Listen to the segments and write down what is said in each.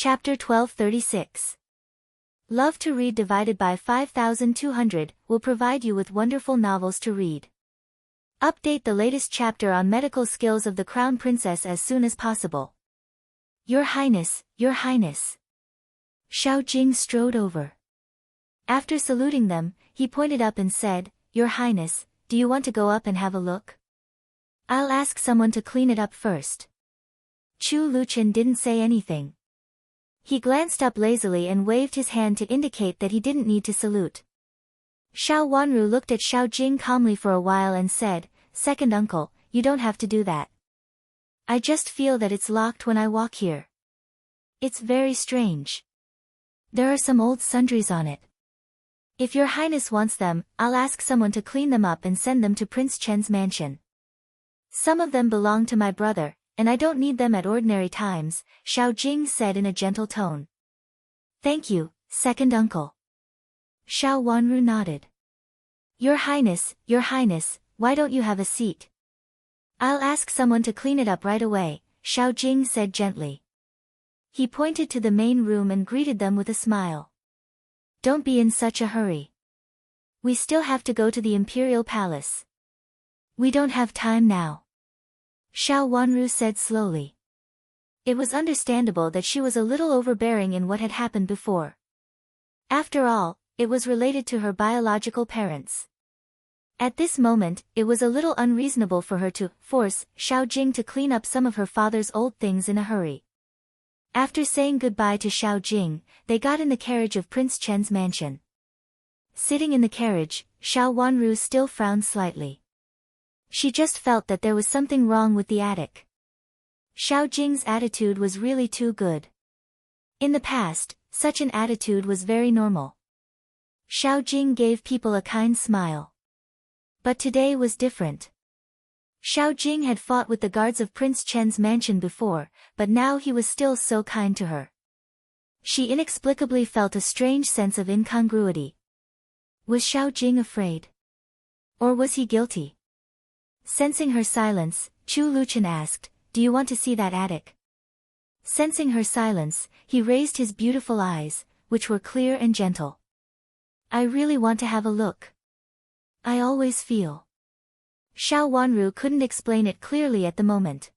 Chapter 1236. Love to Read divided by 5200 will provide you with wonderful novels to read. Update the latest chapter on medical skills of the Crown Princess as soon as possible. Your Highness, Your Highness. Xiao Jing strode over. After saluting them, he pointed up and said, Your Highness, do you want to go up and have a look? I'll ask someone to clean it up first. Chu Luqian didn't say anything. He glanced up lazily and waved his hand to indicate that he didn't need to salute. Xiao Wanru looked at Xiao Jing calmly for a while and said, Second uncle, you don't have to do that. I just feel that it's locked when I walk here. It's very strange. There are some old sundries on it. If your highness wants them, I'll ask someone to clean them up and send them to Prince Chen's mansion. Some of them belong to my brother, and I don't need them at ordinary times, Xiao Jing said in a gentle tone. Thank you, second uncle. Xiao Wanru nodded. Your Highness, why don't you have a seat? I'll ask someone to clean it up right away, Xiao Jing said gently. He pointed to the main room and greeted them with a smile. Don't be in such a hurry. We still have to go to the Imperial Palace. We don't have time now. Xiao Wanru said slowly. It was understandable that she was a little overbearing in what had happened before. After all, it was related to her biological parents. At this moment, it was a little unreasonable for her to force Xiao Jing to clean up some of her father's old things in a hurry. After saying goodbye to Xiao Jing, they got in the carriage of Prince Chen's mansion. Sitting in the carriage, Xiao Wanru still frowned slightly. She just felt that there was something wrong with the attic. Xiao Jing's attitude was really too good. In the past, such an attitude was very normal. Xiao Jing gave people a kind smile. But today was different. Xiao Jing had fought with the guards of Prince Chen's mansion before, but now he was still so kind to her. She inexplicably felt a strange sense of incongruity. Was Xiao Jing afraid? Or was he guilty? Sensing her silence, Chu Luqian asked, Do you want to see that attic? Sensing her silence, he raised his beautiful eyes, which were clear and gentle. I really want to have a look. I always feel. Xiao Wanru couldn't explain it clearly at the moment.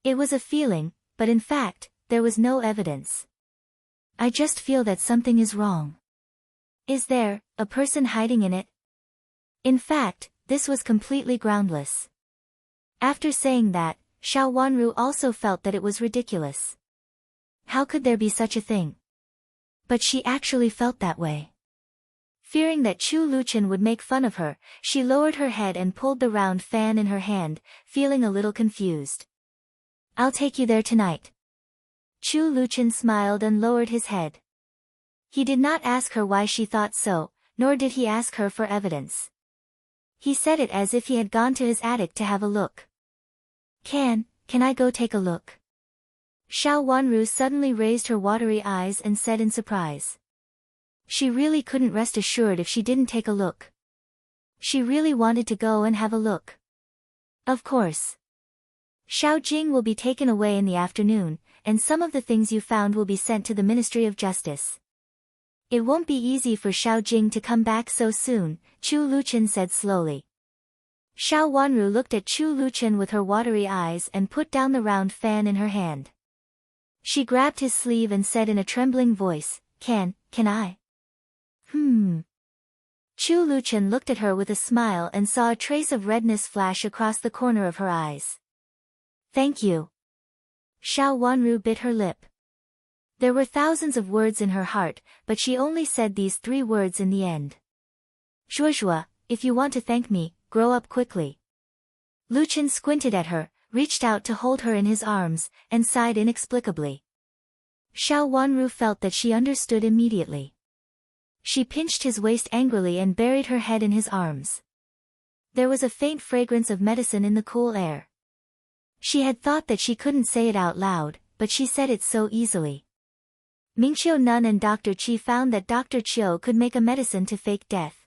It was a feeling, but in fact, there was no evidence. I just feel that something is wrong. Is there a person hiding in it? In fact, this was completely groundless. After saying that, Xiao Wanru also felt that it was ridiculous. How could there be such a thing? But she actually felt that way. Fearing that Chu Luqian would make fun of her, she lowered her head and pulled the round fan in her hand, feeling a little confused. I'll take you there tonight. Chu Luqian smiled and lowered his head. He did not ask her why she thought so, nor did he ask her for evidence. He said it as if he had gone to his attic to have a look. Can I go take a look? Xiao Wanru suddenly raised her watery eyes and said in surprise. She really couldn't rest assured if she didn't take a look. She really wanted to go and have a look. Of course. Xiao Jing will be taken away in the afternoon, and some of the things you found will be sent to the Ministry of Justice. It won't be easy for Xiao Jing to come back so soon, Chu Luqian said slowly. Xiao Wanru looked at Chu Luqian with her watery eyes and put down the round fan in her hand. She grabbed his sleeve and said in a trembling voice, Can I? Chu Luqian looked at her with a smile and saw a trace of redness flash across the corner of her eyes. Thank you. Xiao Wanru bit her lip. There were thousands of words in her heart, but she only said these 3 words in the end. Zhuozhua, if you want to thank me, grow up quickly. Luqian squinted at her, reached out to hold her in his arms, and sighed inexplicably. Xiao Wanru felt that she understood immediately. She pinched his waist angrily and buried her head in his arms. There was a faint fragrance of medicine in the cool air. She had thought that she couldn't say it out loud, but she said it so easily. Mingqiu Nun and Dr. Qi found that Dr. Qiu could make a medicine to fake death.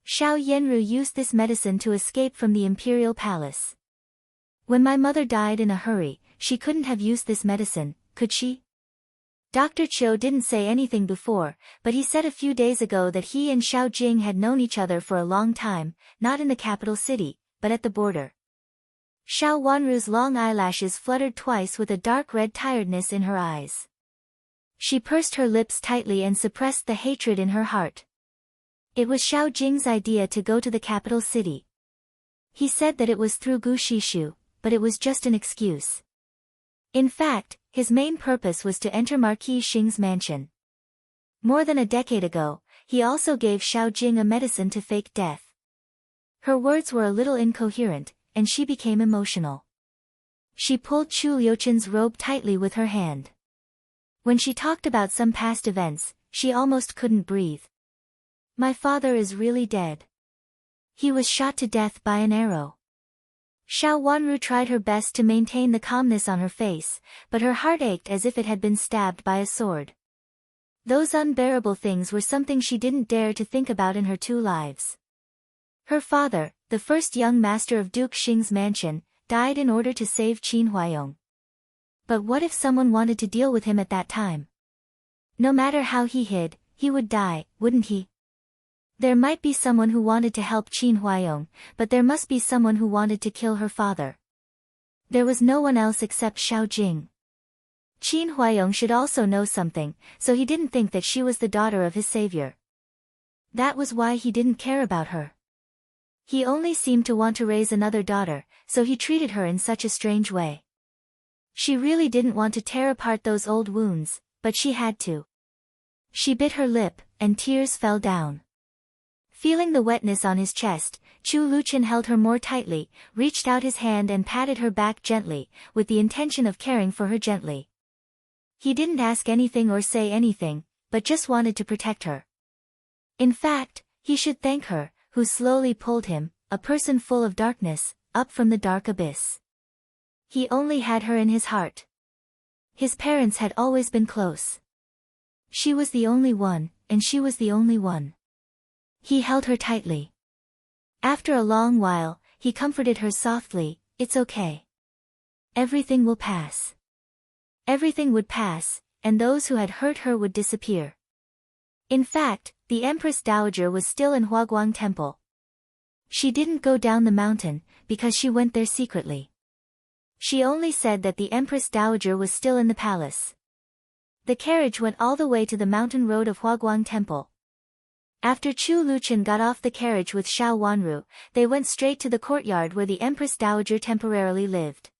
Xiao Yanru used this medicine to escape from the imperial palace. When my mother died in a hurry, she couldn't have used this medicine, could she? Dr. Cho didn't say anything before, but he said a few days ago that he and Xiao Jing had known each other for a long time, not in the capital city, but at the border. Xiao Wanru's long eyelashes fluttered twice with a dark red tiredness in her eyes. She pursed her lips tightly and suppressed the hatred in her heart. It was Xiao Jing's idea to go to the capital city. He said that it was through Gu Shishu, but it was just an excuse. In fact, his main purpose was to enter Marquis Xing's mansion. More than a decade ago, he also gave Xiao Jing a medicine to fake death. Her words were a little incoherent, and she became emotional. She pulled Chu Liuchen's robe tightly with her hand. When she talked about some past events, she almost couldn't breathe. My father is really dead. He was shot to death by an arrow. Xiao Wanru tried her best to maintain the calmness on her face, but her heart ached as if it had been stabbed by a sword. Those unbearable things were something she didn't dare to think about in her 2 lives. Her father, the first young master of Duke Xing's mansion, died in order to save Qin Huayong. But what if someone wanted to deal with him at that time? No matter how he hid, he would die, wouldn't he? There might be someone who wanted to help Qin Huayong, but there must be someone who wanted to kill her father. There was no one else except Xiao Jing. Qin Huayong should also know something, so he didn't think that she was the daughter of his savior. That was why he didn't care about her. He only seemed to want to raise another daughter, so he treated her in such a strange way. She really didn't want to tear apart those old wounds, but she had to. She bit her lip, and tears fell down. Feeling the wetness on his chest, Chu Liuchen held her more tightly, reached out his hand and patted her back gently, with the intention of caring for her gently. He didn't ask anything or say anything, but just wanted to protect her. In fact, he should thank her, who slowly pulled him, a person full of darkness, up from the dark abyss. He only had her in his heart. His parents had always been close. She was the only one, and she was the only one. He held her tightly. After a long while, he comforted her softly, "It's okay. Everything will pass." Everything would pass, and those who had hurt her would disappear. In fact, the Empress Dowager was still in Huaguang Temple. She didn't go down the mountain, because she went there secretly. She only said that the Empress Dowager was still in the palace. The carriage went all the way to the mountain road of Huaguang Temple. After Chu Liuchen got off the carriage with Xiao Wanru, they went straight to the courtyard where the Empress Dowager temporarily lived.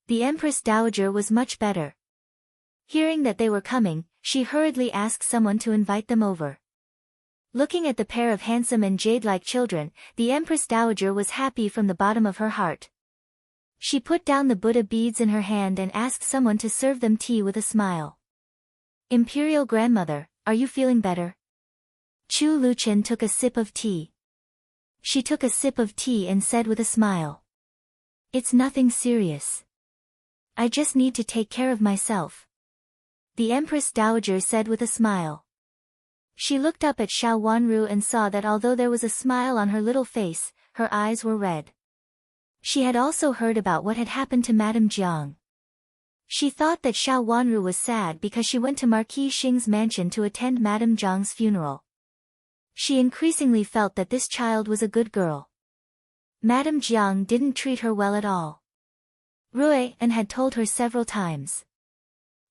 The Empress Dowager was much better. Hearing that they were coming, she hurriedly asked someone to invite them over. Looking at the pair of handsome and jade-like children, the Empress Dowager was happy from the bottom of her heart. She put down the Buddha beads in her hand and asked someone to serve them tea with a smile. "Imperial Grandmother, are you feeling better?" Chu Liuchen took a sip of tea. She took a sip of tea and said with a smile, "It's nothing serious. I just need to take care of myself." The Empress Dowager said with a smile. She looked up at Xiao Wanru and saw that although there was a smile on her little face, her eyes were red. She had also heard about what had happened to Madame Jiang. She thought that Xiao Wanru was sad because she went to Marquis Xing's mansion to attend Madame Jiang's funeral. She increasingly felt that this child was a good girl. Madame Jiang didn't treat her well at all. Rui and had told her several times.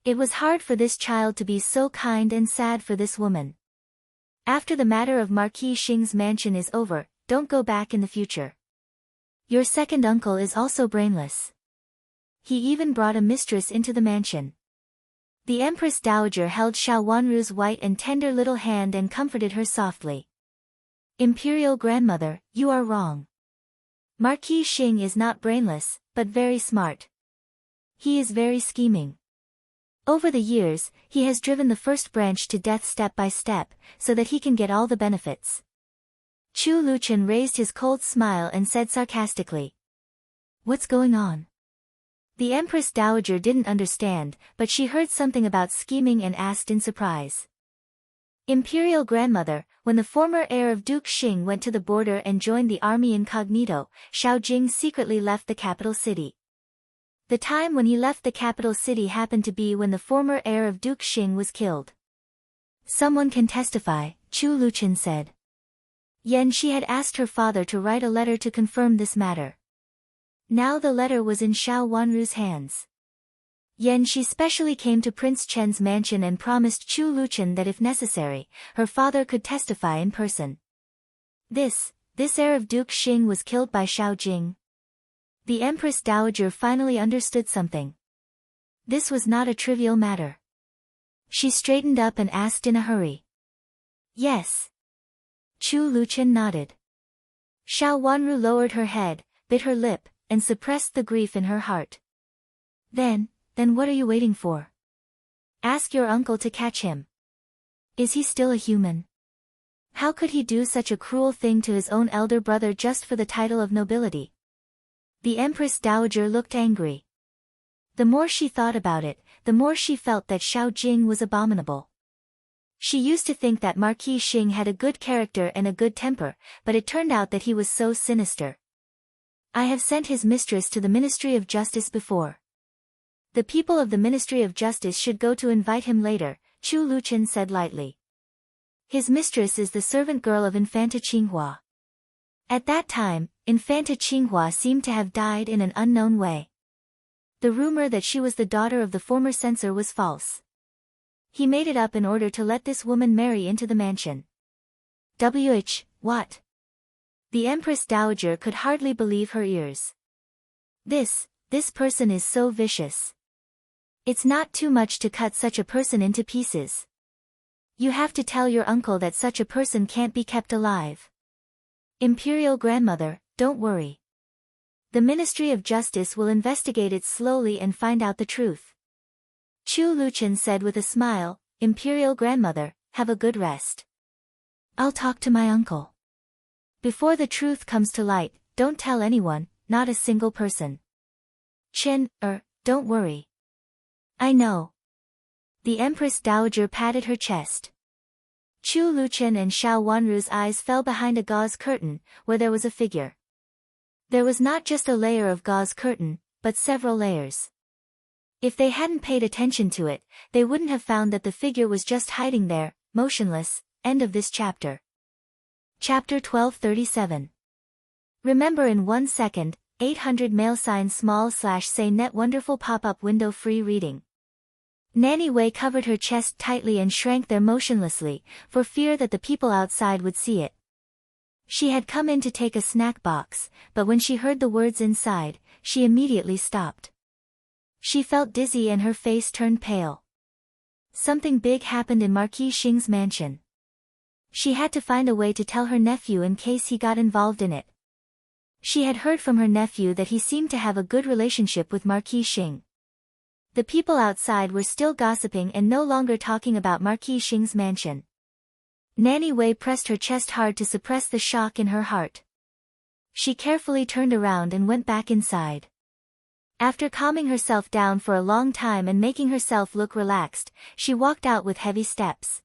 It was hard for this child to be so kind and sad for this woman. After the matter of Marquis Xing's mansion is over, don't go back in the future. Your second uncle is also brainless. He even brought a mistress into the mansion. The Empress Dowager held Xiao Wanru's white and tender little hand and comforted her softly. "Imperial Grandmother, you are wrong. Marquis Xing is not brainless, but very smart. He is very scheming. Over the years, he has driven the first branch to death step by step, so that he can get all the benefits." Chu Liuchen raised his cold smile and said sarcastically, "What's going on?" The Empress Dowager didn't understand, but she heard something about scheming and asked in surprise. "Imperial Grandmother, when the former heir of Duke Xing went to the border and joined the army incognito, Xiao Jing secretly left the capital city. The time when he left the capital city happened to be when the former heir of Duke Xing was killed. Someone can testify, Chu Luqian said. Yan Shi had asked her father to write a letter to confirm this matter. Now the letter was in Xiao Wanru's hands. Yan Shi specially came to Prince Chen's mansion and promised Chu Luqian that if necessary, her father could testify in person. This heir of Duke Xing was killed by Xiao Jing. The Empress Dowager finally understood something. This was not a trivial matter. She straightened up and asked in a hurry. Yes. Chu Luqian nodded. Xiao Wanru lowered her head, bit her lip, and suppressed the grief in her heart. Then what are you waiting for? Ask your uncle to catch him. Is he still a human? How could he do such a cruel thing to his own elder brother just for the title of nobility? The Empress Dowager looked angry. The more she thought about it, the more she felt that Xiao Jing was abominable. She used to think that Marquis Xing had a good character and a good temper, but it turned out that he was so sinister. I have sent his mistress to the Ministry of Justice before. The people of the Ministry of Justice should go to invite him later, Chu Luqian said lightly. His mistress is the servant girl of Infanta Qinghua. At that time, Infanta Qinghua seemed to have died in an unknown way. The rumor that she was the daughter of the former censor was false. He made it up in order to let this woman marry into the mansion. What? The Empress Dowager could hardly believe her ears. This person is so vicious. It's not too much to cut such a person into pieces. You have to tell your uncle that such a person can't be kept alive. Imperial Grandmother, don't worry. The Ministry of Justice will investigate it slowly and find out the truth. Chu Luqian said with a smile, Imperial Grandmother, have a good rest. I'll talk to my uncle. Before the truth comes to light, don't tell anyone, not a single person. Chen, don't worry. I know. The Empress Dowager patted her chest. Chu Luqian and Xiao Wanru's eyes fell behind a gauze curtain, where there was a figure. There was not just a layer of gauze curtain, but several layers. If they hadn't paid attention to it, they wouldn't have found that the figure was just hiding there, motionless. End of this chapter. Chapter 1237. Remember in 1 second, 800 mail sign small/say net wonderful pop-up window free reading. Nanny Wei covered her chest tightly and shrank there motionlessly, for fear that the people outside would see it. She had come in to take a snack box, but when she heard the words inside, she immediately stopped. She felt dizzy and her face turned pale. Something big happened in Marquis Xing's mansion. She had to find a way to tell her nephew in case he got involved in it. She had heard from her nephew that he seemed to have a good relationship with Marquis Xing. The people outside were still gossiping and no longer talking about Marquis Xing's mansion. Nanny Wei pressed her chest hard to suppress the shock in her heart. She carefully turned around and went back inside. After calming herself down for a long time and making herself look relaxed, she walked out with heavy steps.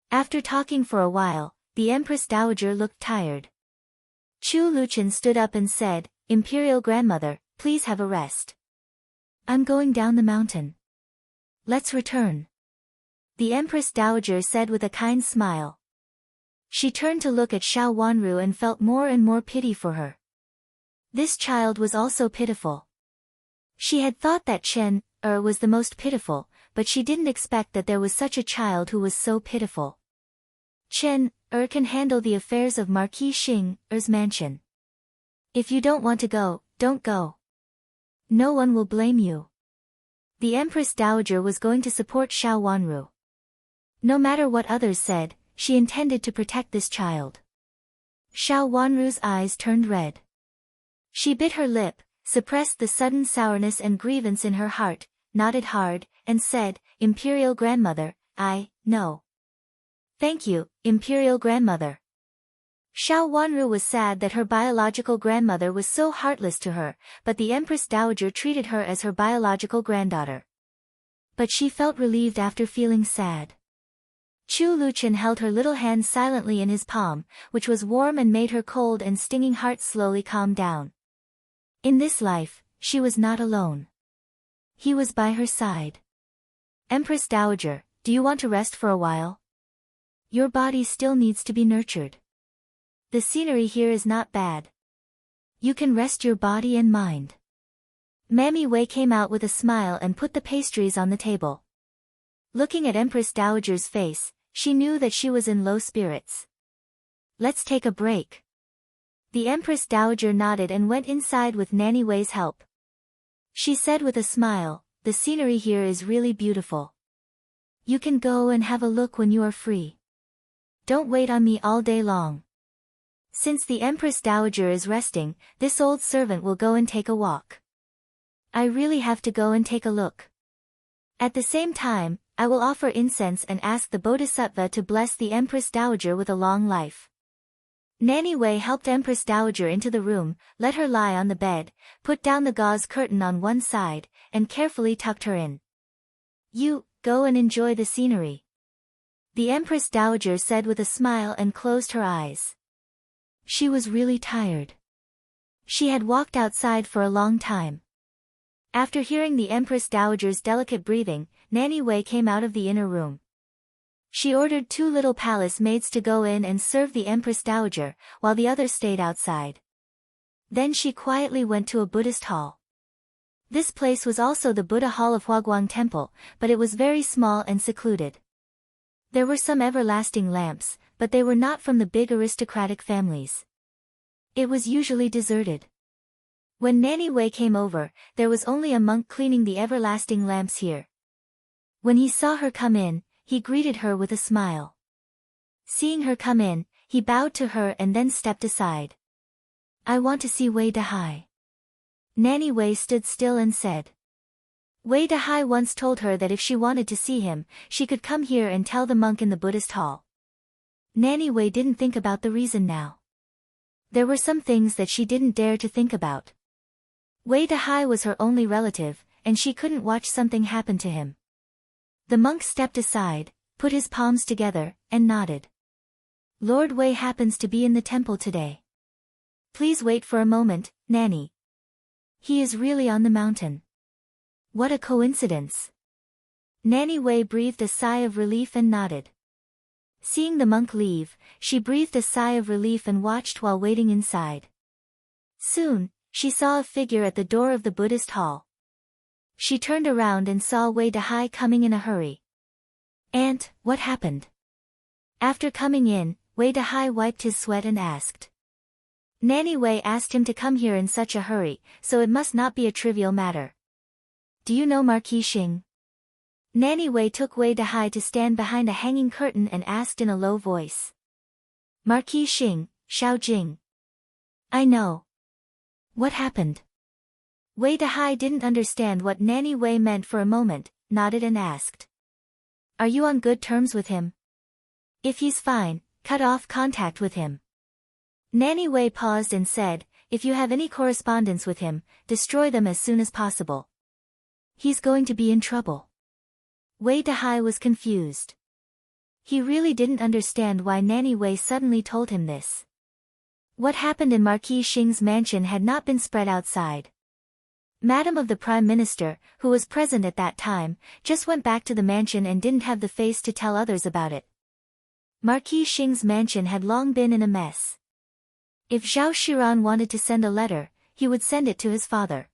After talking for a while, the Empress Dowager looked tired. Chu Luqian stood up and said, Imperial Grandmother, please have a rest. I'm going down the mountain. Let's return. The Empress Dowager said with a kind smile. She turned to look at Xiao Wanru and felt more and more pity for her. This child was also pitiful. She had thought that Chen was the most pitiful, but she didn't expect that there was such a child who was so pitiful. Chen can handle the affairs of Marquis Xing's mansion. If you don't want to go, don't go. No one will blame you. The Empress Dowager was going to support Xiao Wanru. No matter what others said, she intended to protect this child. Xiao Wanru's eyes turned red. She bit her lip, suppressed the sudden sourness and grievance in her heart, nodded hard, and said, Imperial Grandmother, I know. Thank you, Imperial Grandmother. Xiao Wanru was sad that her biological grandmother was so heartless to her, but the Empress Dowager treated her as her biological granddaughter. But she felt relieved after feeling sad. Chu Luqian held her little hand silently in his palm, which was warm and made her cold and stinging heart slowly calm down. In this life, she was not alone. He was by her side. Empress Dowager, do you want to rest for a while? Your body still needs to be nurtured. The scenery here is not bad. You can rest your body and mind. Mammy Wei came out with a smile and put the pastries on the table. Looking at Empress Dowager's face, she knew that she was in low spirits. Let's take a break. The Empress Dowager nodded and went inside with Nanny Wei's help. She said with a smile, the scenery here is really beautiful. You can go and have a look when you are free. Don't wait on me all day long. Since the Empress Dowager is resting, this old servant will go and take a walk. I really have to go and take a look. At the same time, I will offer incense and ask the Bodhisattva to bless the Empress Dowager with a long life. Nanny Wei helped Empress Dowager into the room, let her lie on the bed, put down the gauze curtain on one side, and carefully tucked her in. You, go and enjoy the scenery. The Empress Dowager said with a smile and closed her eyes. She was really tired. She had walked outside for a long time. After hearing the Empress Dowager's delicate breathing, Nanny Wei came out of the inner room. She ordered 2 little palace maids to go in and serve the Empress Dowager, while the others stayed outside. Then she quietly went to a Buddhist hall. This place was also the Buddha Hall of Huaguang Temple, but it was very small and secluded. There were some everlasting lamps, but they were not from the big aristocratic families. It was usually deserted. When Nanny Wei came over, there was only a monk cleaning the everlasting lamps here. When he saw her come in, he greeted her with a smile. Seeing her come in, he bowed to her and then stepped aside. I want to see Wei Dahai. Nanny Wei stood still and said. Wei Dahai once told her that if she wanted to see him, she could come here and tell the monk in the Buddhist hall. Nanny Wei didn't think about the reason now. There were some things that she didn't dare to think about. Wei Dahai was her only relative, and she couldn't watch something happen to him. The monk stepped aside, put his palms together, and nodded. Lord Wei happens to be in the temple today. Please wait for a moment, Nanny. He is really on the mountain. What a coincidence. Nanny Wei breathed a sigh of relief and nodded. Seeing the monk leave, she breathed a sigh of relief and watched while waiting inside. Soon, she saw a figure at the door of the Buddhist hall. She turned around and saw Wei Dahai coming in a hurry. Aunt, what happened? After coming in, Wei Dahai wiped his sweat and asked. Nanny Wei asked him to come here in such a hurry, so it must not be a trivial matter. Do you know Marquis Xing? Nanny Wei took Wei Dahai to stand behind a hanging curtain and asked in a low voice. Marquis Xing, Xiao Jing. I know. What happened? Wei Dahai didn't understand what Nanny Wei meant for a moment, nodded and asked. Are you on good terms with him? If he's fine, cut off contact with him. Nanny Wei paused and said, if you have any correspondence with him, destroy them as soon as possible. He's going to be in trouble. Wei Dahai was confused. He really didn't understand why Nanny Wei suddenly told him this. What happened in Marquis Xing's mansion had not been spread outside. Madam of the Prime Minister, who was present at that time, just went back to the mansion and didn't have the face to tell others about it. Marquis Xing's mansion had long been in a mess. If Zhao Shiran wanted to send a letter, he would send it to his father.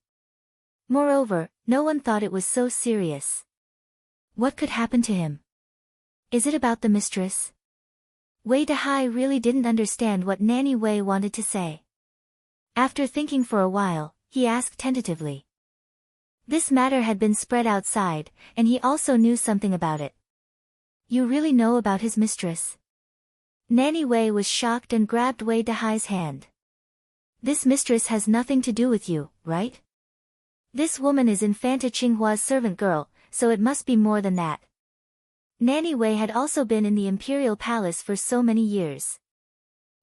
Moreover, no one thought it was so serious. What could happen to him? Is it about the mistress? Wei Dahai really didn't understand what Nanny Wei wanted to say. After thinking for a while, he asked tentatively. This matter had been spread outside, and he also knew something about it. You really know about his mistress? Nanny Wei was shocked and grabbed Wei Dahai's hand. This mistress has nothing to do with you, right? This woman is Infanta Qinghua's servant girl, so it must be more than that. Nanny Wei had also been in the imperial palace for so many years.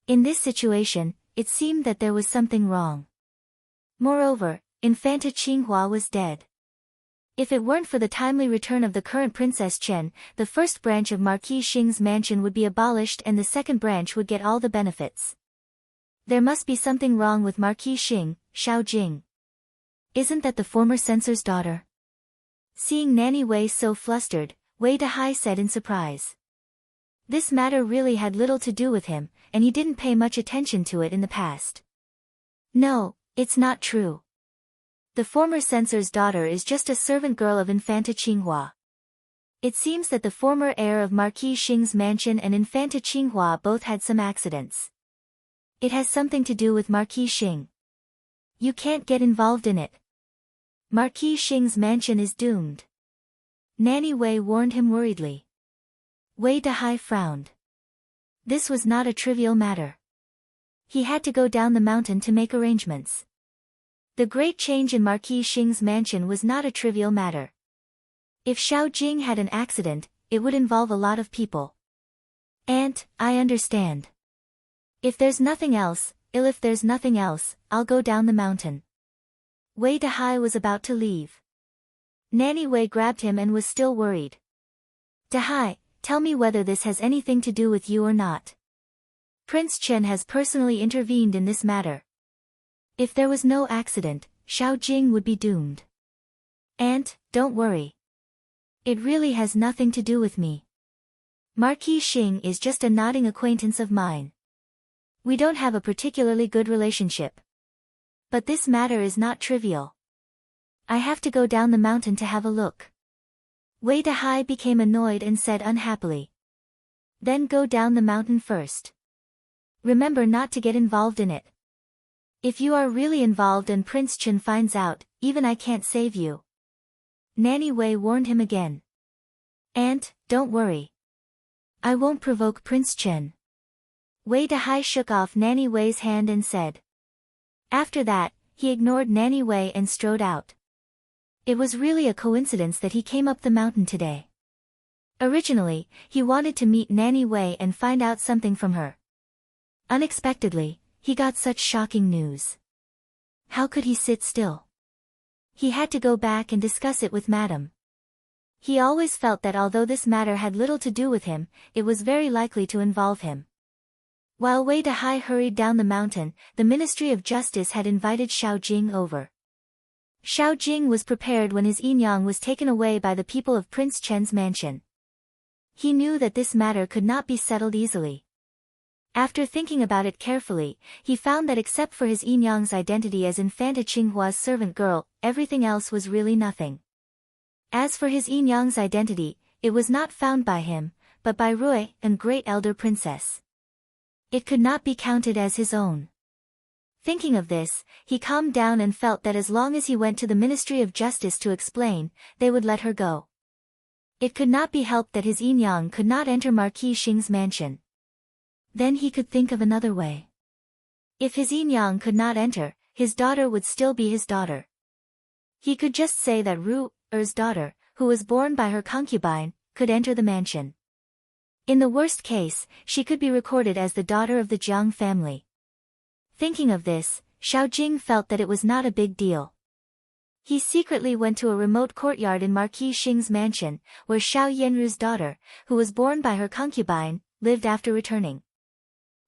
In this situation, it seemed that there was something wrong. Moreover, Infanta Qinghua was dead. If it weren't for the timely return of the current Princess Chen, the first branch of Marquis Xing's mansion would be abolished and the second branch would get all the benefits. There must be something wrong with Marquis Xing, Xiao Jing. Isn't that the former censor's daughter? Seeing Nanny Wei so flustered, Wei Dahai said in surprise. This matter really had little to do with him, and he didn't pay much attention to it in the past. No, it's not true. The former censor's daughter is just a servant girl of Infanta Qinghua. It seems that the former heir of Marquis Xing's mansion and Infanta Qinghua both had some accidents. It has something to do with Marquis Xing. You can't get involved in it. Marquis Xing's mansion is doomed. Nanny Wei warned him worriedly. Wei Dahai frowned. This was not a trivial matter. He had to go down the mountain to make arrangements. The great change in Marquis Xing's mansion was not a trivial matter. If Xiao Jing had an accident, it would involve a lot of people. Aunt, I understand. If there's nothing else, I'll go down the mountain. Wei Dahai was about to leave. Nanny Wei grabbed him and was still worried. Dahai, tell me whether this has anything to do with you or not. Prince Chen has personally intervened in this matter. If there was no accident, Xiao Jing would be doomed. Aunt, don't worry. It really has nothing to do with me. Marquis Xing is just a nodding acquaintance of mine. We don't have a particularly good relationship. But this matter is not trivial. I have to go down the mountain to have a look. Wei Dahai became annoyed and said unhappily. Then go down the mountain first. Remember not to get involved in it. If you are really involved and Prince Chen finds out, even I can't save you. Nanny Wei warned him again. Aunt, don't worry. I won't provoke Prince Chen. Wei Dahai shook off Nanny Wei's hand and said. After that, he ignored Nanny Wei and strode out. It was really a coincidence that he came up the mountain today. Originally, he wanted to meet Nanny Wei and find out something from her. Unexpectedly, he got such shocking news. How could he sit still? He had to go back and discuss it with Madame. He always felt that although this matter had little to do with him, it was very likely to involve him. While Wei Dahai hurried down the mountain, the Ministry of Justice had invited Xiao Jing over. Xiao Jing was prepared when his Yinyang was taken away by the people of Prince Chen's mansion. He knew that this matter could not be settled easily. After thinking about it carefully, he found that except for his Yinyang's identity as Infanta Qinghua's servant girl, everything else was really nothing. As for his Yinyang's identity, it was not found by him, but by Rui, and great elder princess. It could not be counted as his own. Thinking of this, he calmed down and felt that as long as he went to the Ministry of Justice to explain, they would let her go. It could not be helped that his Yinyang could not enter Marquis Xing's mansion. Then he could think of another way. If his Yinyang could not enter, his daughter would still be his daughter. He could just say that Ru Er's daughter, who was born by her concubine, could enter the mansion. In the worst case, she could be recorded as the daughter of the Jiang family. Thinking of this, Xiao Jing felt that it was not a big deal. He secretly went to a remote courtyard in Marquis Xing's mansion, where Xiao Yanru's daughter, who was born by her concubine, lived after returning.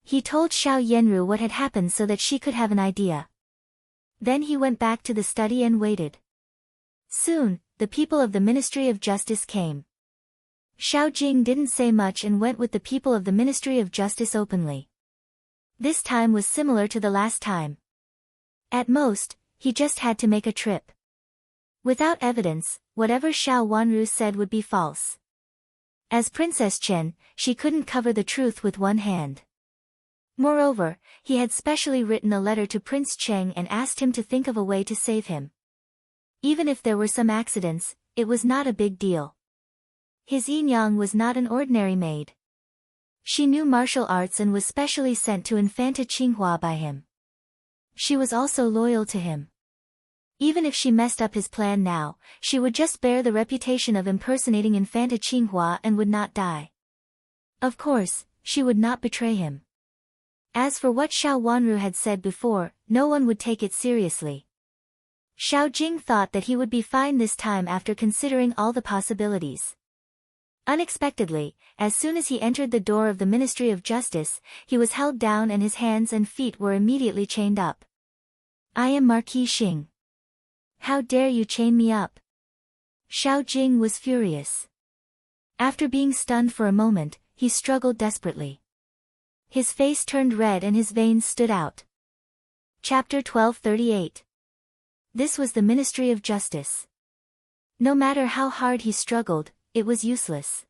He told Xiao Yanru what had happened so that she could have an idea. Then he went back to the study and waited. Soon, the people of the Ministry of Justice came. Xiao Jing didn't say much and went with the people of the Ministry of Justice openly. This time was similar to the last time. At most, he just had to make a trip. Without evidence, whatever Xiao Wanru said would be false. As Princess Chen, she couldn't cover the truth with one hand. Moreover, he had specially written a letter to Prince Cheng and asked him to think of a way to save him. Even if there were some accidents, it was not a big deal. His Yinyang was not an ordinary maid. She knew martial arts and was specially sent to Infanta Qinghua by him. She was also loyal to him. Even if she messed up his plan now, she would just bear the reputation of impersonating Infanta Qinghua and would not die. Of course, she would not betray him. As for what Xiao Wanru had said before, no one would take it seriously. Xiao Jing thought that he would be fine this time after considering all the possibilities. Unexpectedly, as soon as he entered the door of the Ministry of Justice, he was held down and his hands and feet were immediately chained up. I am Marquis Xing. How dare you chain me up? Xiao Jing was furious. After being stunned for a moment, he struggled desperately. His face turned red and his veins stood out. Chapter 1238. This was the Ministry of Justice. No matter how hard he struggled, it was useless.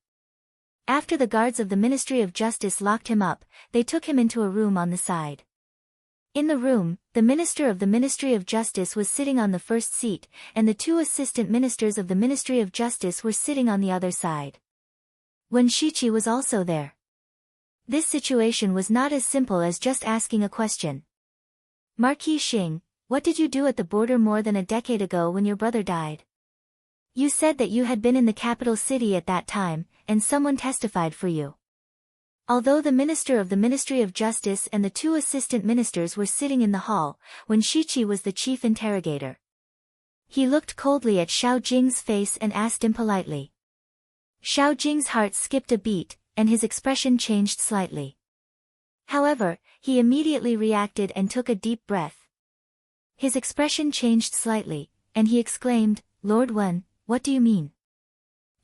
After the guards of the Ministry of Justice locked him up, they took him into a room on the side. In the room, the minister of the Ministry of Justice was sitting on the first seat, and the two assistant ministers of the Ministry of Justice were sitting on the other side. Wen Shiqi was also there. This situation was not as simple as just asking a question. Marquis Xing, what did you do at the border more than a decade ago when your brother died? You said that you had been in the capital city at that time, and someone testified for you. Although the minister of the Ministry of Justice and the two assistant ministers were sitting in the hall, Wen Shiqi was the chief interrogator. He looked coldly at Xiao Jing's face and asked him politely. Xiao Jing's heart skipped a beat, and his expression changed slightly. However, he immediately reacted and took a deep breath. His expression changed slightly, and he exclaimed, Lord Wen, what do you mean?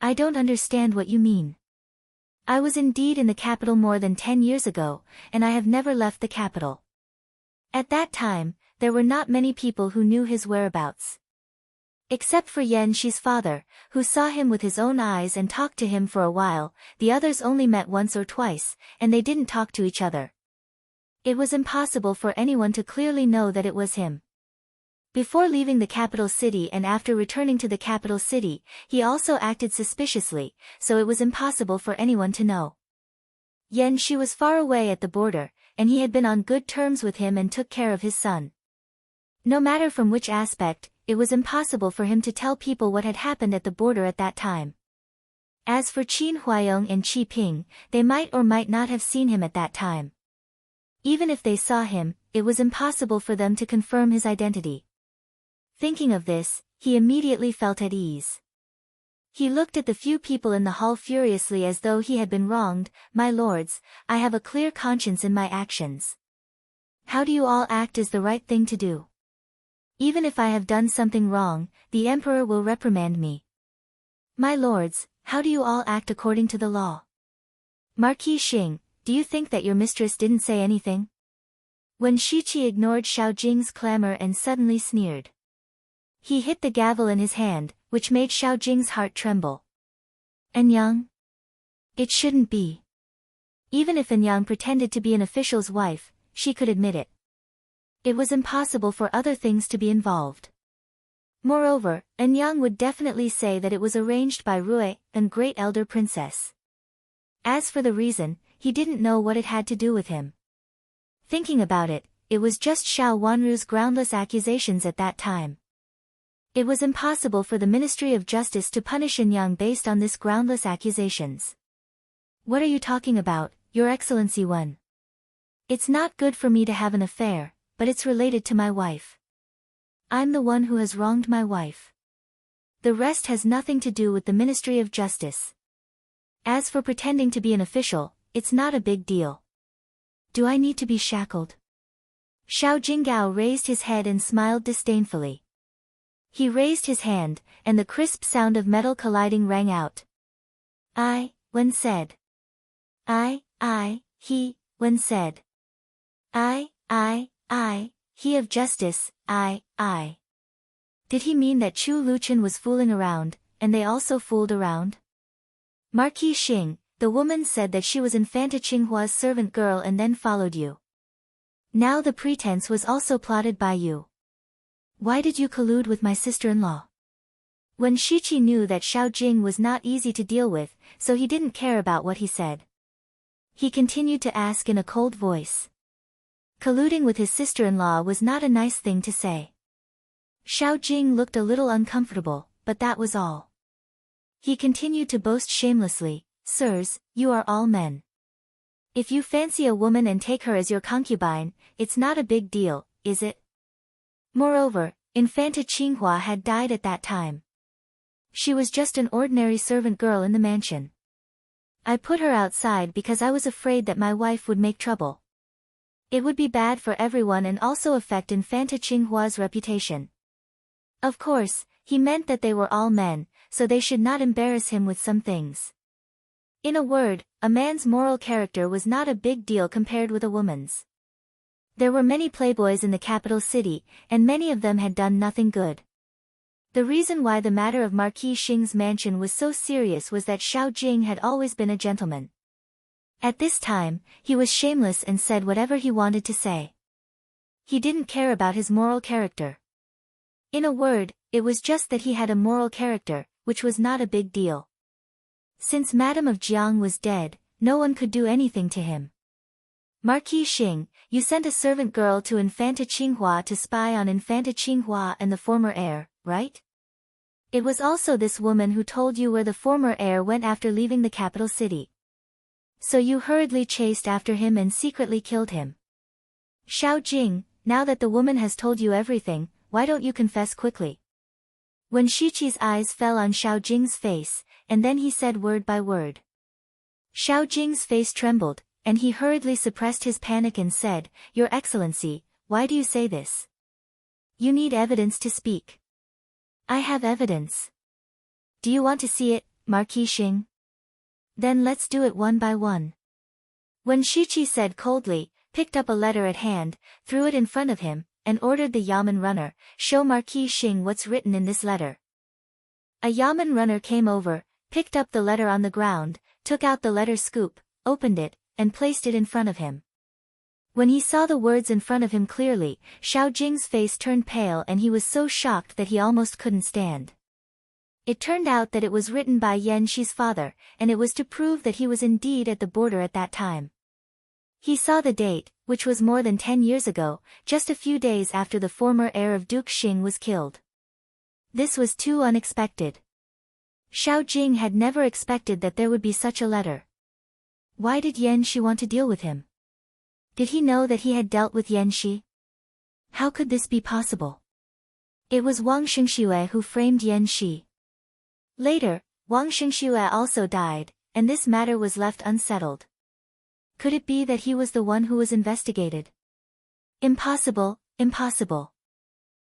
I don't understand what you mean. I was indeed in the capital more than 10 years ago, and I have never left the capital. At that time, there were not many people who knew his whereabouts. Except for Yan Shi's father, who saw him with his own eyes and talked to him for a while, the others only met once or twice, and they didn't talk to each other. It was impossible for anyone to clearly know that it was him. Before leaving the capital city and after returning to the capital city, he also acted suspiciously, so it was impossible for anyone to know. Yan Shi was far away at the border, and he had been on good terms with him and took care of his son. No matter from which aspect, it was impossible for him to tell people what had happened at the border at that time. As for Qin Huayong and Qi Ping, they might or might not have seen him at that time. Even if they saw him, it was impossible for them to confirm his identity. Thinking of this, he immediately felt at ease. He looked at the few people in the hall furiously as though he had been wronged. My lords, I have a clear conscience in my actions. How do you all act is the right thing to do? Even if I have done something wrong, the emperor will reprimand me. My lords, how do you all act according to the law? Marquis Xing, do you think that your mistress didn't say anything? Wen Shiqi ignored Xiao Jing's clamor and suddenly sneered. He hit the gavel in his hand, which made Xiao Jing's heart tremble. Enyang? It shouldn't be. Even if Enyang pretended to be an official's wife, she could admit it. It was impossible for other things to be involved. Moreover, Enyang would definitely say that it was arranged by Rui, and great elder princess. As for the reason, he didn't know what it had to do with him. Thinking about it, it was just Xiao Wanru's groundless accusations at that time. It was impossible for the Ministry of Justice to punish Enyang based on this groundless accusations. What are you talking about, Your Excellency Wen? It's not good for me to have an affair, but it's related to my wife. I'm the one who has wronged my wife. The rest has nothing to do with the Ministry of Justice. As for pretending to be an official, it's not a big deal. Do I need to be shackled? Xiao Jinggao raised his head and smiled disdainfully. He raised his hand, and the crisp sound of metal colliding rang out. Wen said. He, Wen said. He of justice, Did he mean that Chu Luqian was fooling around, and they also fooled around? Marquis Xing, the woman said that she was Infanta Qinghua's servant girl and then followed you. Now the pretense was also plotted by you. Why did you collude with my sister-in-law? Wen Shiqi knew that Xiao Jing was not easy to deal with, so he didn't care about what he said. He continued to ask in a cold voice. Colluding with his sister-in-law was not a nice thing to say. Xiao Jing looked a little uncomfortable, but that was all. He continued to boast shamelessly, Sirs, you are all men. If you fancy a woman and take her as your concubine, it's not a big deal, is it? Moreover, Infanta Qinghua had died at that time. She was just an ordinary servant girl in the mansion. I put her outside because I was afraid that my wife would make trouble. It would be bad for everyone and also affect Infanta Qinghua's reputation. Of course, he meant that they were all men, so they should not embarrass him with some things. In a word, a man's moral character was not a big deal compared with a woman's. There were many playboys in the capital city, and many of them had done nothing good. The reason why the matter of Marquis Xing's mansion was so serious was that Xiao Jing had always been a gentleman. At this time, he was shameless and said whatever he wanted to say. He didn't care about his moral character. In a word, it was just that he had a moral character, which was not a big deal. Since Madame of Jiang was dead, no one could do anything to him. Marquis Xing, you sent a servant girl to Infanta Qinghua to spy on Infanta Qinghua and the former heir, right? It was also this woman who told you where the former heir went after leaving the capital city. So you hurriedly chased after him and secretly killed him. Xiao Jing, now that the woman has told you everything, why don't you confess quickly? When Shiqi's eyes fell on Xiao Jing's face, and then he said word by word. Xiao Jing's face trembled, and he hurriedly suppressed his panic and said, Your Excellency, why do you say this? You need evidence to speak. I have evidence. Do you want to see it, Marquis Xing? Then let's do it one by one. When Shiqi said coldly, picked up a letter at hand, threw it in front of him, and ordered the yamen runner, show Marquis Xing what's written in this letter. A yamen runner came over, picked up the letter on the ground, took out the letter scoop, opened it, and placed it in front of him. When he saw the words in front of him clearly, Xiao Jing's face turned pale and he was so shocked that he almost couldn't stand. It turned out that it was written by Yan Shi's father, and it was to prove that he was indeed at the border at that time. He saw the date, which was more than 10 years ago, just a few days after the former heir of Duke Xing was killed. This was too unexpected. Xiao Jing had never expected that there would be such a letter. Why did Yan Shi want to deal with him? Did he know that he had dealt with Yan Shi? How could this be possible? It was Wang Xingxue who framed Yan Shi. Later, Wang Xingxue also died, and this matter was left unsettled. Could it be that he was the one who was investigated? Impossible, impossible.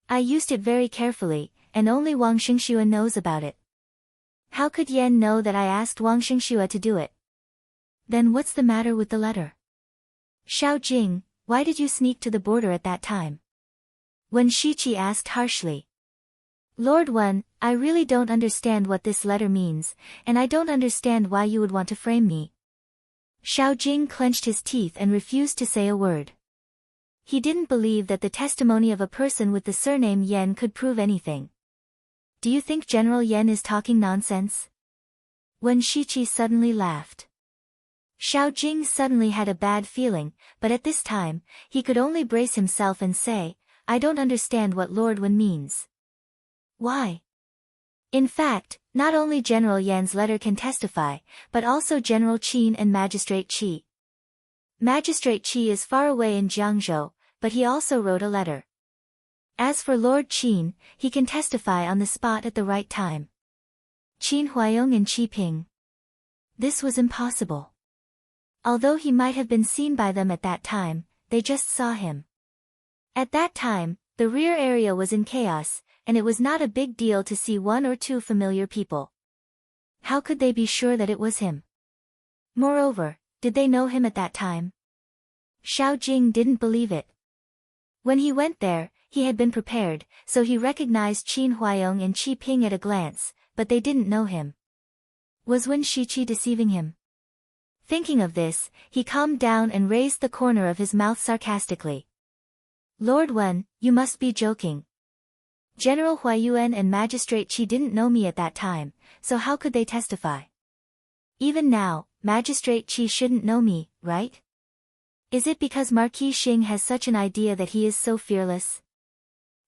I used it very carefully, and only Wang Xingxue knows about it. How could Yan know that I asked Wang Xingxue to do it? Then what's the matter with the letter? Xiao Jing, why did you sneak to the border at that time? When Shiqi asked harshly. Lord Wen, I really don't understand what this letter means, and I don't understand why you would want to frame me. Xiao Jing clenched his teeth and refused to say a word. He didn't believe that the testimony of a person with the surname Yan could prove anything. Do you think General Yan is talking nonsense? When Shiqi suddenly laughed. Xiao Jing suddenly had a bad feeling, but at this time, he could only brace himself and say, I don't understand what Lord Wen means. Why? In fact, not only General Yan's letter can testify, but also General Qin and Magistrate Qi. Magistrate Qi is far away in Jiangzhou, but he also wrote a letter. As for Lord Qin, he can testify on the spot at the right time. Qin Huayong and Qi Ping. This was impossible. Although he might have been seen by them at that time, they just saw him. At that time, the rear area was in chaos, and it was not a big deal to see one or two familiar people. How could they be sure that it was him? Moreover, did they know him at that time? Xiao Jing didn't believe it. When he went there, he had been prepared, so he recognized Qin Huayong and Qi Ping at a glance, but they didn't know him. Was Wen Shiqi deceiving him? Thinking of this, he calmed down and raised the corner of his mouth sarcastically. Lord Wen, you must be joking. General Huayuan and Magistrate Qi didn't know me at that time, so how could they testify? Even now, Magistrate Qi shouldn't know me, right? Is it because Marquis Xing has such an idea that he is so fearless?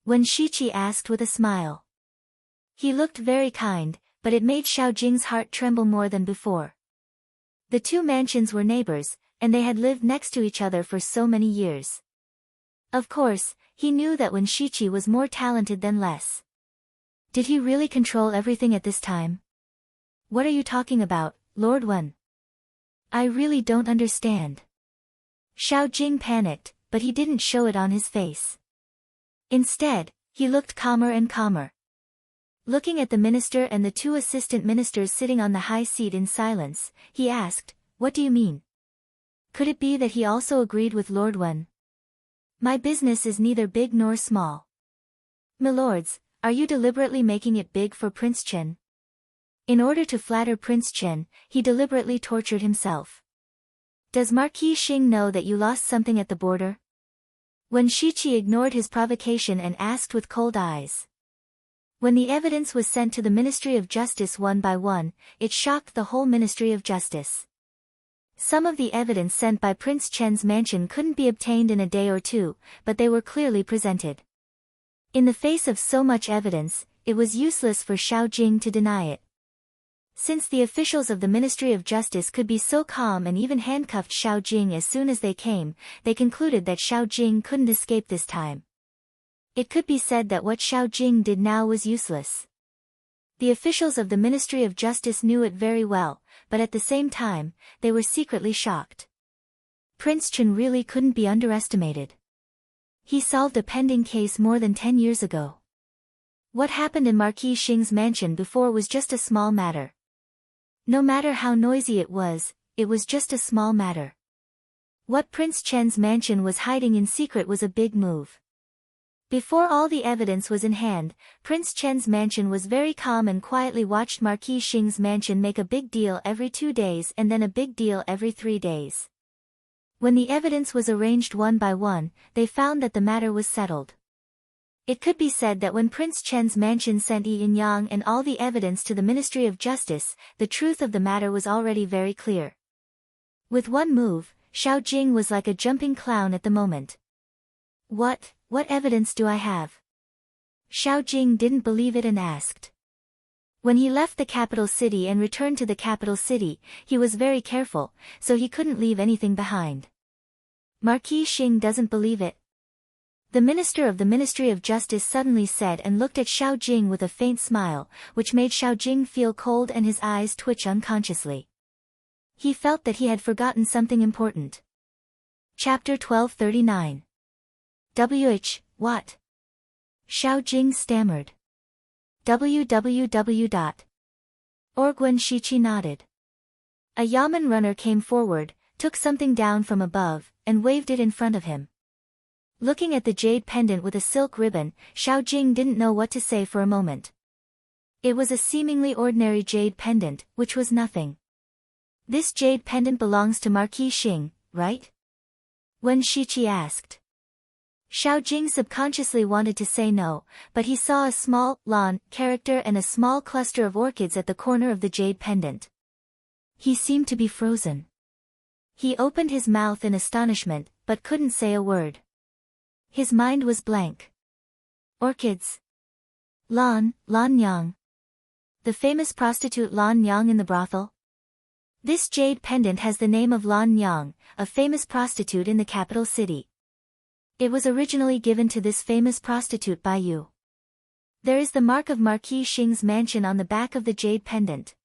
When Shiqi asked with a smile. He looked very kind, but it made Xiao Jing's heart tremble more than before. The two mansions were neighbors, and they had lived next to each other for so many years. Of course, he knew that Wen Shiqi was more talented than less. Did he really control everything at this time? What are you talking about, Lord Wen? I really don't understand. Xiao Jing panicked, but he didn't show it on his face. Instead, he looked calmer and calmer. Looking at the minister and the two assistant ministers sitting on the high seat in silence, he asked, "What do you mean? Could it be that he also agreed with Lord Wen? My business is neither big nor small." "Milords, are you deliberately making it big for Prince Chen?" In order to flatter Prince Chen, he deliberately tortured himself. "Does Marquis Xing know that you lost something at the border?" When Shiqi ignored his provocation and asked with cold eyes. When the evidence was sent to the Ministry of Justice one by one, it shocked the whole Ministry of Justice. Some of the evidence sent by Prince Chen's mansion couldn't be obtained in a day or two, but they were clearly presented. In the face of so much evidence, it was useless for Xiao Jing to deny it. Since the officials of the Ministry of Justice could be so calm and even handcuffed Xiao Jing as soon as they came, they concluded that Xiao Jing couldn't escape this time. It could be said that what Xiao Jing did now was useless. The officials of the Ministry of Justice knew it very well, but at the same time, they were secretly shocked. Prince Chen really couldn't be underestimated. He solved a pending case more than 10 years ago. What happened in Marquis Xing's mansion before was just a small matter. No matter how noisy it was just a small matter. What Prince Chen's mansion was hiding in secret was a big move. Before all the evidence was in hand, Prince Chen's mansion was very calm and quietly watched Marquis Xing's mansion make a big deal every 2 days and then a big deal every 3 days. When the evidence was arranged one by one, they found that the matter was settled. It could be said that when Prince Chen's mansion sent Yin Yang and all the evidence to the Ministry of Justice, the truth of the matter was already very clear. With one move, Xiao Jing was like a jumping clown at the moment. What evidence do I have?" Xiao Jing didn't believe it and asked. When he left the capital city and returned to the capital city, he was very careful, so he couldn't leave anything behind. "Marquis Xing doesn't believe it." The minister of the Ministry of Justice suddenly said and looked at Xiao Jing with a faint smile, which made Xiao Jing feel cold and his eyes twitch unconsciously. He felt that he had forgotten something important. Chapter 1239. What? Xiao Jing stammered. Orgwen Shiqi nodded. A yamen runner came forward, took something down from above, and waved it in front of him. Looking at the jade pendant with a silk ribbon, Xiao Jing didn't know what to say for a moment. It was a seemingly ordinary jade pendant, which was nothing. "This jade pendant belongs to Marquis Xing, right?" Wen Shiqi asked. Xiao Jing subconsciously wanted to say no, but he saw a small, lawn, character and a small cluster of orchids at the corner of the jade pendant. He seemed to be frozen. He opened his mouth in astonishment, but couldn't say a word. His mind was blank. Orchids. Lan Yang. The famous prostitute Lan Yang in the brothel? This jade pendant has the name of Lan Yang, a famous prostitute in the capital city. It was originally given to this famous prostitute by you. There is the mark of Marquis Xing's mansion on the back of the jade pendant.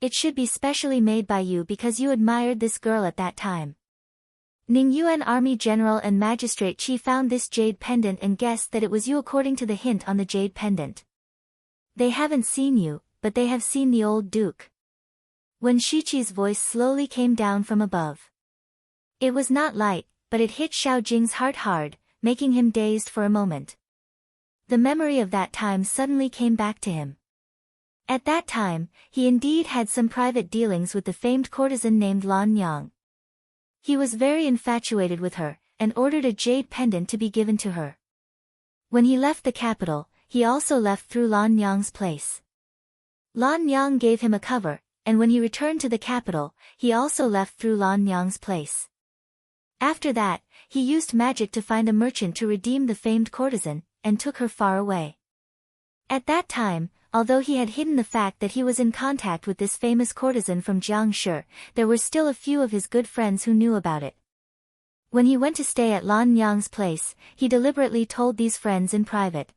It should be specially made by you because you admired this girl at that time. Ningyuan Army General and Magistrate Qi found this jade pendant and guessed that it was you according to the hint on the jade pendant. They haven't seen you, but they have seen the old duke. When Shiqi's voice slowly came down from above. It was not light, but it hit Xiao Jing's heart hard, making him dazed for a moment. The memory of that time suddenly came back to him. At that time, he indeed had some private dealings with the famed courtesan named Lan Yang. He was very infatuated with her, and ordered a jade pendant to be given to her. When he left the capital, he also left through Lan Yang's place. Lan Yang gave him a cover, and when he returned to the capital, he also left through Lan Yang's place. After that, he used magic to find a merchant to redeem the famed courtesan, and took her far away. At that time, although he had hidden the fact that he was in contact with this famous courtesan from Jiangshi, there were still a few of his good friends who knew about it. When he went to stay at Lan Yang's place, he deliberately told these friends in private.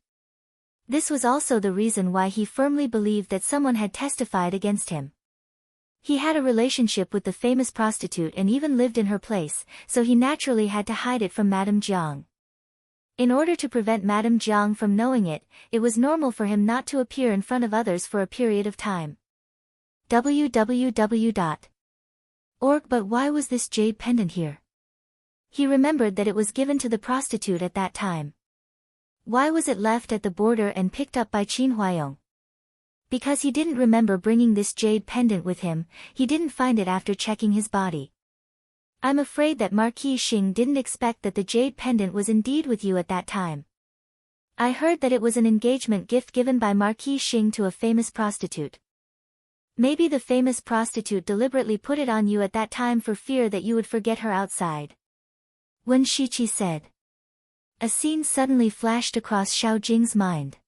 This was also the reason why he firmly believed that someone had testified against him. He had a relationship with the famous prostitute and even lived in her place, so he naturally had to hide it from Madame Jiang. In order to prevent Madame Jiang from knowing it, it was normal for him not to appear in front of others for a period of time. www.org. But why was this jade pendant here? He remembered that it was given to the prostitute at that time. Why was it left at the border and picked up by Qin Huayong? Because he didn't remember bringing this jade pendant with him, he didn't find it after checking his body. I'm afraid that Marquis Xing didn't expect that the jade pendant was indeed with you at that time. I heard that it was an engagement gift given by Marquis Xing to a famous prostitute. Maybe the famous prostitute deliberately put it on you at that time for fear that you would forget her outside. Wen Shiqi said. A scene suddenly flashed across Xiao Jing's mind.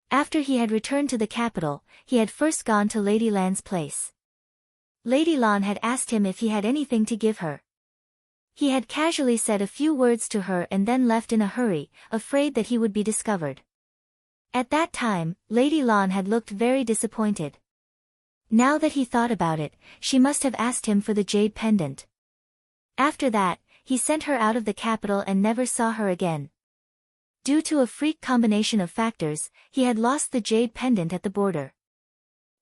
After he had returned to the capital, he had first gone to Lady Lan's place. Lady Lan had asked him if he had anything to give her. He had casually said a few words to her and then left in a hurry, afraid that he would be discovered. At that time, Lady Lan had looked very disappointed. Now that he thought about it, she must have asked him for the jade pendant. After that, he sent her out of the capital and never saw her again. Due to a freak combination of factors, he had lost the jade pendant at the border.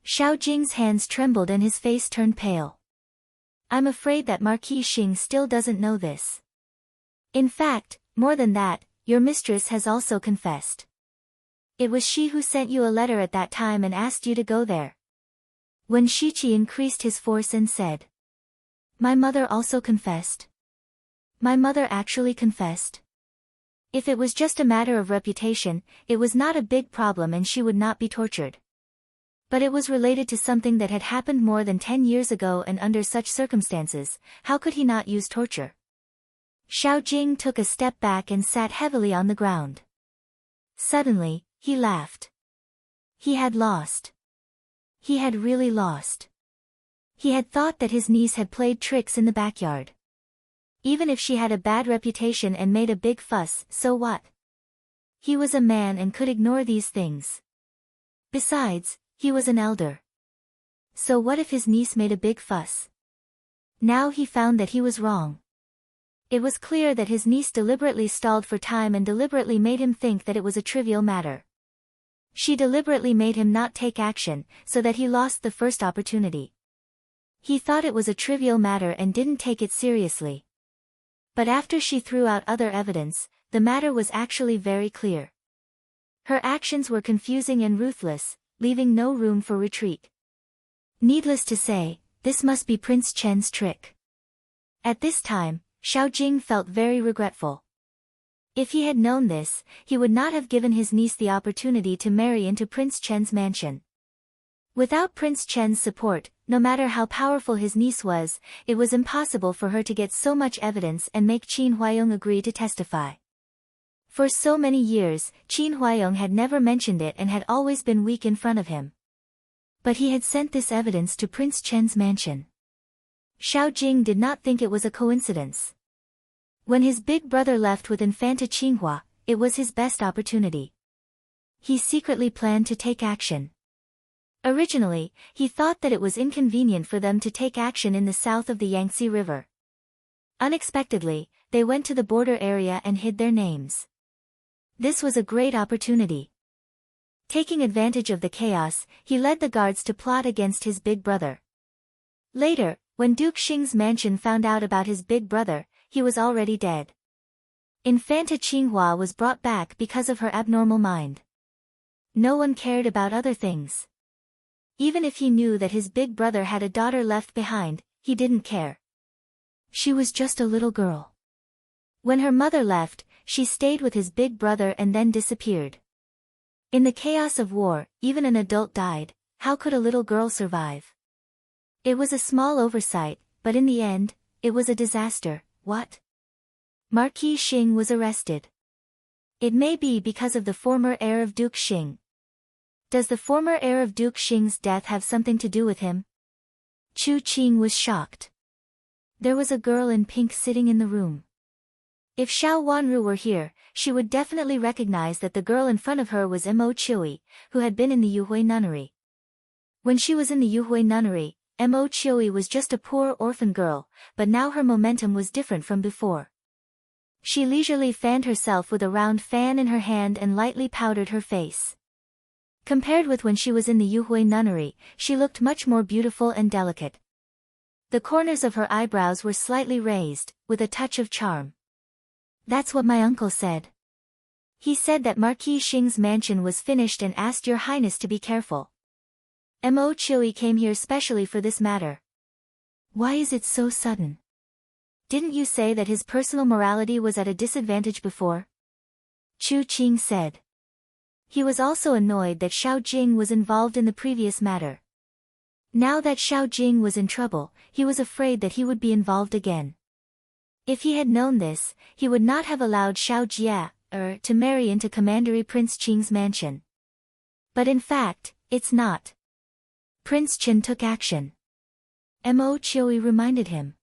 Xiao Jing's hands trembled and his face turned pale. I'm afraid that Marquis Xing still doesn't know this. In fact, more than that, your mistress has also confessed. It was she who sent you a letter at that time and asked you to go there. Wen Shiqi increased his force and said. My mother also confessed. My mother actually confessed. If it was just a matter of reputation, it was not a big problem and she would not be tortured. But it was related to something that had happened more than 10 years ago, and under such circumstances, how could he not use torture? Xiao Jing took a step back and sat heavily on the ground. Suddenly, he laughed. He had lost. He had really lost. He had thought that his niece had played tricks in the backyard. Even if she had a bad reputation and made a big fuss, so what? He was a man and could ignore these things. Besides, he was an elder. So what if his niece made a big fuss? Now he found that he was wrong. It was clear that his niece deliberately stalled for time and deliberately made him think that it was a trivial matter. She deliberately made him not take action, so that he lost the first opportunity. He thought it was a trivial matter and didn't take it seriously. But after she threw out other evidence, the matter was actually very clear. Her actions were confusing and ruthless, leaving no room for retreat. Needless to say, this must be Prince Chen's trick. At this time, Xiao Jing felt very regretful. If he had known this, he would not have given his niece the opportunity to marry into Prince Chen's mansion. Without Prince Chen's support, no matter how powerful his niece was, it was impossible for her to get so much evidence and make Qin Huayong agree to testify. For so many years, Qin Huayong had never mentioned it and had always been weak in front of him. But he had sent this evidence to Prince Chen's mansion. Xiao Jing did not think it was a coincidence. When his big brother left with Infanta Qinghua, it was his best opportunity. He secretly planned to take action. Originally, he thought that it was inconvenient for them to take action in the south of the Yangtze River. Unexpectedly, they went to the border area and hid their names. This was a great opportunity. Taking advantage of the chaos, he led the guards to plot against his big brother. Later, when Duke Xing's mansion found out about his big brother, he was already dead. Infanta Qinghua was brought back because of her abnormal mind. No one cared about other things. Even if he knew that his big brother had a daughter left behind, he didn't care. She was just a little girl. When her mother left, she stayed with his big brother and then disappeared. In the chaos of war, even an adult died. How could a little girl survive? It was a small oversight, but in the end, it was a disaster. What? Marquis Xing was arrested. It may be because of the former heir of Duke Xing. Does the former heir of Duke Xing's death have something to do with him? Chu Qing was shocked. There was a girl in pink sitting in the room. If Xiao Wanru were here, she would definitely recognize that the girl in front of her was Mo Chiui, who had been in the Yuhui nunnery. When she was in the Yuhui nunnery, Mo Chiui was just a poor orphan girl, but now her momentum was different from before. She leisurely fanned herself with a round fan in her hand and lightly powdered her face. Compared with when she was in the Yuhui nunnery, she looked much more beautiful and delicate. The corners of her eyebrows were slightly raised, with a touch of charm. That's what my uncle said. He said that Marquis Xing's mansion was finished and asked your highness to be careful. Mo Chui came here specially for this matter. Why is it so sudden? Didn't you say that his personal morality was at a disadvantage before? Chu Qing said. He was also annoyed that Xiao Jing was involved in the previous matter. Now that Xiao Jing was in trouble, he was afraid that he would be involved again. If he had known this, he would not have allowed Xiao Jia, to marry into Commandery Prince Qing's mansion. But in fact, it's not. Prince Qin took action. Mo Chui reminded him.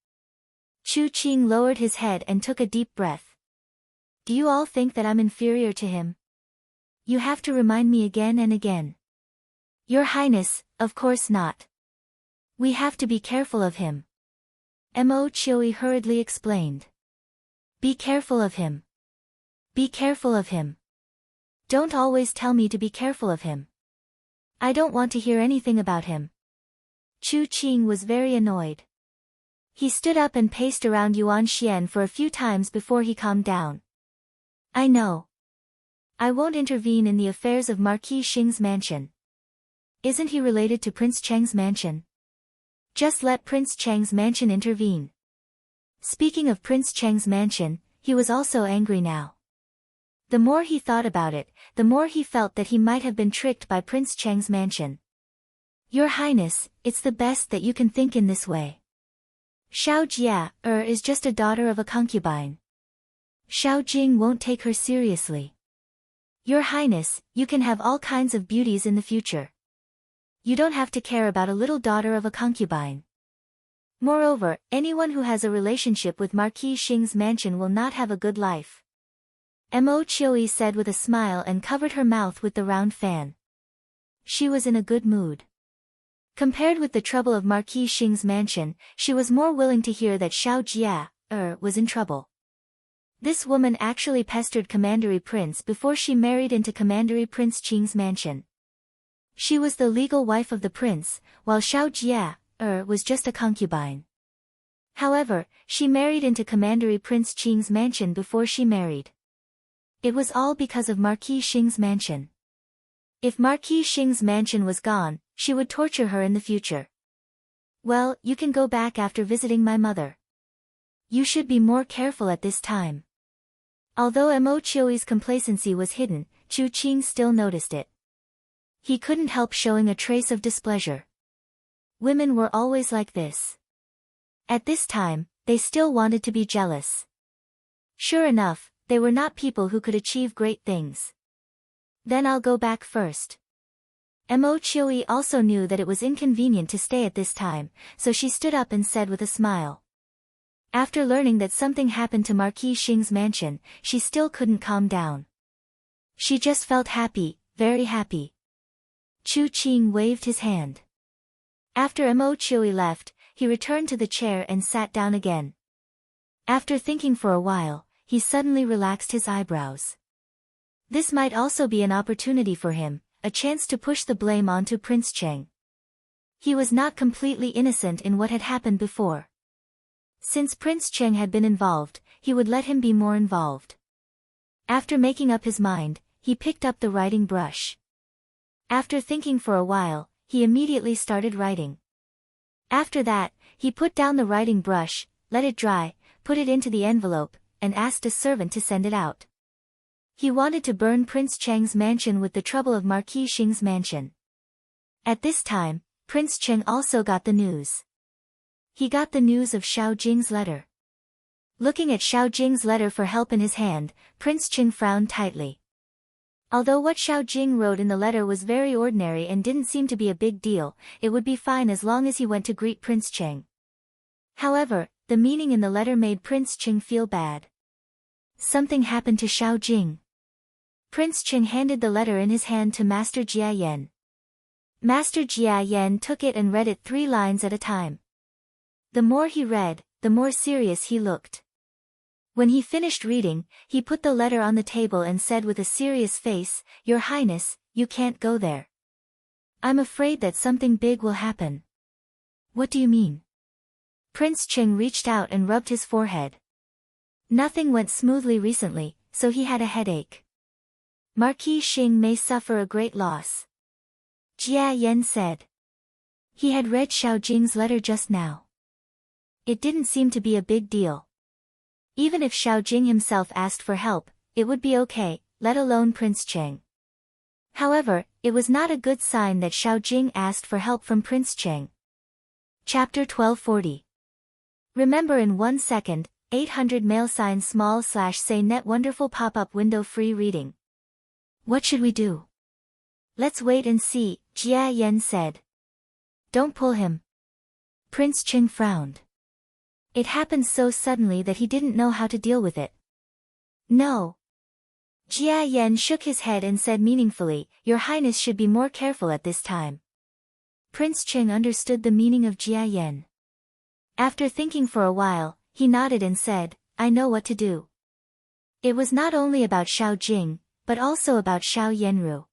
Chu Qing lowered his head and took a deep breath. Do you all think that I'm inferior to him? You have to remind me again and again. Your Highness, of course not. We have to be careful of him. Mo Chui hurriedly explained. Be careful of him. Be careful of him. Don't always tell me to be careful of him. I don't want to hear anything about him. Chu Qing was very annoyed. He stood up and paced around Yuan Xian for a few times before he calmed down. I know. I won't intervene in the affairs of Marquis Xing's mansion. Isn't he related to Prince Cheng's mansion? Just let Prince Cheng's mansion intervene. Speaking of Prince Cheng's mansion, he was also angry now. The more he thought about it, the more he felt that he might have been tricked by Prince Cheng's mansion. Your Highness, it's the best that you can think in this way. Xiao Jia, is just a daughter of a concubine. Xiao Jing won't take her seriously. Your Highness, you can have all kinds of beauties in the future. You don't have to care about a little daughter of a concubine. Moreover, anyone who has a relationship with Marquis Xing's mansion will not have a good life. Mo Chui said with a smile and covered her mouth with the round fan. She was in a good mood. Compared with the trouble of Marquis Xing's mansion, she was more willing to hear that Xiao Jia, was in trouble. This woman actually pestered Commandery Prince before she married into Commandery Prince Qing's mansion. She was the legal wife of the prince, while Xiao Jia, was just a concubine. However, she married into Commandery Prince Qing's mansion before she married. It was all because of Marquis Xing's mansion. If Marquis Xing's mansion was gone, she would torture her in the future. Well, you can go back after visiting my mother. You should be more careful at this time. Although Mo Chui's complacency was hidden, Chu Qing still noticed it. He couldn't help showing a trace of displeasure. Women were always like this. At this time, they still wanted to be jealous. Sure enough, they were not people who could achieve great things. Then I'll go back first. Mo Chui also knew that it was inconvenient to stay at this time, so she stood up and said with a smile. After learning that something happened to Marquis Xing's mansion, she still couldn't calm down. She just felt happy, very happy. Chu Qing waved his hand. After Mo Chui left, he returned to the chair and sat down again. After thinking for a while, he suddenly relaxed his eyebrows. This might also be an opportunity for him, a chance to push the blame onto Prince Cheng. He was not completely innocent in what had happened before. Since Prince Cheng had been involved, he would let him be more involved. After making up his mind, he picked up the writing brush. After thinking for a while, he immediately started writing. After that, he put down the writing brush, let it dry, put it into the envelope, and asked a servant to send it out. He wanted to burn Prince Cheng's mansion with the trouble of Marquis Xing's mansion. At this time, Prince Cheng also got the news. He got the news of Xiao Jing's letter. Looking at Xiao Jing's letter for help in his hand, Prince Cheng frowned tightly. Although what Xiao Jing wrote in the letter was very ordinary and didn't seem to be a big deal, it would be fine as long as he went to greet Prince Cheng. However, the meaning in the letter made Prince Cheng feel bad. Something happened to Xiao Jing. Prince Cheng handed the letter in his hand to Master Jia Yan. Master Jia Yan took it and read it 3 lines at a time. The more he read, the more serious he looked. When he finished reading, he put the letter on the table and said with a serious face, "Your Highness, you can't go there. I'm afraid that something big will happen." "What do you mean?" Prince Ching reached out and rubbed his forehead. Nothing went smoothly recently, so he had a headache. "Marquis Xing may suffer a great loss," Jia Yan said. He had read Xiao Jing's letter just now. It didn't seem to be a big deal. Even if Xiao Jing himself asked for help, it would be okay, let alone Prince Cheng. However, it was not a good sign that Xiao Jing asked for help from Prince Cheng. Chapter 1240. Remember in 1 second, 800 mail sign /say net wonderful pop-up window free reading. What should we do? Let's wait and see, Jia Yan said. Don't pull him. Prince Cheng frowned. It happened so suddenly that he didn't know how to deal with it. No. Jia Yan shook his head and said meaningfully, Your Highness should be more careful at this time. Prince Cheng understood the meaning of Jia Yan. After thinking for a while, he nodded and said, I know what to do. It was not only about Xiao Jing, but also about Xiao Yanru.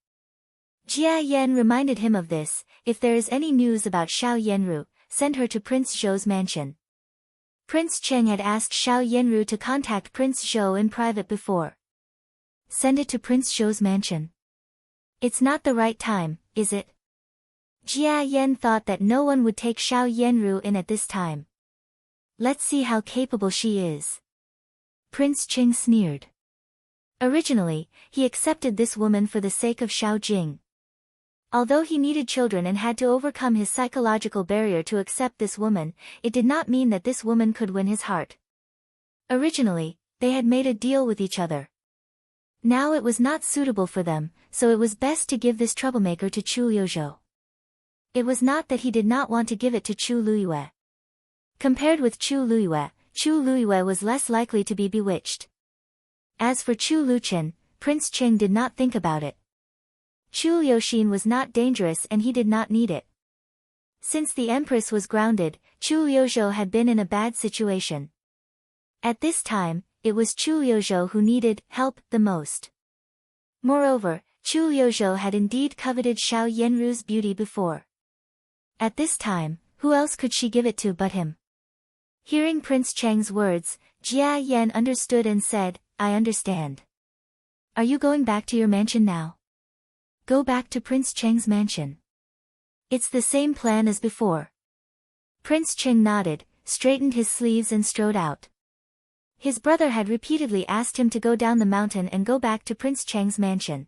Jia Yan reminded him of this, if there is any news about Xiao Yanru, send her to Prince Zhou's mansion. Prince Cheng had asked Xiao Yanru to contact Prince Zhou in private before. Send it to Prince Zhou's mansion. It's not the right time, is it? Jia Yan thought that no one would take Xiao Yanru in at this time. Let's see how capable she is. Prince Cheng sneered. Originally, he accepted this woman for the sake of Xiao Jing. Although he needed children and had to overcome his psychological barrier to accept this woman, it did not mean that this woman could win his heart. Originally, they had made a deal with each other. Now it was not suitable for them, so it was best to give this troublemaker to Chu Liuzhou. It was not that he did not want to give it to Chu Luyue. Compared with Chu Luyue was less likely to be bewitched. As for Chu Luchen, Prince Cheng did not think about it. Chu Liuxin was not dangerous and he did not need it. Since the Empress was grounded, Chu Liuzhou had been in a bad situation. At this time, it was Chu Liuzhou who needed help the most. Moreover, Chu Liuzhou had indeed coveted Xiao Yanru's beauty before. At this time, who else could she give it to but him? Hearing Prince Cheng's words, Jia Yan understood and said, I understand. Are you going back to your mansion now? Go back to Prince Cheng's mansion. It's the same plan as before. Prince Cheng nodded, straightened his sleeves and strode out. His brother had repeatedly asked him to go down the mountain and go back to Prince Cheng's mansion.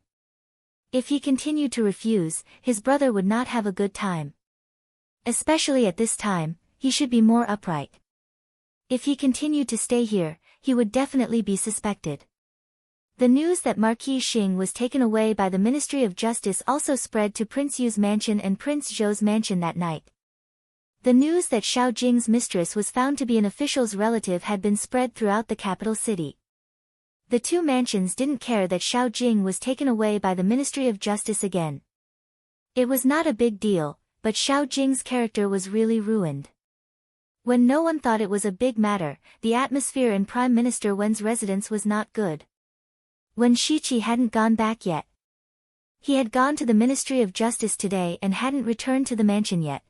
If he continued to refuse, his brother would not have a good time. Especially at this time, he should be more upright. If he continued to stay here, he would definitely be suspected. The news that Marquis Xing was taken away by the Ministry of Justice also spread to Prince Yu's mansion and Prince Zhou's mansion that night. The news that Xiao Jing's mistress was found to be an official's relative had been spread throughout the capital city. The two mansions didn't care that Xiao Jing was taken away by the Ministry of Justice again. It was not a big deal, but Xiao Jing's character was really ruined. When no one thought it was a big matter, the atmosphere in Prime Minister Wen's residence was not good. When Shiqi hadn't gone back yet. He had gone to the Ministry of Justice today and hadn't returned to the mansion yet.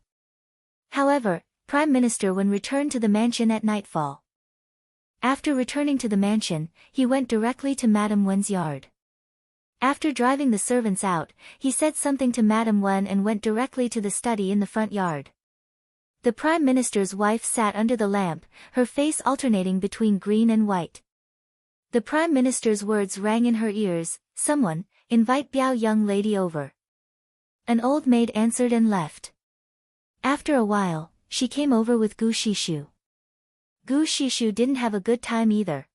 However, Prime Minister Wen returned to the mansion at nightfall. After returning to the mansion, he went directly to Madame Wen's yard. After driving the servants out, he said something to Madame Wen and went directly to the study in the front yard. The Prime Minister's wife sat under the lamp, her face alternating between green and white. The Prime Minister's words rang in her ears, someone, invite Biao young lady over. An old maid answered and left. After a while, she came over with Gu Shishu. Gu Shishu didn't have a good time either.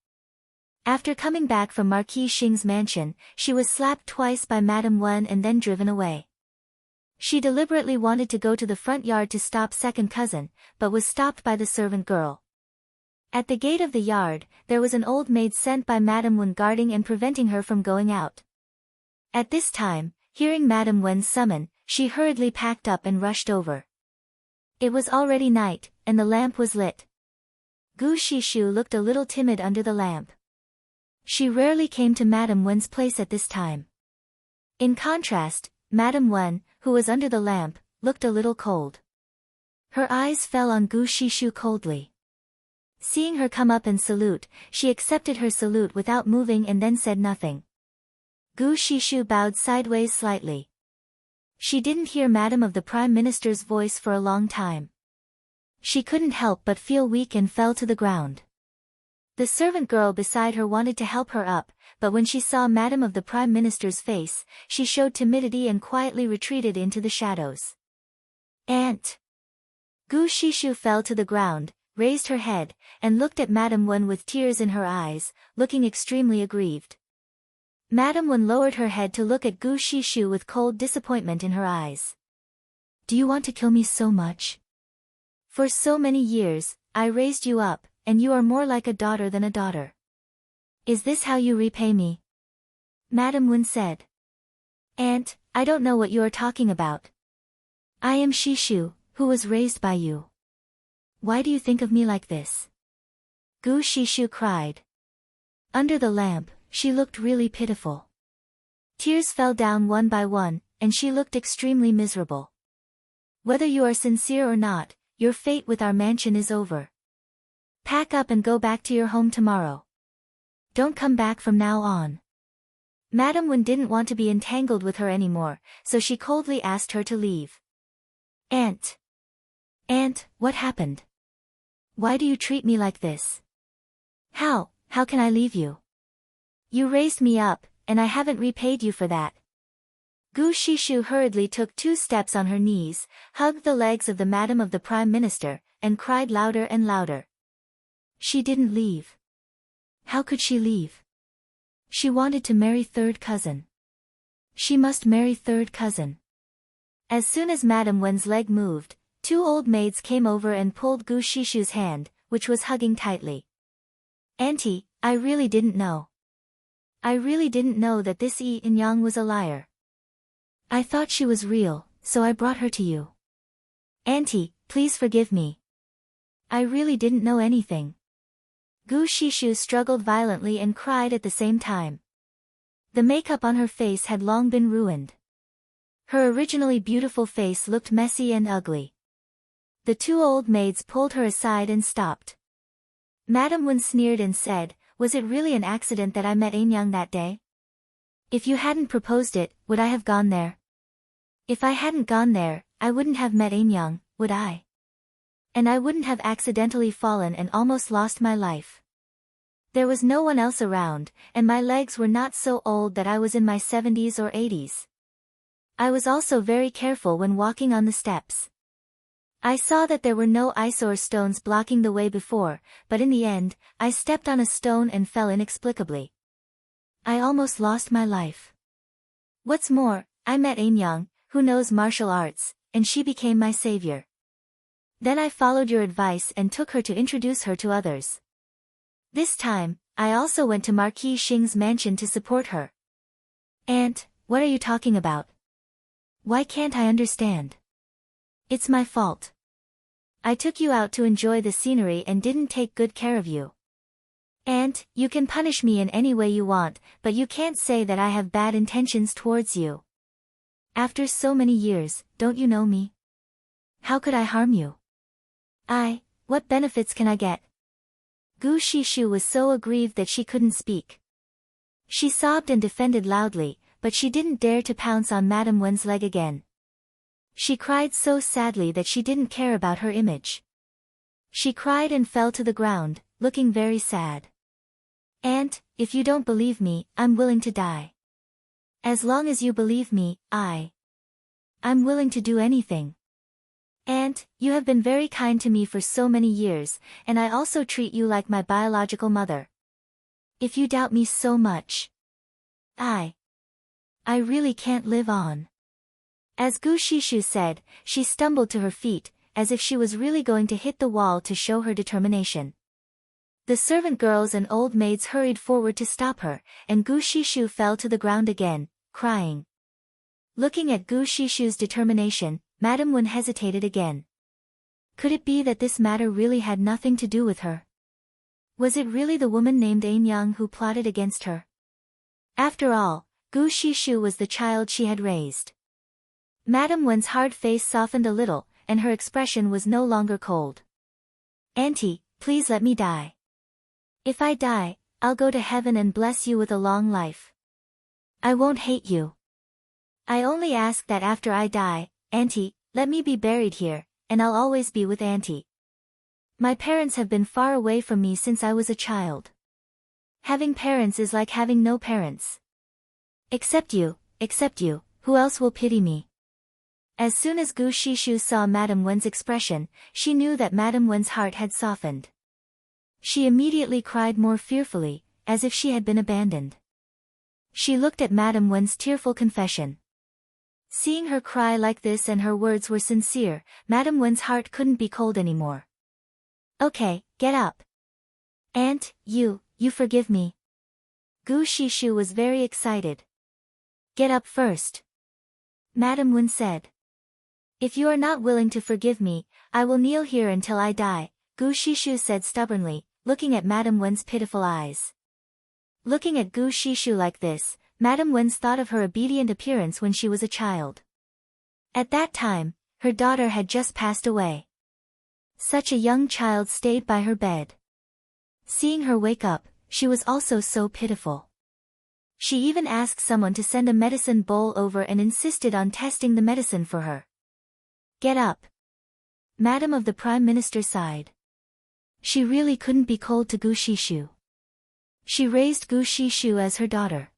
After coming back from Marquis Xing's mansion, she was slapped twice by Madame Wen and then driven away. She deliberately wanted to go to the front yard to stop second cousin, but was stopped by the servant girl. At the gate of the yard, there was an old maid sent by Madame Wen guarding and preventing her from going out. At this time, hearing Madame Wen's summon, she hurriedly packed up and rushed over. It was already night, and the lamp was lit. Gu Shishu looked a little timid under the lamp. She rarely came to Madame Wen's place at this time. In contrast, Madame Wen, who was under the lamp, looked a little cold. Her eyes fell on Gu Shishu coldly. Seeing her come up and salute, she accepted her salute without moving and then said nothing. Gu Shishu bowed sideways slightly. She didn't hear Madame of the Prime Minister's voice for a long time. She couldn't help but feel weak and fell to the ground. The servant girl beside her wanted to help her up, but when she saw Madame of the Prime Minister's face, she showed timidity and quietly retreated into the shadows. Aunt! Gu Shishu fell to the ground, raised her head, and looked at Madame Wen with tears in her eyes, looking extremely aggrieved. Madame Wen lowered her head to look at Gu Shishu with cold disappointment in her eyes. Do you want to kill me so much? For so many years, I raised you up, and you are more like a daughter than a daughter. Is this how you repay me? Madame Wen said. Aunt, I don't know what you are talking about. I am Shishu, who was raised by you. Why do you think of me like this? Gu Shishu cried. Under the lamp, she looked really pitiful. Tears fell down one by one, and she looked extremely miserable. Whether you are sincere or not, your fate with our mansion is over. Pack up and go back to your home tomorrow. Don't come back from now on. Madame Wen didn't want to be entangled with her anymore, so she coldly asked her to leave. Aunt! Aunt, what happened? Why do you treat me like this? How can I leave you? You raised me up, and I haven't repaid you for that. Gu Shishu hurriedly took 2 steps on her knees, hugged the legs of the Madam of the Prime Minister, and cried louder and louder. She didn't leave. How could she leave? She wanted to marry third cousin. She must marry third cousin. As soon as Madame Wen's leg moved, 2 old maids came over and pulled Gu Shishu's hand, which was hugging tightly. Auntie, I really didn't know. I really didn't know that this Yi Yang was a liar. I thought she was real, so I brought her to you. Auntie, please forgive me. I really didn't know anything. Gu Shishu struggled violently and cried at the same time. The makeup on her face had long been ruined. Her originally beautiful face looked messy and ugly. The 2 old maids pulled her aside and stopped. Madame Wen sneered and said, was it really an accident that I met Yang that day? If you hadn't proposed it, would I have gone there? If I hadn't gone there, I wouldn't have met Yang, would I? And I wouldn't have accidentally fallen and almost lost my life. There was no one else around, and my legs were not so old that I was in my 70s or 80s. I was also very careful when walking on the steps. I saw that there were no eyesore stones blocking the way before, but in the end, I stepped on a stone and fell inexplicably. I almost lost my life. What's more, I met Yang, who knows martial arts, and she became my savior. Then I followed your advice and took her to introduce her to others. This time, I also went to Marquis Xing's mansion to support her. Aunt, what are you talking about? Why can't I understand? It's my fault. I took you out to enjoy the scenery and didn't take good care of you. Aunt, you can punish me in any way you want, but you can't say that I have bad intentions towards you. After so many years, don't you know me? How could I harm you? What benefits can I get? Gu Shishu was so aggrieved that she couldn't speak. She sobbed and defended loudly, but she didn't dare to pounce on Madame Wen's leg again. She cried so sadly that she didn't care about her image. She cried and fell to the ground, looking very sad. Aunt, if you don't believe me, I'm willing to die. As long as you believe me, I'm willing to do anything. Aunt, you have been very kind to me for so many years, and I also treat you like my biological mother. If you doubt me so much, I really can't live on. As Gu Shishu said, she stumbled to her feet, as if she was really going to hit the wall to show her determination. The servant girls and old maids hurried forward to stop her, and Gu Shishu fell to the ground again, crying. Looking at Gu Shishu's determination, Madame Wen hesitated again. Could it be that this matter really had nothing to do with her? Was it really the woman named Anyang who plotted against her? After all, Gu Shishu was the child she had raised. Madame Wen's hard face softened a little, and her expression was no longer cold. Auntie, please let me die. If I die, I'll go to heaven and bless you with a long life. I won't hate you. I only ask that after I die, Auntie, let me be buried here, and I'll always be with Auntie. My parents have been far away from me since I was a child. Having parents is like having no parents. Except you, who else will pity me? As soon as Gu Shishu saw Madame Wen's expression, she knew that Madame Wen's heart had softened. She immediately cried more fearfully, as if she had been abandoned. She looked at Madame Wen's tearful confession. Seeing her cry like this and her words were sincere, Madame Wen's heart couldn't be cold anymore. Okay, get up. Aunt, you forgive me. Gu Shishu was very excited. Get up first. Madame Wen said. If you are not willing to forgive me, I will kneel here until I die, Gu Shishu said stubbornly, looking at Madame Wen's pitiful eyes. Looking at Gu Shishu like this, Madame Wen's thought of her obedient appearance when she was a child. At that time, her daughter had just passed away. Such a young child stayed by her bed. Seeing her wake up, she was also so pitiful. She even asked someone to send a medicine bowl over and insisted on testing the medicine for her. Get up. Madam of the Prime Minister sighed. She really couldn't be cold to Gu Shishu. She raised Gu Shishu as her daughter.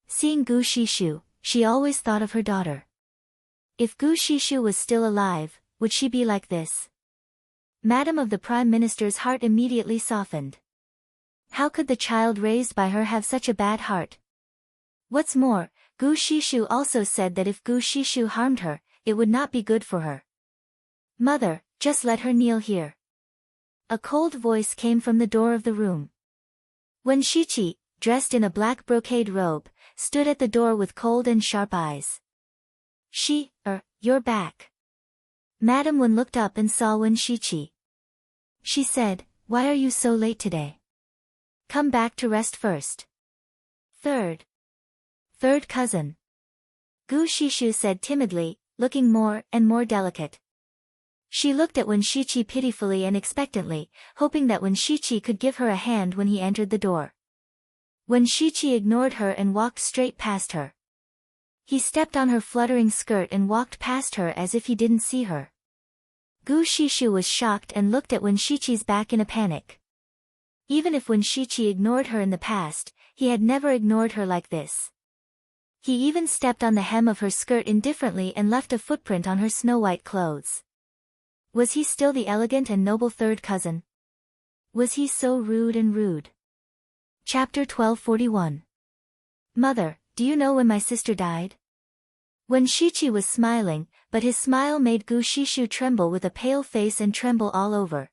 Seeing Gu Shishu, she always thought of her daughter. If Gu Shishu was still alive, would she be like this? Madam of the Prime Minister's heart immediately softened. How could the child raised by her have such a bad heart? What's more, Gu Shishu also said that if Gu Shishu harmed her, it would not be good for her. Mother, just let her kneel here. A cold voice came from the door of the room. Wen Shiqi, dressed in a black brocade robe, stood at the door with cold and sharp eyes. You're back. Madame Wen looked up and saw Wen Shiqi. She said, why are you so late today? Come back to rest first. Third cousin. Gu Shishu said timidly, looking more and more delicate. She looked at Wen Shiqi pitifully and expectantly, hoping that Wen Shiqi could give her a hand when he entered the door. Wen Shiqi ignored her and walked straight past her. He stepped on her fluttering skirt and walked past her as if he didn't see her. Gu Shishu was shocked and looked at Wen Shiqi's back in a panic. Even if Wen Shiqi ignored her in the past, he had never ignored her like this. He even stepped on the hem of her skirt indifferently and left a footprint on her snow-white clothes. Was he still the elegant and noble third cousin? Was he so rude? Chapter 1241. Mother, do you know when my sister died? Wen Shiqi was smiling, but his smile made Gu Shishu tremble with a pale face and tremble all over.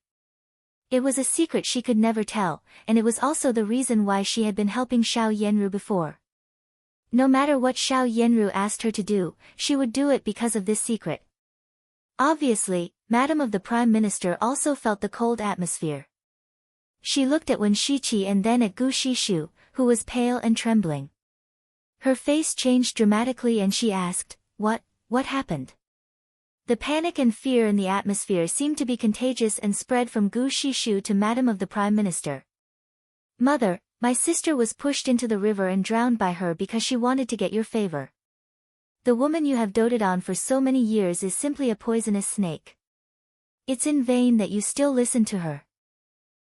It was a secret she could never tell, and it was also the reason why she had been helping Xiao Yenru before. No matter what Xiao Yenru asked her to do, she would do it because of this secret. Obviously, Madam of the Prime Minister also felt the cold atmosphere. She looked at Wen Shiqi and then at Gu Shishu, who was pale and trembling. Her face changed dramatically and she asked, What happened? The panic and fear in the atmosphere seemed to be contagious and spread from Gu Shishu to Madam of the Prime Minister. Mother, my sister was pushed into the river and drowned by her because she wanted to get your favor. The woman you have doted on for so many years is simply a poisonous snake. It's in vain that you still listen to her.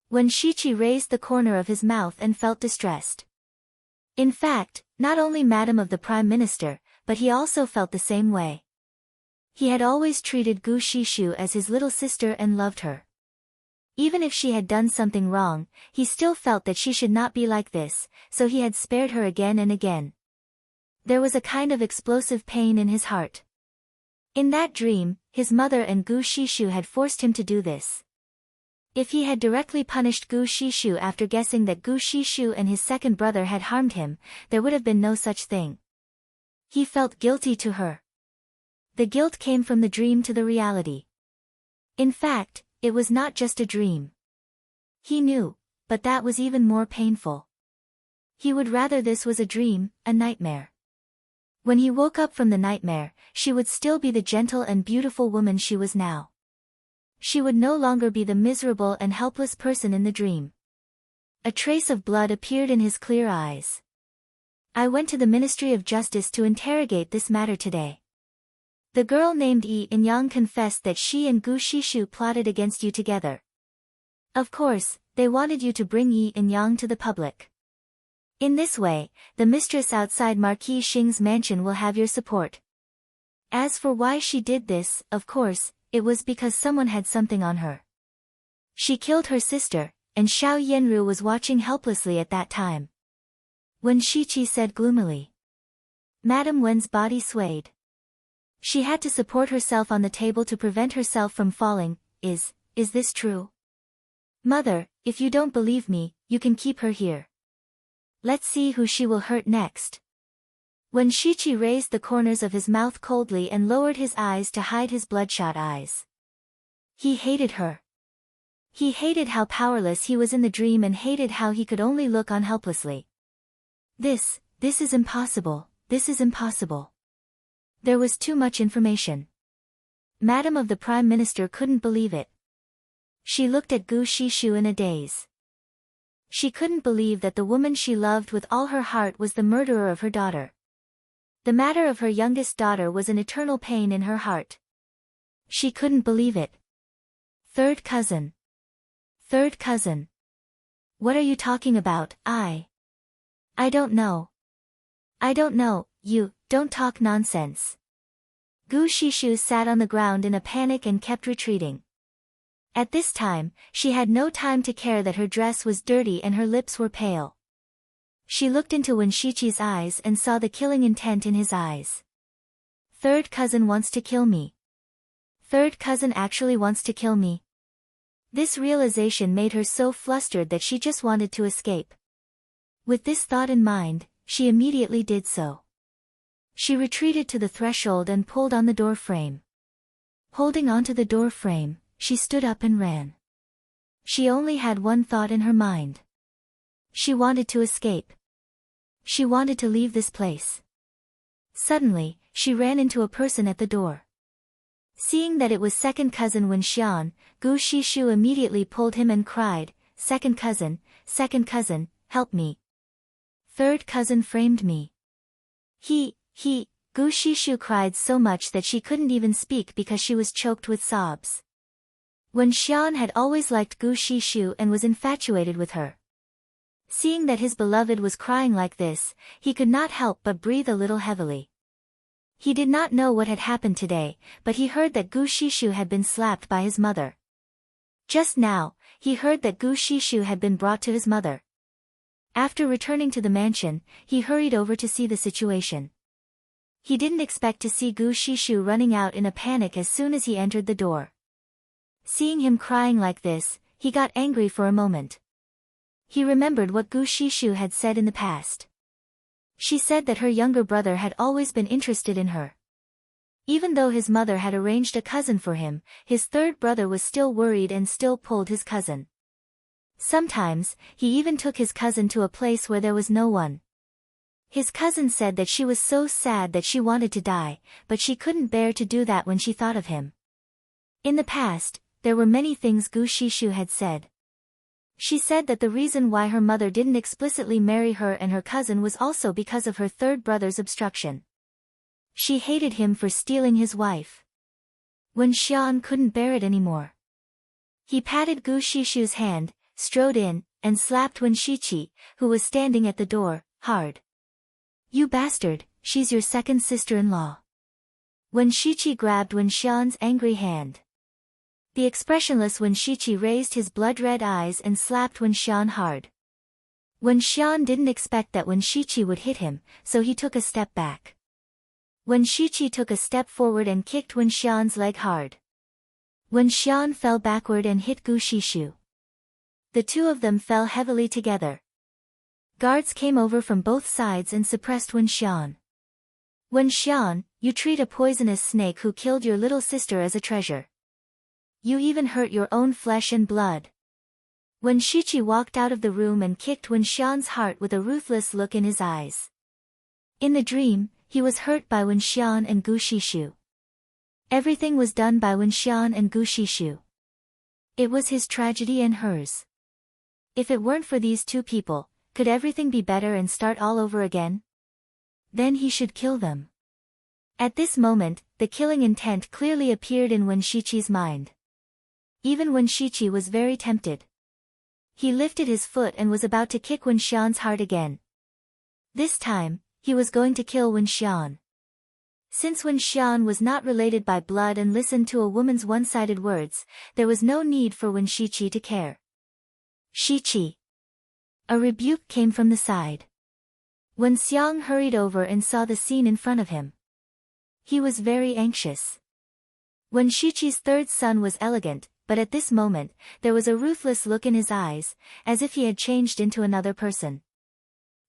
Wen Shiqi raised the corner of his mouth and felt distressed. In fact, not only Madam of the Prime Minister, but he also felt the same way. He had always treated Gu Shishu as his little sister and loved her. Even if she had done something wrong, he still felt that she should not be like this, so he had spared her again and again. There was a kind of explosive pain in his heart. In that dream, his mother and Gu Shishu had forced him to do this. If he had directly punished Gu Shishu after guessing that Gu Shishu and his second brother had harmed him, there would have been no such thing. He felt guilty to her. The guilt came from the dream to the reality. In fact, it was not just a dream. He knew but that was even more painful. He would rather this was a dream, a nightmare. When he woke up from the nightmare, she would still be the gentle and beautiful woman she was now. She would no longer be the miserable and helpless person in the dream. A trace of blood appeared in his clear eyes. I went to the Ministry of Justice to interrogate this matter today. The girl named Yi In-yang confessed that she and Gu Shishu plotted against you together. Of course, they wanted you to bring Yi In-yang to the public. In this way, the mistress outside Marquis Xing's mansion will have your support. As for why she did this, of course, it was because someone had something on her. She killed her sister, and Xiao Yenru was watching helplessly at that time. Wen Shiqi said gloomily. Madame Wen's body swayed. She had to support herself on the table to prevent herself from falling. Is this true? Mother, if you don't believe me, you can keep her here. Let's see who she will hurt next. Wen Shiqi raised the corners of his mouth coldly and lowered his eyes to hide his bloodshot eyes. He hated her. He hated how powerless he was in the dream and hated how he could only look on helplessly. This is impossible, this is impossible. There was too much information. Madam of the Prime Minister couldn't believe it. She looked at Gu Shishu in a daze. She couldn't believe that the woman she loved with all her heart was the murderer of her daughter. The matter of her youngest daughter was an eternal pain in her heart. She couldn't believe it. Third cousin. Third cousin. What are you talking about? I don't know. I don't know, you, don't talk nonsense. Gu Shishu sat on the ground in a panic and kept retreating. At this time, she had no time to care that her dress was dirty and her lips were pale. She looked into Wen Shiqi's eyes and saw the killing intent in his eyes. Third cousin wants to kill me. Third cousin actually wants to kill me. This realization made her so flustered that she just wanted to escape. With this thought in mind, she immediately did so. She retreated to the threshold and pulled on the door frame. Holding onto the door frame, she stood up and ran. She only had one thought in her mind. She wanted to escape. She wanted to leave this place. Suddenly, she ran into a person at the door. Seeing that it was second cousin Wen Xian, Gu Shishu immediately pulled him and cried, second cousin, help me. Third cousin framed me. Gu Shishu cried so much that she couldn't even speak because she was choked with sobs. Wen Xian had always liked Gu Shishu and was infatuated with her. Seeing that his beloved was crying like this, he could not help but breathe a little heavily. He did not know what had happened today, but he heard that Gu Shishu had been slapped by his mother. Just now, he heard that Gu Shishu had been brought to his mother. After returning to the mansion, he hurried over to see the situation. He didn't expect to see Gu Shishu running out in a panic as soon as he entered the door. Seeing him crying like this, he got angry for a moment. He remembered what Gu Shishu had said in the past. She said that her younger brother had always been interested in her. Even though his mother had arranged a cousin for him, his third brother was still worried and still pulled his cousin. Sometimes, he even took his cousin to a place where there was no one. His cousin said that she was so sad that she wanted to die, but she couldn't bear to do that when she thought of him. In the past, there were many things Gu Shishu had said. She said that the reason why her mother didn't explicitly marry her and her cousin was also because of her third brother's obstruction. She hated him for stealing his wife. Wen Xian couldn't bear it anymore. He patted Gu Shishu's hand, strode in, and slapped Wen Shiqi, who was standing at the door, hard. You bastard, she's your second sister-in-law. Wen Shiqi grabbed Wen Xian's angry hand. The expressionless Wen Shiqi raised his blood-red eyes and slapped Wen Xian hard. Wen Xian didn't expect that Wen Shiqi would hit him, so he took a step back. Wen Shiqi took a step forward and kicked Wen Xian's leg hard. Wen Xian fell backward and hit Gu Shishu. The two of them fell heavily together. Guards came over from both sides and suppressed Wen Xian. Wen Xian, you treat a poisonous snake who killed your little sister as a treasure. You even hurt your own flesh and blood. Wen Shiqi walked out of the room and kicked Wen Xian's heart with a ruthless look in his eyes. In the dream, he was hurt by Wen Xian and Gu Shishu. Everything was done by Wen Xian and Gu Shishu. It was his tragedy and hers. If it weren't for these two people, could everything be better and start all over again? Then he should kill them. At this moment, the killing intent clearly appeared in Wen Shiqi's mind. Even Wen Shiqi was very tempted. He lifted his foot and was about to kick Wen Xian's heart again. This time, he was going to kill Wen Xian. Since Wen Xian was not related by blood and listened to a woman's one-sided words, there was no need for Wen Shiqi to care. Shiqi. A rebuke came from the side. Wen Xiang hurried over and saw the scene in front of him. He was very anxious. Wen Shiqi's third son was elegant, but at this moment, there was a ruthless look in his eyes, as if he had changed into another person.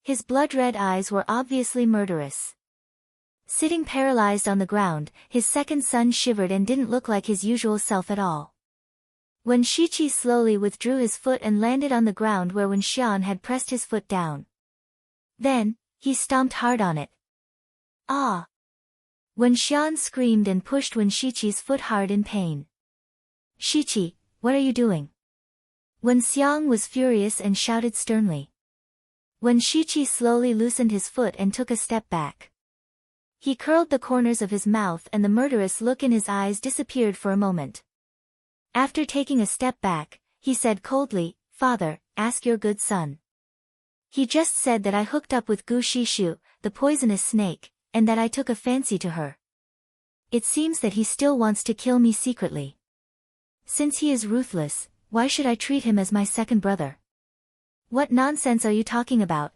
His blood-red eyes were obviously murderous. Sitting paralyzed on the ground, his second son shivered and didn't look like his usual self at all. Wen Shiqi slowly withdrew his foot and landed on the ground where Wen Xian had pressed his foot down. Then, he stomped hard on it. Ah! Wen Xian screamed and pushed Wen Shiqi's foot hard in pain. Shiqi, what are you doing? Wen Xiang was furious and shouted sternly. Wen Shiqi slowly loosened his foot and took a step back. He curled the corners of his mouth and the murderous look in his eyes disappeared for a moment. After taking a step back, he said coldly, "Father, ask your good son. He just said that I hooked up with Gu Shishu, the poisonous snake, and that I took a fancy to her. It seems that he still wants to kill me secretly. Since he is ruthless, why should I treat him as my second brother? What nonsense are you talking about?"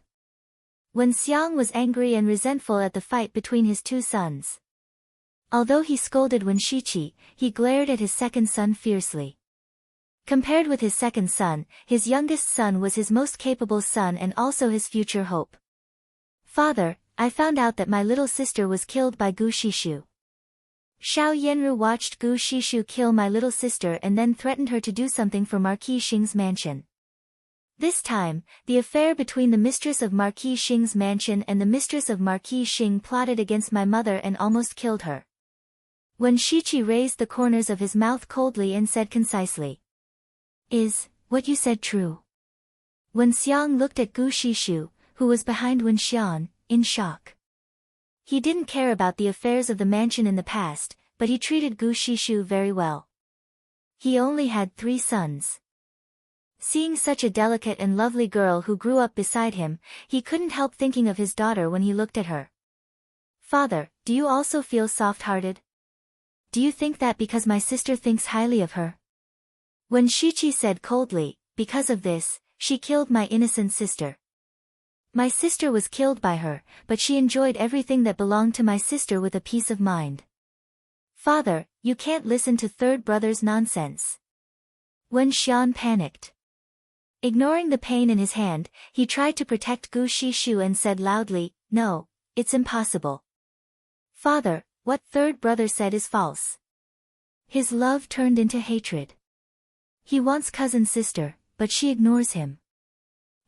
Wen Xiang was angry and resentful at the fight between his two sons. Although he scolded Wen Shiqi, he glared at his second son fiercely. Compared with his second son, his youngest son was his most capable son and also his future hope. "Father, I found out that my little sister was killed by Gu Shishu. Xiao Yanru watched Gu Shishu kill my little sister and then threatened her to do something for Marquis Xing's mansion. This time, the affair between the mistress of Marquis Xing's mansion and the mistress of Marquis Xing plotted against my mother and almost killed her." Wen Shiqi raised the corners of his mouth coldly and said concisely, "Is what you said true?" Wen Xiang looked at Gu Shishu, who was behind Wen Xian, in shock. He didn't care about the affairs of the mansion in the past, but he treated Gu Shishu very well. He only had 3 sons. Seeing such a delicate and lovely girl who grew up beside him, he couldn't help thinking of his daughter when he looked at her. "Father, do you also feel soft-hearted? Do you think that because my sister thinks highly of her?" Wen Shiqi said coldly, "Because of this, she killed my innocent sister. My sister was killed by her, but she enjoyed everything that belonged to my sister with a peace of mind. Father, you can't listen to third brother's nonsense." Wen Xian panicked. Ignoring the pain in his hand, he tried to protect Gu Shishu and said loudly, "No, it's impossible. Father, what third brother said is false." His love turned into hatred. He wants cousin sister, but she ignores him.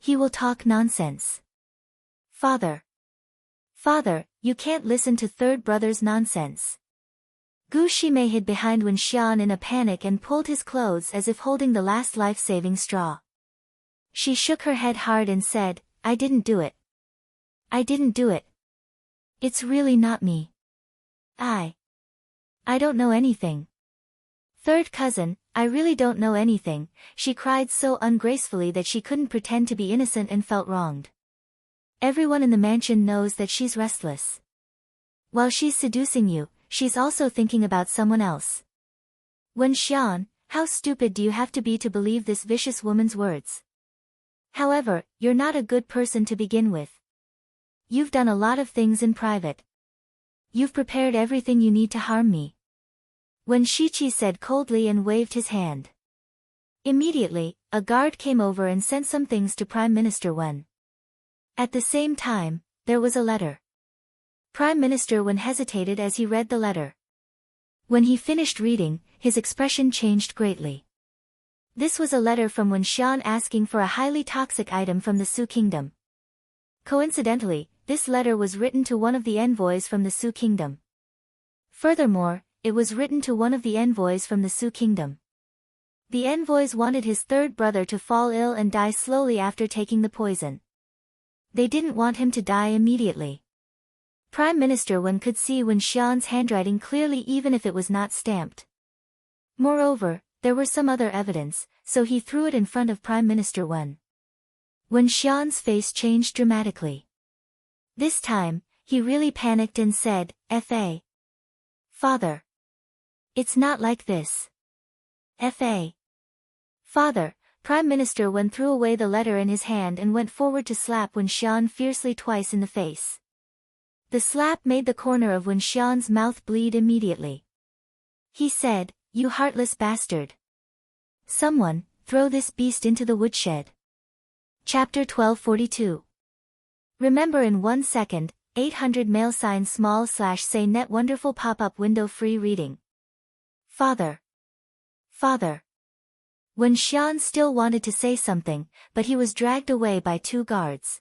He will talk nonsense. Father, you can't listen to third brother's nonsense." Gu Shimei hid behind Wen Xian in a panic and pulled his clothes as if holding the last life-saving straw. She shook her head hard and said, "I didn't do it. I didn't do it. It's really not me. I don't know anything. Third cousin, I really don't know anything," she cried so ungracefully that she couldn't pretend to be innocent and felt wronged. "Everyone in the mansion knows that she's restless. While she's seducing you, she's also thinking about someone else. Wen Xian, how stupid do you have to be to believe this vicious woman's words? However, you're not a good person to begin with. You've done a lot of things in private. You've prepared everything you need to harm me." Wen Shiqi said coldly and waved his hand. Immediately, a guard came over and sent some things to Prime Minister Wen. At the same time, there was a letter. Prime Minister Wen hesitated as he read the letter. When he finished reading, his expression changed greatly. This was a letter from Wen Xian asking for a highly toxic item from the Su Kingdom. Coincidentally, this letter was written to one of the envoys from the Su Kingdom. Furthermore, it was written to one of the envoys from the Su Kingdom. The envoys wanted his third brother to fall ill and die slowly after taking the poison. They didn't want him to die immediately. Prime Minister Wen could see Wen Xian's handwriting clearly even if it was not stamped. Moreover, there were some other evidence, so he threw it in front of Prime Minister Wen. Wen Xian's face changed dramatically. This time, he really panicked and said, "Fa. Father. It's not like this. Fa. Father." Prime Minister Wen threw away the letter in his hand and went forward to slap Wen Xian fiercely twice in the face. The slap made the corner of Wen Xian's mouth bleed immediately. He said, "You heartless bastard. Someone, throw this beast into the woodshed." Chapter 1242. Remember in 1 second, 800 mail sign small/say net wonderful pop-up window free reading. Father. Father. Wen Xian still wanted to say something, but he was dragged away by 2 guards.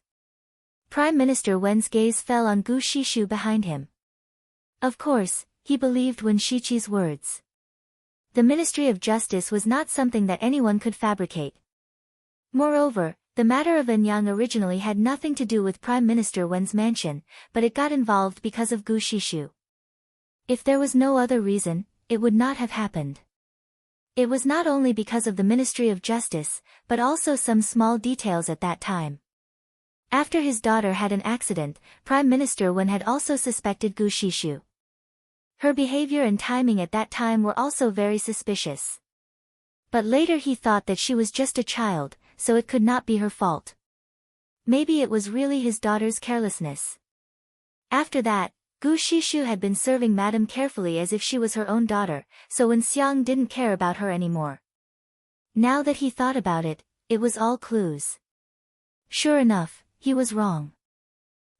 Prime Minister Wen's gaze fell on Gu Shishu behind him. Of course, he believed Wen Shiqi's words. The Ministry of Justice was not something that anyone could fabricate. Moreover, the matter of Enyang originally had nothing to do with Prime Minister Wen's mansion, but it got involved because of Gu Shishu. If there was no other reason, it would not have happened. It was not only because of the Ministry of Justice, but also some small details at that time. After his daughter had an accident, Prime Minister Wen had also suspected Gu Shishu. Her behavior and timing at that time were also very suspicious. But later he thought that she was just a child, so it could not be her fault. Maybe it was really his daughter's carelessness. After that, Gu Shishu had been serving Madame carefully as if she was her own daughter, so Wen Xiang didn't care about her anymore. Now that he thought about it, it was all clues. Sure enough, he was wrong.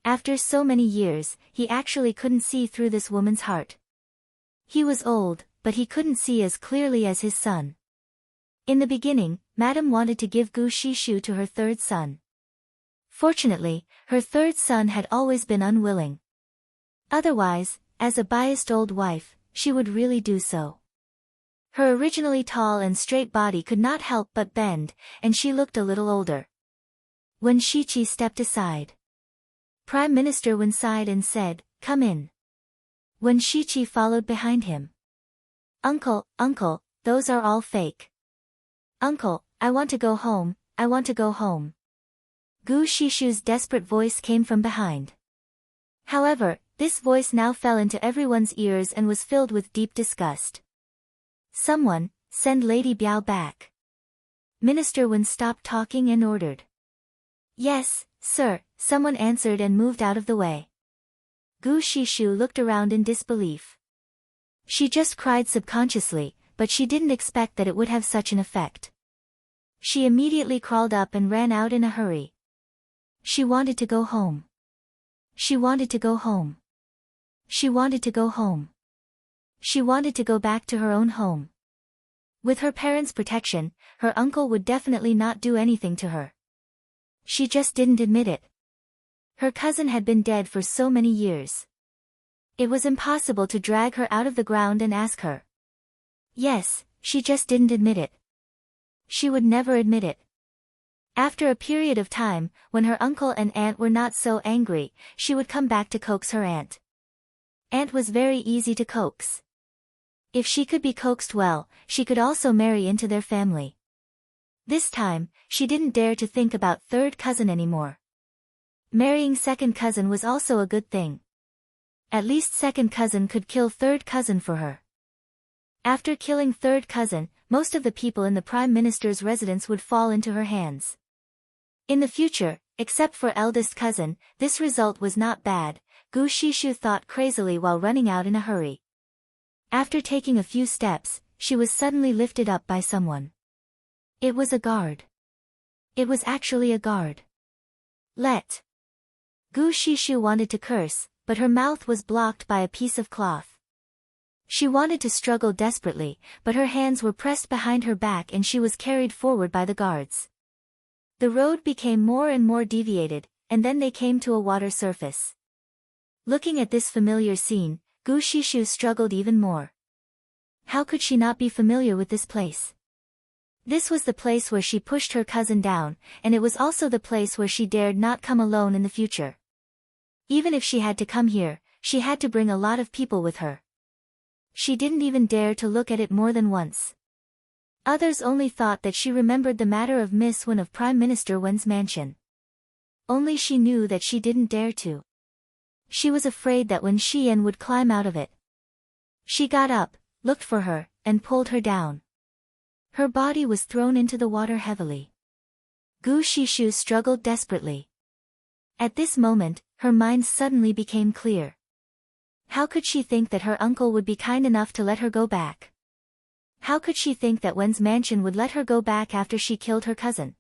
After so many years, he actually couldn't see through this woman's heart. He was old, but he couldn't see as clearly as his son. In the beginning, Madame wanted to give Gu Shishu to her third son. Fortunately, her third son had always been unwilling. Otherwise, as a biased old wife, she would really do so. Her originally tall and straight body could not help but bend, and she looked a little older. Wen Shiqi stepped aside. Prime Minister Wen sighed and said, "Come in." Wen Shiqi followed behind him. Uncle, those are all fake. Uncle, I want to go home, I want to go home." Gu Shishu's desperate voice came from behind. However, this voice now fell into everyone's ears and was filled with deep disgust. "Someone, send Lady Biao back." Minister Wen stopped talking and ordered. "Yes, sir," someone answered and moved out of the way. Gu Shishu looked around in disbelief. She just cried subconsciously, but she didn't expect that it would have such an effect. She immediately crawled up and ran out in a hurry. She wanted to go home. She wanted to go home. She wanted to go home. She wanted to go back to her own home. With her parents' protection, her uncle would definitely not do anything to her. She just didn't admit it. Her cousin had been dead for so many years. It was impossible to drag her out of the ground and ask her. Yes, she just didn't admit it. She would never admit it. After a period of time, when her uncle and aunt were not so angry, she would come back to coax her aunt. Aunt was very easy to coax. If she could be coaxed well, she could also marry into their family. This time, she didn't dare to think about third cousin anymore. Marrying second cousin was also a good thing. At least second cousin could kill third cousin for her. After killing third cousin, most of the people in the Prime Minister's residence would fall into her hands. In the future, except for eldest cousin, this result was not bad, Gu Shishu thought crazily while running out in a hurry. After taking a few steps, she was suddenly lifted up by someone. It was a guard. It was actually a guard. Gu Shishu wanted to curse, but her mouth was blocked by a piece of cloth. She wanted to struggle desperately, but her hands were pressed behind her back and she was carried forward by the guards. The road became more and more deviated, and then they came to a water surface. Looking at this familiar scene, Gu Shishu struggled even more. How could she not be familiar with this place? This was the place where she pushed her cousin down, and it was also the place where she dared not come alone in the future. Even if she had to come here, she had to bring a lot of people with her. She didn't even dare to look at it more than once. Others only thought that she remembered the matter of Miss Wen of Prime Minister Wen's mansion. Only she knew that she didn't dare to. She was afraid that when Xian would climb out of it. She got up, looked for her, and pulled her down. Her body was thrown into the water heavily. Gu Shishu struggled desperately. At this moment, her mind suddenly became clear. How could she think that her uncle would be kind enough to let her go back? How could she think that Wen's mansion would let her go back after she killed her cousin?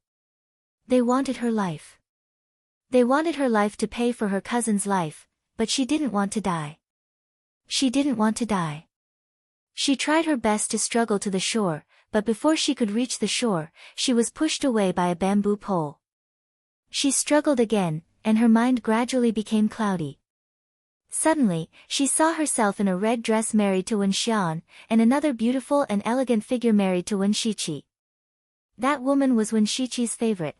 They wanted her life. They wanted her life to pay for her cousin's life, but she didn't want to die. She didn't want to die. She tried her best to struggle to the shore, but before she could reach the shore, she was pushed away by a bamboo pole. She struggled again, and her mind gradually became cloudy. Suddenly, she saw herself in a red dress married to Wen Xian, and another beautiful and elegant figure married to Wen Shiqi. That woman was Wen Shiqi's favorite.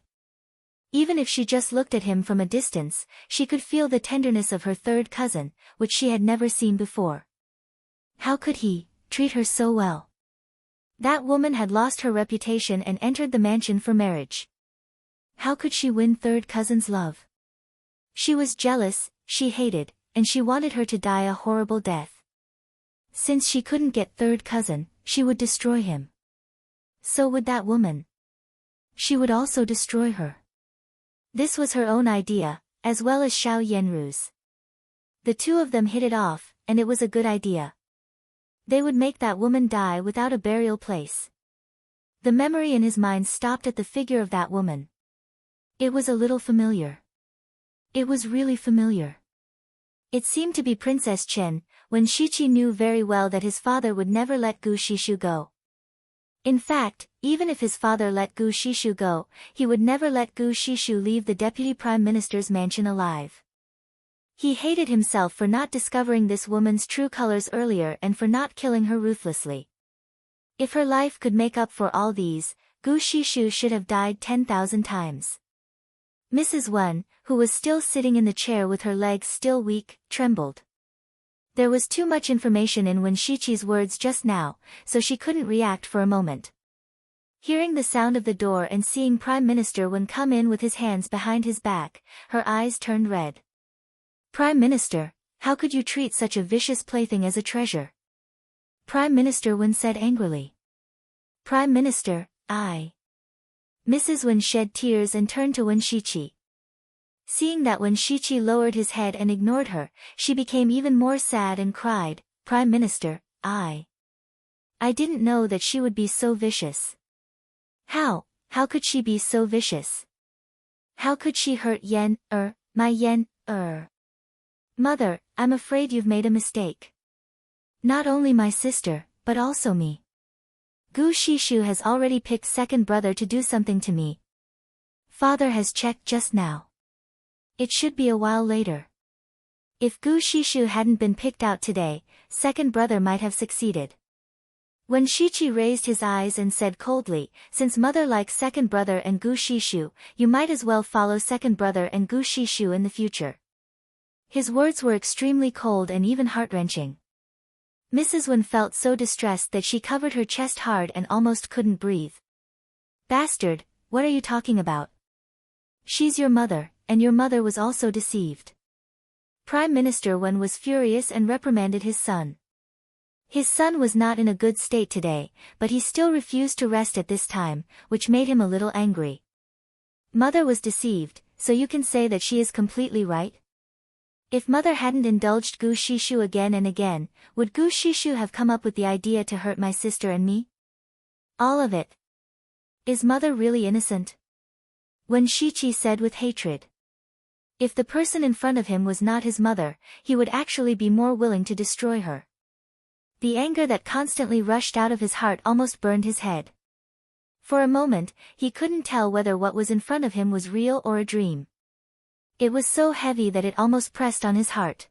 Even if she just looked at him from a distance, she could feel the tenderness of her third cousin, which she had never seen before. How could he treat her so well? That woman had lost her reputation and entered the mansion for marriage. How could she win third cousin's love? She was jealous, she hated, and she wanted her to die a horrible death. Since she couldn't get third cousin, she would destroy him. So would that woman. She would also destroy her. This was her own idea, as well as Xiao Yanru's. The two of them hit it off, and it was a good idea. They would make that woman die without a burial place. The memory in his mind stopped at the figure of that woman. It was a little familiar. It was really familiar. It seemed to be Princess Chen, when Shiqi knew very well that his father would never let Gu Shishu go. In fact, even if his father let Gu Shishu go, he would never let Gu Shishu leave the Deputy Prime Minister's mansion alive. He hated himself for not discovering this woman's true colors earlier and for not killing her ruthlessly. If her life could make up for all these, Gu Shishu should have died 10,000 times. Mrs. Wen, who was still sitting in the chair with her legs still weak, trembled. There was too much information in Wen Shiqi's words just now, so she couldn't react for a moment. Hearing the sound of the door and seeing Prime Minister Wen come in with his hands behind his back, her eyes turned red. Prime Minister, how could you treat such a vicious plaything as a treasure? Prime Minister Wen said angrily. Prime Minister, Mrs. Wen shed tears and turned to Wen Shiqi. Seeing that Wen Shiqi lowered his head and ignored her, she became even more sad and cried, Prime Minister, I didn't know that she would be so vicious. How could she be so vicious? How could she hurt my Mother, I'm afraid you've made a mistake. Not only my sister, but also me. Gu Shishu has already picked second brother to do something to me. Father has checked just now. It should be a while later. If Gu Shishu hadn't been picked out today, second brother might have succeeded. When Shiqi raised his eyes and said coldly, since mother likes second brother and Gu Shishu, you might as well follow second brother and Gu Shishu in the future. His words were extremely cold and even heart-wrenching. Mrs. Wen felt so distressed that she covered her chest hard and almost couldn't breathe. Bastard, what are you talking about? She's your mother, and your mother was also deceived. Prime Minister Wen was furious and reprimanded his son. His son was not in a good state today, but he still refused to rest at this time, which made him a little angry. Mother was deceived, so you can say that she is completely right? If mother hadn't indulged Gu Shishu again and again, would Gu Shishu have come up with the idea to hurt my sister and me? All of it. Is mother really innocent? Wen Shiqi said with hatred. If the person in front of him was not his mother, he would actually be more willing to destroy her. The anger that constantly rushed out of his heart almost burned his head. For a moment, he couldn't tell whether what was in front of him was real or a dream. It was so heavy that it almost pressed on his heart.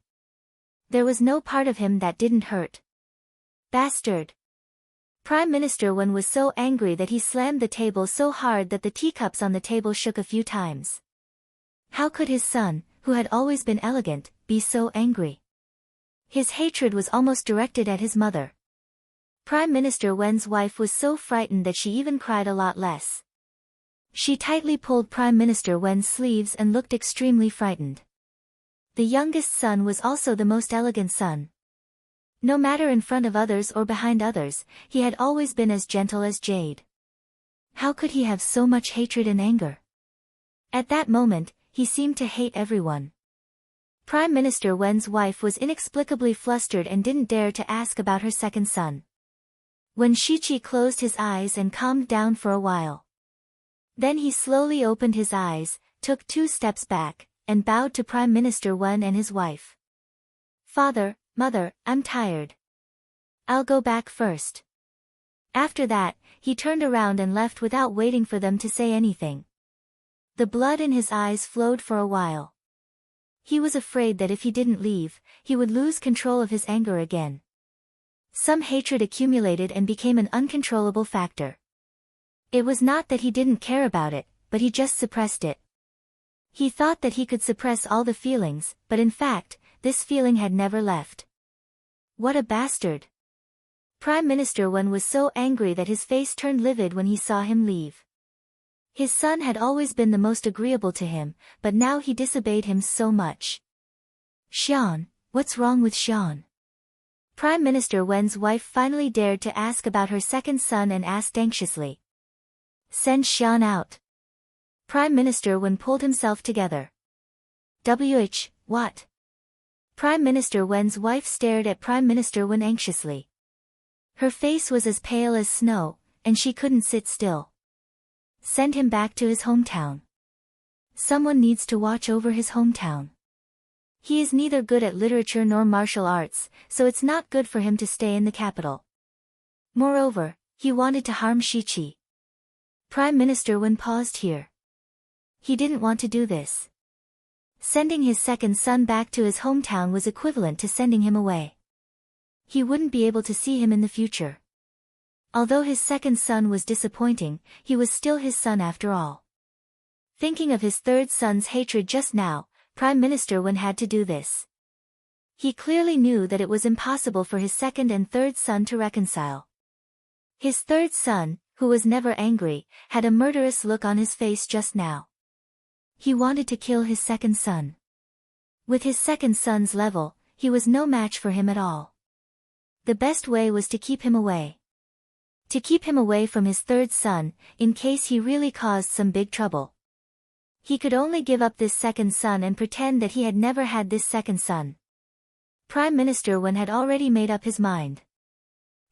There was no part of him that didn't hurt. Bastard! Prime Minister Wen was so angry that he slammed the table so hard that the teacups on the table shook a few times. How could his son, who had always been elegant, be so angry? His hatred was almost directed at his mother. Prime Minister Wen's wife was so frightened that she even cried a lot less. She tightly pulled Prime Minister Wen's sleeves and looked extremely frightened. The youngest son was also the most elegant son. No matter in front of others or behind others, he had always been as gentle as jade. How could he have so much hatred and anger? At that moment, he seemed to hate everyone. Prime Minister Wen's wife was inexplicably flustered and didn't dare to ask about her second son. When Shichi closed his eyes and calmed down for a while. Then he slowly opened his eyes, took 2 steps back, and bowed to Prime Minister Wen and his wife. Father, Mother, I'm tired. I'll go back first. After that, he turned around and left without waiting for them to say anything. The blood in his eyes flowed for a while. He was afraid that if he didn't leave, he would lose control of his anger again. Some hatred accumulated and became an uncontrollable factor. It was not that he didn't care about it, but he just suppressed it. He thought that he could suppress all the feelings, but in fact, this feeling had never left. What a bastard! Prime Minister Wen was so angry that his face turned livid when he saw him leave. His son had always been the most agreeable to him, but now he disobeyed him so much. Xian, what's wrong with Xian? Prime Minister Wen's wife finally dared to ask about her second son and asked anxiously. Send Xian out. Prime Minister Wen pulled himself together. What? Prime Minister Wen's wife stared at Prime Minister Wen anxiously. Her face was as pale as snow, and she couldn't sit still. Send him back to his hometown. Someone needs to watch over his hometown. He is neither good at literature nor martial arts, so it's not good for him to stay in the capital. Moreover, he wanted to harm Shichi. Prime Minister Wen paused here. He didn't want to do this. Sending his second son back to his hometown was equivalent to sending him away. He wouldn't be able to see him in the future. Although his second son was disappointing, he was still his son after all. Thinking of his third son's hatred just now, Prime Minister Wen had to do this. He clearly knew that it was impossible for his second and third son to reconcile. His third son, who was never angry, had a murderous look on his face just now. He wanted to kill his second son. With his second son's level, he was no match for him at all. The best way was to keep him away. To keep him away from his third son, in case he really caused some big trouble. He could only give up this second son and pretend that he had never had this second son. Prime Minister Wen had already made up his mind.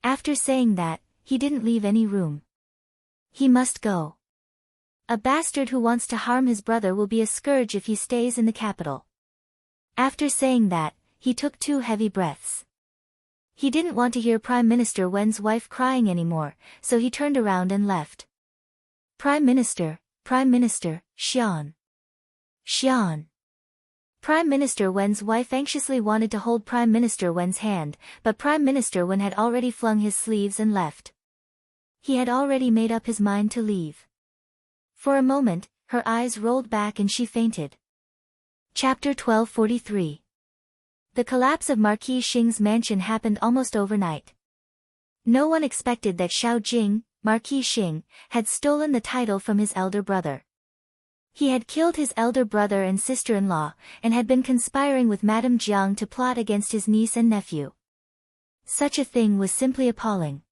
After saying that, he didn't leave any room. He must go. A bastard who wants to harm his brother will be a scourge if he stays in the capital. After saying that, he took 2 heavy breaths. He didn't want to hear Prime Minister Wen's wife crying anymore, so he turned around and left. Prime Minister, Xian. Xian. Prime Minister Wen's wife anxiously wanted to hold Prime Minister Wen's hand, but Prime Minister Wen had already flung his sleeves and left. He had already made up his mind to leave. For a moment, her eyes rolled back and she fainted. Chapter 1243. The collapse of Marquis Xing's mansion happened almost overnight. No one expected that Xiao Jing, Marquis Xing, had stolen the title from his elder brother. He had killed his elder brother and sister-in-law, and had been conspiring with Madame Jiang to plot against his niece and nephew. Such a thing was simply appalling.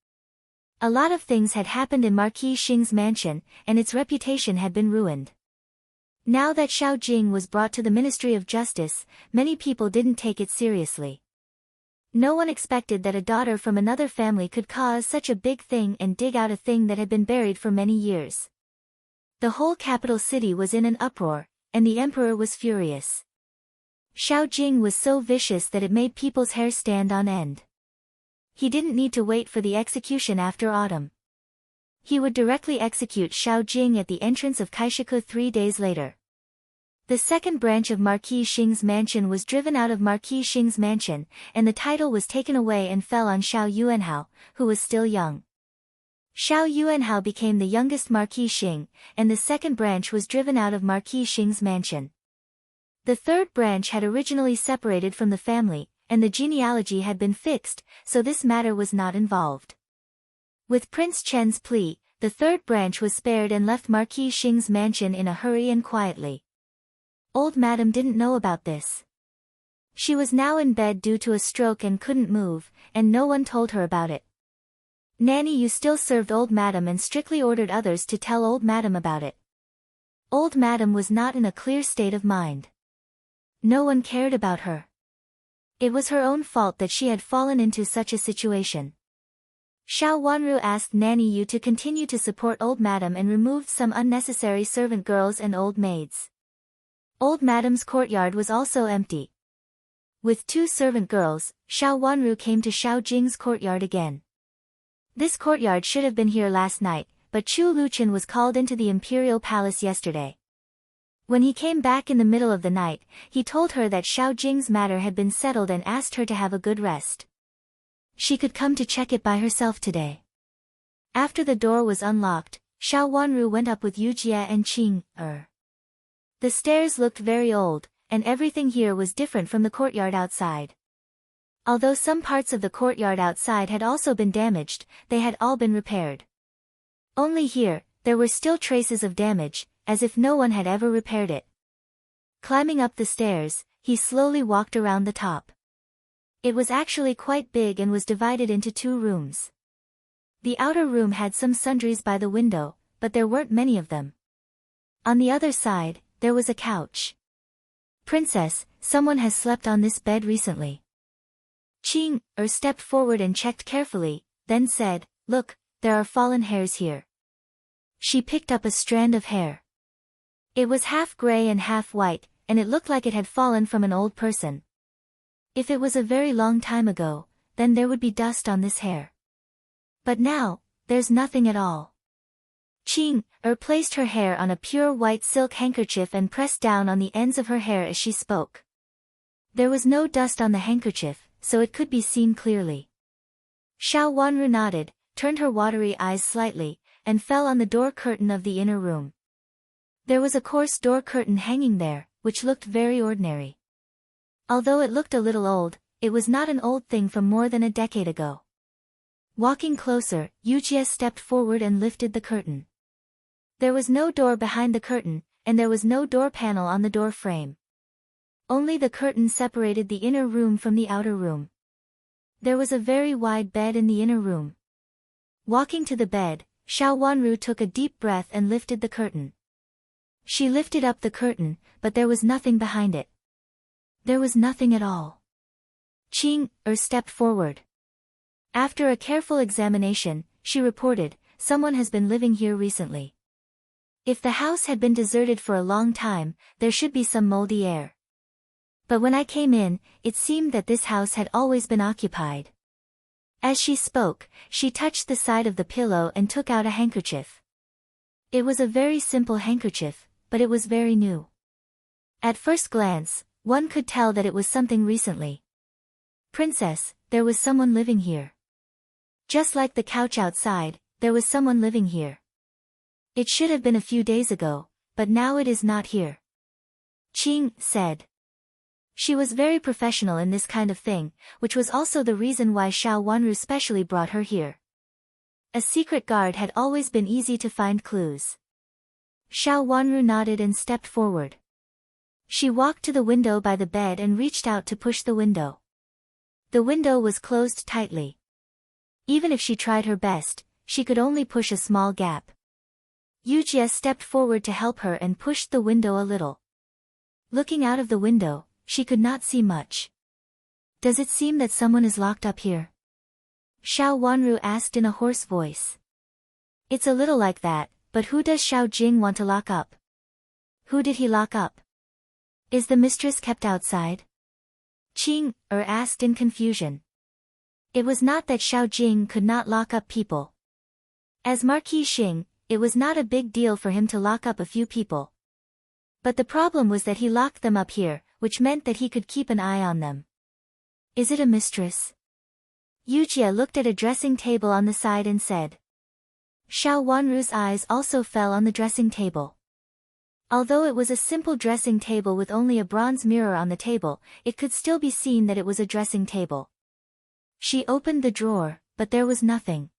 A lot of things had happened in Marquis Xing's mansion, and its reputation had been ruined. Now that Xiao Jing was brought to the Ministry of Justice, many people didn't take it seriously. No one expected that a daughter from another family could cause such a big thing and dig out a thing that had been buried for many years. The whole capital city was in an uproar, and the emperor was furious. Xiao Jing was so vicious that it made people's hair stand on end. he didn't need to wait for the execution after autumn. He would directly execute Xiao Jing at the entrance of Kaishiku 3 days later. The second branch of Marquis Xing's mansion was driven out of Marquis Xing's mansion, and the title was taken away and fell on Xiao Yuanhao, who was still young. Xiao Yuanhao became the youngest Marquis Xing, and the second branch was driven out of Marquis Xing's mansion. The third branch had originally separated from the family, and the genealogy had been fixed, so this matter was not involved. With Prince Chen's plea, the third branch was spared and left Marquis Xing's mansion in a hurry and quietly. Old Madam didn't know about this. She was now in bed due to a stroke and couldn't move, and no one told her about it. Nanny Yu still served Old Madam and strictly ordered others to tell Old Madam about it. Old Madam was not in a clear state of mind. No one cared about her. It was her own fault that she had fallen into such a situation. Xiao Wanru asked Nanny Yu to continue to support Old Madam and removed some unnecessary servant girls and old maids. Old Madam's courtyard was also empty. With 2 servant girls, Xiao Wanru came to Xiao Jing's courtyard again. This courtyard should have been here last night, but Chu Luqian was called into the imperial palace yesterday. When he came back in the middle of the night, he told her that Xiao Jing's matter had been settled and asked her to have a good rest. She could come to check it by herself today. After the door was unlocked, Xiao Wanru went up with Yu Jie and Qing Er. The stairs looked very old, and everything here was different from the courtyard outside. Although some parts of the courtyard outside had also been damaged, they had all been repaired. Only here, there were still traces of damage, as if no one had ever repaired it. Climbing up the stairs, he slowly walked around the top. It was actually quite big and was divided into 2 rooms. The outer room had some sundries by the window, but there weren't many of them. On the other side, there was a couch. Princess, someone has slept on this bed recently. Qing Er stepped forward and checked carefully, then said, "Look, there are fallen hairs here." She picked up a strand of hair. It was half gray and half white, and it looked like it had fallen from an old person. If it was a very long time ago, then there would be dust on this hair. But now, there's nothing at all. Qing Er placed her hair on a pure white silk handkerchief and pressed down on the ends of her hair as she spoke. There was no dust on the handkerchief, so it could be seen clearly. Xiao Wanru nodded, turned her watery eyes slightly, and fell on the door curtain of the inner room. There was a coarse door curtain hanging there, which looked very ordinary. Although it looked a little old, it was not an old thing from more than a decade ago. Walking closer, Yu Jie stepped forward and lifted the curtain. There was no door behind the curtain, and there was no door panel on the door frame. Only the curtain separated the inner room from the outer room. There was a very wide bed in the inner room. Walking to the bed, Xiao Wanru took a deep breath and lifted the curtain. She lifted up the curtain, but there was nothing behind it. There was nothing at all. Qing Er stepped forward. After a careful examination, she reported, "Someone has been living here recently. If the house had been deserted for a long time, there should be some moldy air. But when I came in, it seemed that this house had always been occupied." As she spoke, she touched the side of the pillow and took out a handkerchief. It was a very simple handkerchief, but it was very new. At first glance, one could tell that it was something recently. "Princess, there was someone living here. Just like the couch outside, there was someone living here. It should have been a few days ago, but now it is not here," Qing said. She was very professional in this kind of thing, which was also the reason why Xiao Wanru specially brought her here. A secret guard had always been easy to find clues. Xiao Wanru nodded and stepped forward. She walked to the window by the bed and reached out to push the window. The window was closed tightly. Even if she tried her best, she could only push a small gap. Yu Jie stepped forward to help her and pushed the window a little. Looking out of the window, she could not see much. "Does it seem that someone is locked up here?" Xiao Wanru asked in a hoarse voice. "It's a little like that, but who does Xiao Jing want to lock up? Who did he lock up? Is the mistress kept outside?" Qing Er asked in confusion. It was not that Xiao Jing could not lock up people. As Marquis Xing, it was not a big deal for him to lock up a few people. But the problem was that he locked them up here, which meant that he could keep an eye on them. Is it a mistress? Yujia looked at a dressing table on the side and said. Xiao Wanru's eyes also fell on the dressing table. Although it was a simple dressing table with only a bronze mirror on the table, it could still be seen that it was a dressing table. She opened the drawer, but there was nothing.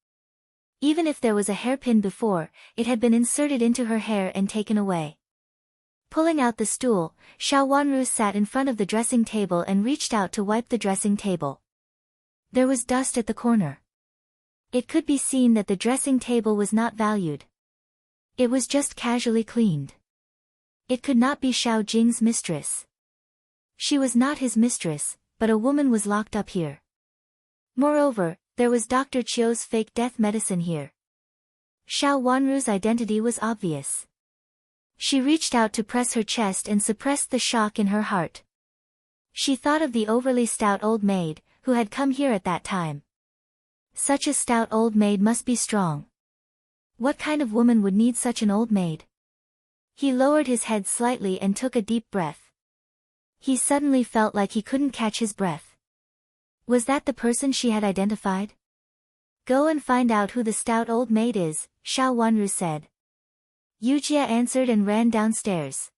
Even if there was a hairpin before, it had been inserted into her hair and taken away. Pulling out the stool, Xiao Wanru sat in front of the dressing table and reached out to wipe the dressing table. There was dust at the corner. It could be seen that the dressing table was not valued. It was just casually cleaned. It could not be Xiao Jing's mistress. She was not his mistress, but a woman was locked up here. Moreover, there was Dr. Chiu's fake death medicine here. Xiao Wanru's identity was obvious. She reached out to press her chest and suppressed the shock in her heart. She thought of the overly stout old maid, who had come here at that time. Such a stout old maid must be strong. What kind of woman would need such an old maid? He lowered his head slightly and took a deep breath. He suddenly felt like he couldn't catch his breath. Was that the person she had identified? Go and find out who the stout old maid is, Xiao Wanru said. Yujia answered and ran downstairs.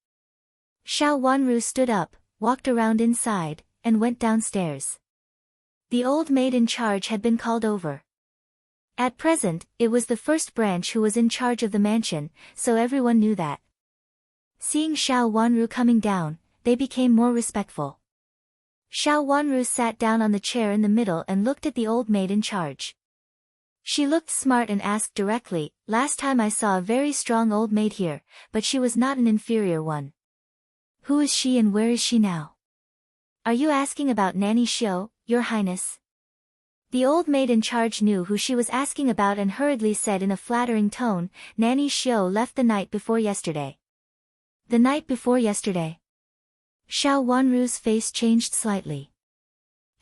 Xiao Wanru stood up, walked around inside, and went downstairs. The old maid in charge had been called over. At present, it was the first branch who was in charge of the mansion, so everyone knew that. Seeing Xiao Wanru coming down, they became more respectful. Xiao Wanru sat down on the chair in the middle and looked at the old maid in charge. She looked smart and asked directly, last time I saw a very strong old maid here, but she was not an inferior one. Who is she and where is she now? Are you asking about Nanny Xiu, Your Highness? The old maid in charge knew who she was asking about and hurriedly said in a flattering tone, Nanny Xiu left the night before yesterday. The night before yesterday? Xiao Wanru's face changed slightly.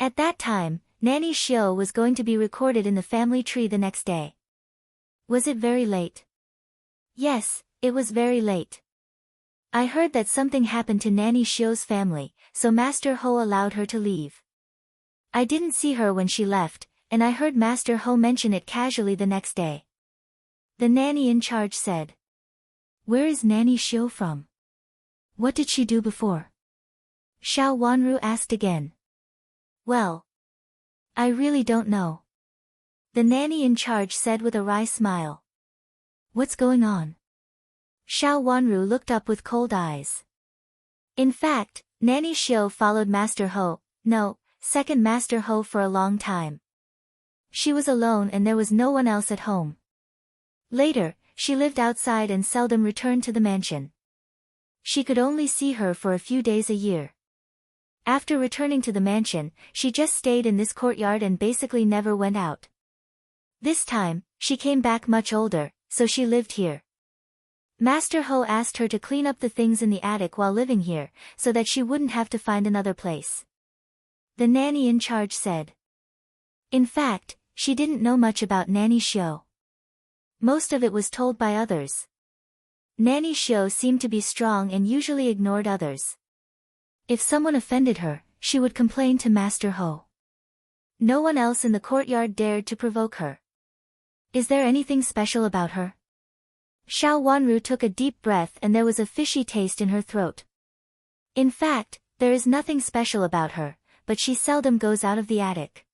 At that time, Nanny Xiu was going to be recorded in the family tree the next day. Was it very late? Yes, it was very late. I heard that something happened to Nanny Xiu's family, so Master Ho allowed her to leave. I didn't see her when she left, and I heard Master Ho mention it casually the next day. The nanny in charge said. Where is Nanny Xiu from? What did she do before? Xiao Wanru asked again. Well, I really don't know. The nanny in charge said with a wry smile. What's going on? Xiao Wanru looked up with cold eyes. In fact, Nanny Xiu followed Master Ho, second Master Ho for a long time. She was alone and there was no one else at home. Later, she lived outside and seldom returned to the mansion. She could only see her for a few days a year. After returning to the mansion, she just stayed in this courtyard and basically never went out. This time, she came back much older, so she lived here. Master Ho asked her to clean up the things in the attic while living here, so that she wouldn't have to find another place. The nanny in charge said. In fact, she didn't know much about Nanny Xiu. Most of it was told by others. Nanny Xiu seemed to be strong and usually ignored others. If someone offended her, she would complain to Master Ho. No one else in the courtyard dared to provoke her. Is there anything special about her? Xiao Wanru took a deep breath and there was a fishy taste in her throat. In fact, there is nothing special about her, but she seldom goes out of the attic.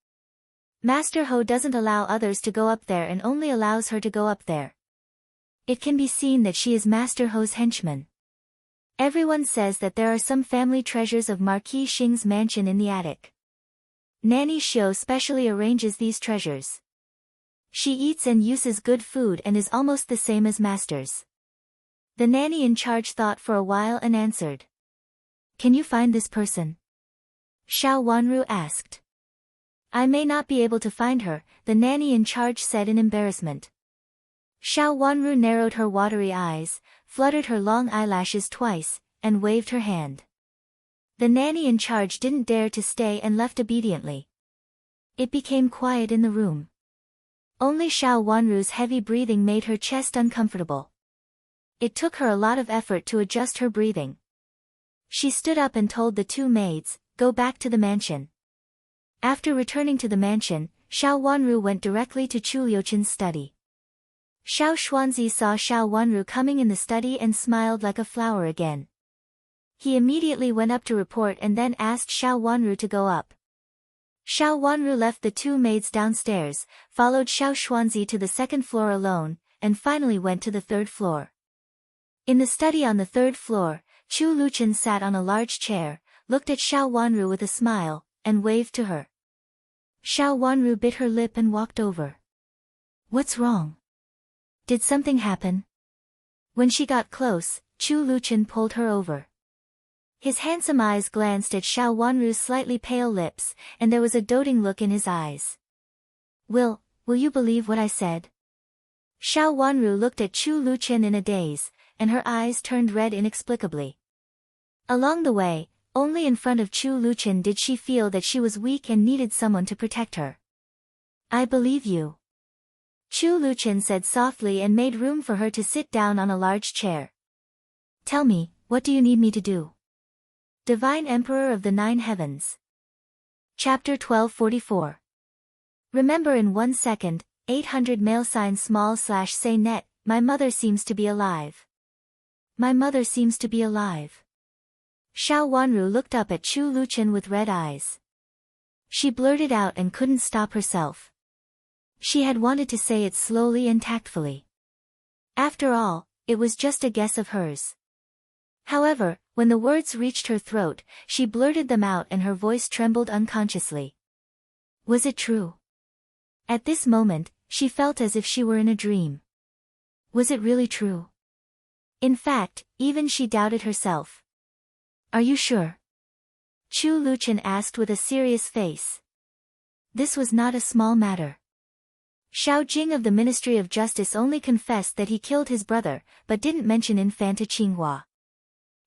Master Ho doesn't allow others to go up there and only allows her to go up there. It can be seen that she is Master Ho's henchman. Everyone says that there are some family treasures of Marquis Xing's mansion in the attic. Nanny Xiu specially arranges these treasures. She eats and uses good food and is almost the same as masters. The nanny in charge thought for a while and answered. Can you find this person? Xiao Wanru asked. I may not be able to find her, the nanny in charge said in embarrassment. Xiao Wanru narrowed her watery eyes, fluttered her long eyelashes twice, and waved her hand. The nanny in charge didn't dare to stay and left obediently. It became quiet in the room. Only Xiao Wanru's heavy breathing made her chest uncomfortable. It took her a lot of effort to adjust her breathing. She stood up and told the two maids, "Go back to the mansion." After returning to the mansion, Xiao Wanru went directly to Chu Liuchen's study. Xiao Xuanzi saw Xiao Wanru coming in the study and smiled like a flower again. He immediately went up to report and then asked Xiao Wanru to go up. Xiao Wanru left the two maids downstairs, followed Xiao Xuanzi to the second floor alone, and finally went to the third floor. In the study on the third floor, Chu Liuchen sat on a large chair, looked at Xiao Wanru with a smile, and waved to her. Xiao Wanru bit her lip and walked over. "What's wrong? Did something happen?" When she got close, Chu Liuchen pulled her over. His handsome eyes glanced at Xiao Wanru's slightly pale lips, and there was a doting look in his eyes. Will you believe what I said?" Xiao Wanru looked at Chu Liuchen in a daze, and her eyes turned red inexplicably. Along the way, only in front of Chu Liuchen did she feel that she was weak and needed someone to protect her. "I believe you," Chu Liuchen said softly and made room for her to sit down on a large chair. "Tell me, what do you need me to do?" Divine Emperor of the Nine Heavens. Chapter 1244. Remember in 1 second, 800 mail sign /say net, my mother seems to be alive. My mother seems to be alive. Xiao Wanru looked up at Chu Liuchen with red eyes. She blurted out and couldn't stop herself. She had wanted to say it slowly and tactfully. After all, it was just a guess of hers. However, when the words reached her throat, she blurted them out and her voice trembled unconsciously. Was it true? At this moment, she felt as if she were in a dream. Was it really true? In fact, even she doubted herself. "Are you sure?" Chu Liuchen asked with a serious face. This was not a small matter. Xiao Jing of the Ministry of Justice only confessed that he killed his brother, but didn't mention Infanta Qinghua.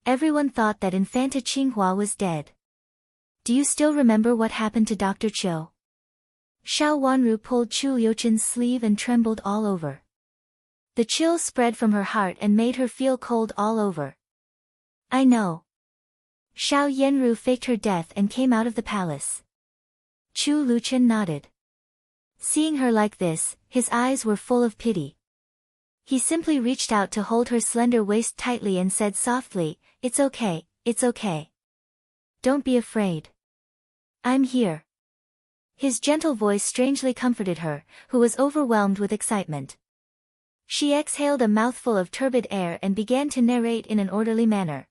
Everyone thought that Infanta Qinghua was dead. "Do you still remember what happened to Dr. Chiu?" Xiao Wanru pulled Chu Liuchen's sleeve and trembled all over. The chill spread from her heart and made her feel cold all over. "I know." Xiao Yanru faked her death and came out of the palace. Chu Liuchen nodded. Seeing her like this, his eyes were full of pity. He simply reached out to hold her slender waist tightly and said softly, "It's okay, it's okay. Don't be afraid. I'm here." His gentle voice strangely comforted her, who was overwhelmed with excitement. She exhaled a mouthful of turbid air and began to narrate in an orderly manner.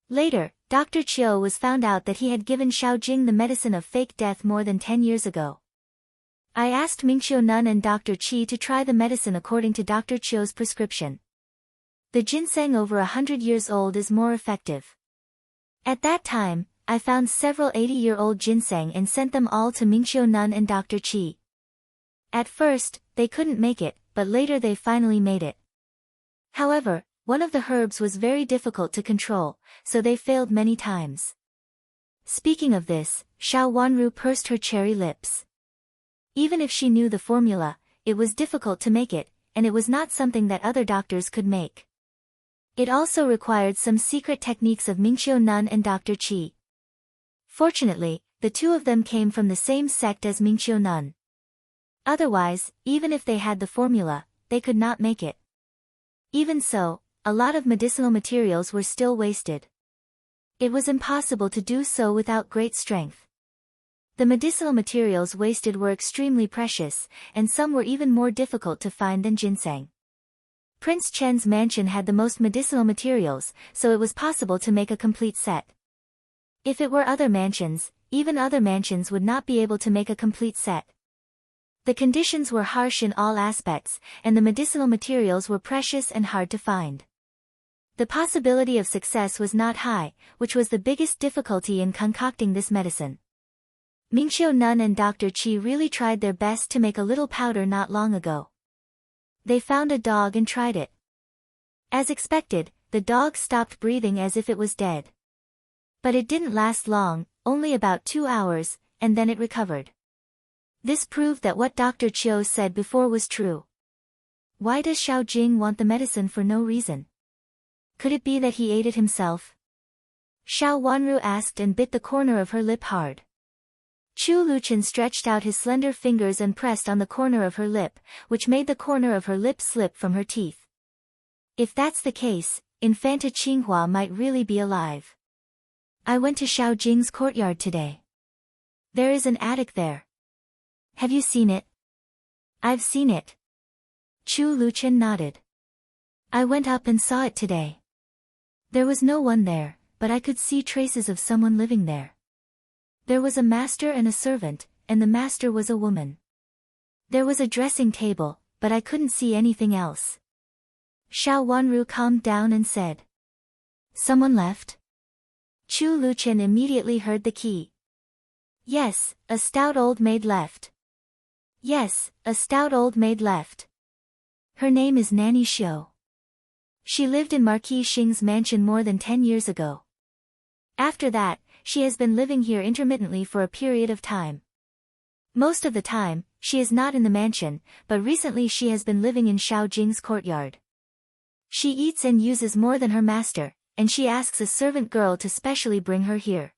Later, Dr. Chiu was found out that he had given Xiao Jing the medicine of fake death more than 10 years ago. I asked Mingqiu Nun and Dr. Qi to try the medicine according to Dr. Chiu's prescription. The ginseng over 100 years old is more effective. At that time, I found several 80-year-old ginseng and sent them all to Mingqiu Nun and Dr. Qi. At first, they couldn't make it, but later they finally made it. However, one of the herbs was very difficult to control, so they failed many times. Speaking of this, Xiao Wanru pursed her cherry lips. Even if she knew the formula, it was difficult to make it, and it was not something that other doctors could make. It also required some secret techniques of Mingqiu Nun and Dr. Qi. Fortunately, the two of them came from the same sect as Mingqiu Nun. Otherwise, even if they had the formula, they could not make it. Even so, a lot of medicinal materials were still wasted. It was impossible to do so without great strength. The medicinal materials wasted were extremely precious, and some were even more difficult to find than ginseng. Prince Chen's mansion had the most medicinal materials, so it was possible to make a complete set. If it were other mansions, even other mansions would not be able to make a complete set. The conditions were harsh in all aspects, and the medicinal materials were precious and hard to find. The possibility of success was not high, which was the biggest difficulty in concocting this medicine. Mingqiu Nun and Dr. Qi really tried their best to make a little powder not long ago. They found a dog and tried it. As expected, the dog stopped breathing as if it was dead. But it didn't last long, only about 2 hours, and then it recovered. This proved that what Dr. Chiu said before was true. Why does Xiao Jing want the medicine for no reason? Could it be that he ate it himself? Xiao Wanru asked and bit the corner of her lip hard. Chu Luchen stretched out his slender fingers and pressed on the corner of her lip, which made the corner of her lip slip from her teeth. If that's the case, Infanta Qinghua might really be alive. I went to Xiao Jing's courtyard today. There is an attic there. Have you seen it? I've seen it. Chu Luchen nodded. I went up and saw it today. There was no one there, but I could see traces of someone living there. There was a master and a servant, and the master was a woman. There was a dressing table, but I couldn't see anything else. Xiao Wanru calmed down and said. Someone left? Chu Luchen immediately heard the key. Yes, a stout old maid left. Yes, a stout old maid left. Her name is Nanny Xiu. She lived in Marquis Xing's mansion more than 10 years ago. After that, she has been living here intermittently for a period of time. Most of the time, she is not in the mansion, but recently she has been living in Xiao Jing's courtyard. She eats and uses more than her master, and she asks a servant girl to specially bring her here.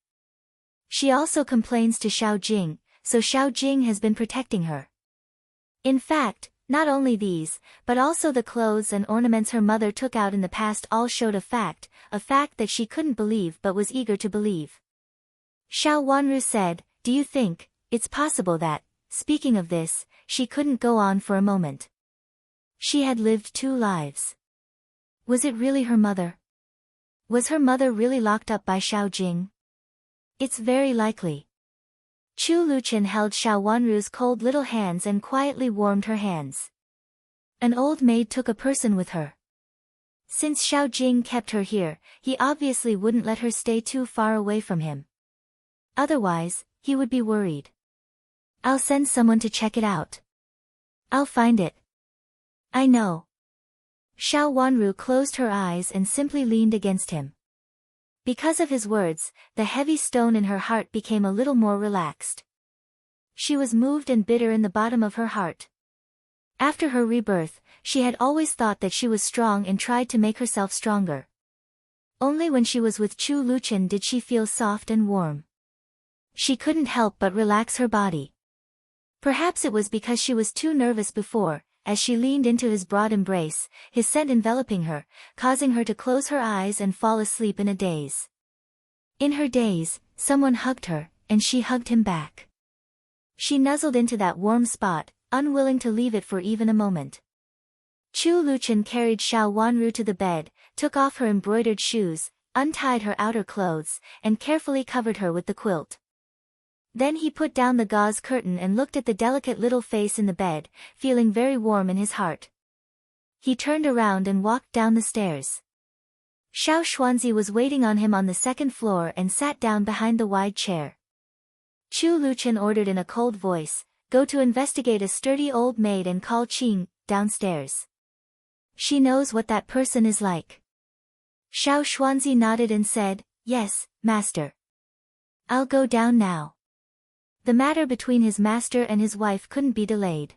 She also complains to Xiao Jing, so Xiao Jing has been protecting her. In fact, not only these, but also the clothes and ornaments her mother took out in the past all showed a fact that she couldn't believe but was eager to believe. Xiao Wanru said, do you think it's possible that, speaking of this, she couldn't go on for a moment? She had lived 2 lives. Was it really her mother? Was her mother really locked up by Xiao Jing? It's very likely. Chu Luchen held Xiao Wanru's cold little hands and quietly warmed her hands. An old maid took a person with her. Since Xiao Jing kept her here, he obviously wouldn't let her stay too far away from him. Otherwise, he would be worried. I'll send someone to check it out. I'll find it. I know. Xiao Wanru closed her eyes and simply leaned against him. Because of his words, the heavy stone in her heart became a little more relaxed. She was moved and bitter in the bottom of her heart. After her rebirth, she had always thought that she was strong and tried to make herself stronger. Only when she was with Chu Luchen did she feel soft and warm. She couldn't help but relax her body. Perhaps it was because she was too nervous before, as she leaned into his broad embrace, his scent enveloping her, causing her to close her eyes and fall asleep in a daze. In her daze, someone hugged her, and she hugged him back. She nuzzled into that warm spot, unwilling to leave it for even a moment. Chu Luchen carried Xiao Wanru to the bed, took off her embroidered shoes, untied her outer clothes, and carefully covered her with the quilt. Then he put down the gauze curtain and looked at the delicate little face in the bed, feeling very warm in his heart. He turned around and walked down the stairs. Xiao Xuanzi was waiting on him on the 2nd floor and sat down behind the wide chair. Chu Luchen ordered in a cold voice, "Go to investigate a sturdy old maid and call Qing downstairs. She knows what that person is like." Xiao Xuanzi nodded and said, "Yes, master. I'll go down now." The matter between his master and his wife couldn't be delayed.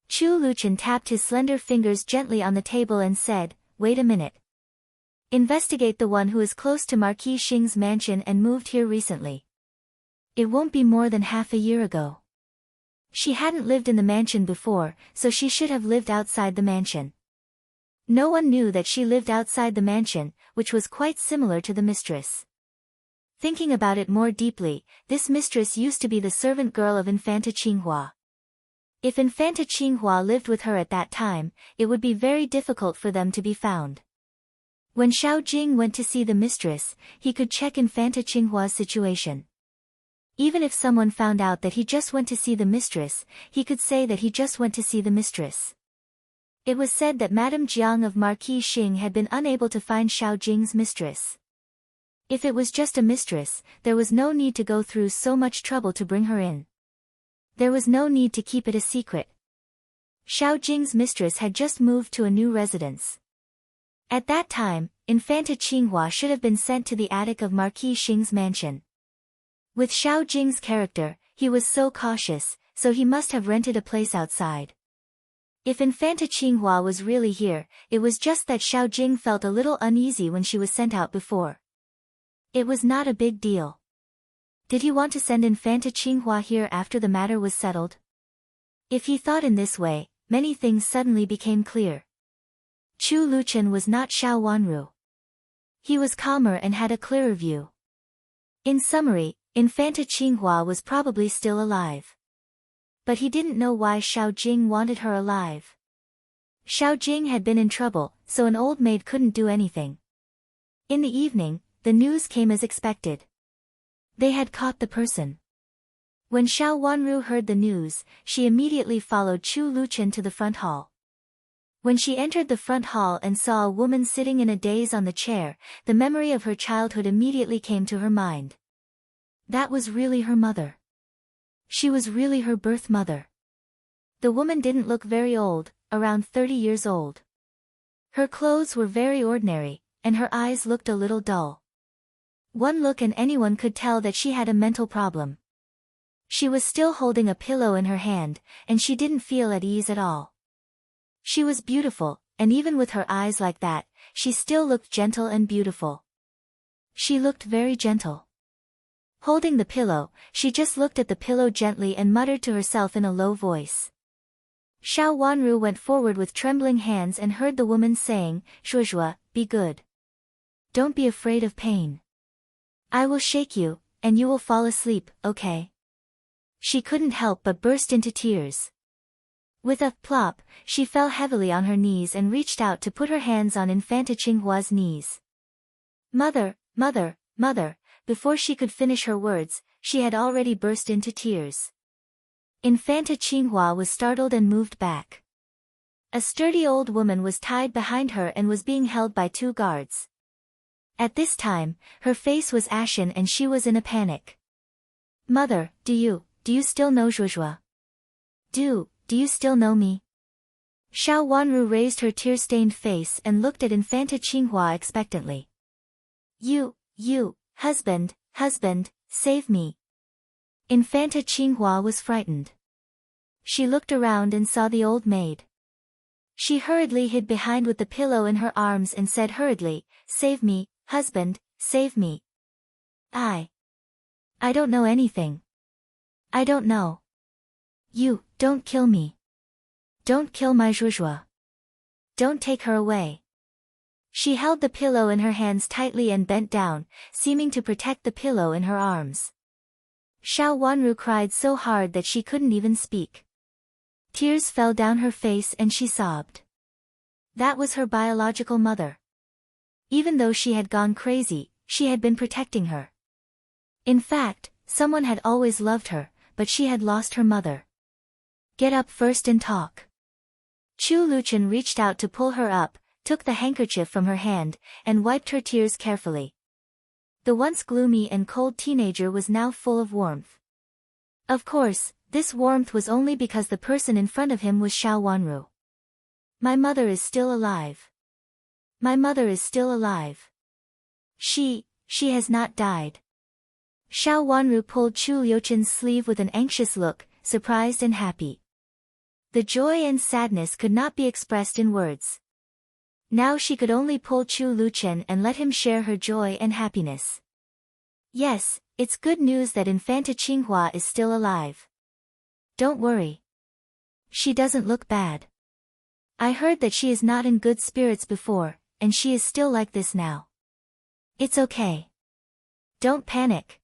Chu Luchen tapped his slender fingers gently on the table and said, "Wait a minute. Investigate the one who is close to Marquis Xing's mansion and moved here recently. It won't be more than half a year ago. She hadn't lived in the mansion before, so she should have lived outside the mansion. No one knew that she lived outside the mansion, which was quite similar to the mistress. Thinking about it more deeply, this mistress used to be the servant girl of Infanta Qinghua. If Infanta Qinghua lived with her at that time, it would be very difficult for them to be found. When Xiao Jing went to see the mistress, he could check Infanta Qinghua's situation. Even if someone found out that he just went to see the mistress, he could say that he just went to see the mistress. It was said that Madame Jiang of Marquis Xing had been unable to find Xiao Jing's mistress. If it was just a mistress, there was no need to go through so much trouble to bring her in. There was no need to keep it a secret. Xiao Jing's mistress had just moved to a new residence. At that time, Infanta Qinghua should have been sent to the attic of Marquis Xing's mansion. With Xiao Jing's character, he was so cautious, so he must have rented a place outside. If Infanta Qinghua was really here, it was just that Xiao Jing felt a little uneasy when she was sent out before. It was not a big deal. Did he want to send Infanta Qinghua here after the matter was settled? If he thought in this way, many things suddenly became clear. Chu Luchen was not Xiao Wanru. He was calmer and had a clearer view. In summary, Infanta Qinghua was probably still alive. But he didn't know why Xiao Jing wanted her alive. Xiao Jing had been in trouble, so an old maid couldn't do anything. In the evening, the news came as expected. They had caught the person. When Xiao Wanru heard the news, she immediately followed Chu Luchen to the front hall. When she entered the front hall and saw a woman sitting in a daze on the chair, the memory of her childhood immediately came to her mind. That was really her mother. She was really her birth mother. The woman didn't look very old, around 30 years old. Her clothes were very ordinary, and her eyes looked a little dull. One look and anyone could tell that she had a mental problem. She was still holding a pillow in her hand, and she didn't feel at ease at all. She was beautiful, and even with her eyes like that, she still looked gentle and beautiful. She looked very gentle. Holding the pillow, she just looked at the pillow gently and muttered to herself in a low voice. Xiao Wanru went forward with trembling hands and heard the woman saying, "Zhuozhuo, be good. Don't be afraid of pain. I will shake you, and you will fall asleep, okay?" She couldn't help but burst into tears. With a plop, she fell heavily on her knees and reached out to put her hands on Infanta Qinghua's knees. "Mother, mother, mother," before she could finish her words, she had already burst into tears. Infanta Qinghua was startled and moved back. A sturdy old woman was tied behind her and was being held by 2 guards. At this time, her face was ashen and she was in a panic. "Mother, do you still know Zhuozhuo? Do you still know me?" Xiao Wanru raised her tear-stained face and looked at Infanta Qinghua expectantly. You, husband, save me." Infanta Qinghua was frightened. She looked around and saw the old maid. She hurriedly hid behind with the pillow in her arms and said hurriedly, "Save me, husband, save me. I don't know anything. I don't know. You, don't kill me. Don't kill my Zhuozhuo. Don't take her away." She held the pillow in her hands tightly and bent down, seeming to protect the pillow in her arms. Xiao Wanru cried so hard that she couldn't even speak. Tears fell down her face and she sobbed. That was her biological mother. Even though she had gone crazy, she had been protecting her. In fact, someone had always loved her, but she had lost her mother. "Get up first and talk." Chu Luchen reached out to pull her up, took the handkerchief from her hand, and wiped her tears carefully. The once gloomy and cold teenager was now full of warmth. Of course, this warmth was only because the person in front of him was Xiao Wanru. "My mother is still alive. My mother is still alive. She has not died." Xiao Wanru pulled Chu Liuchen's sleeve with an anxious look, surprised and happy. The joy and sadness could not be expressed in words. Now she could only pull Chu Luchen and let him share her joy and happiness. "Yes, it's good news that Infanta Qinghua is still alive. Don't worry. She doesn't look bad. I heard that she is not in good spirits before, and she is still like this now. It's okay. Don't panic."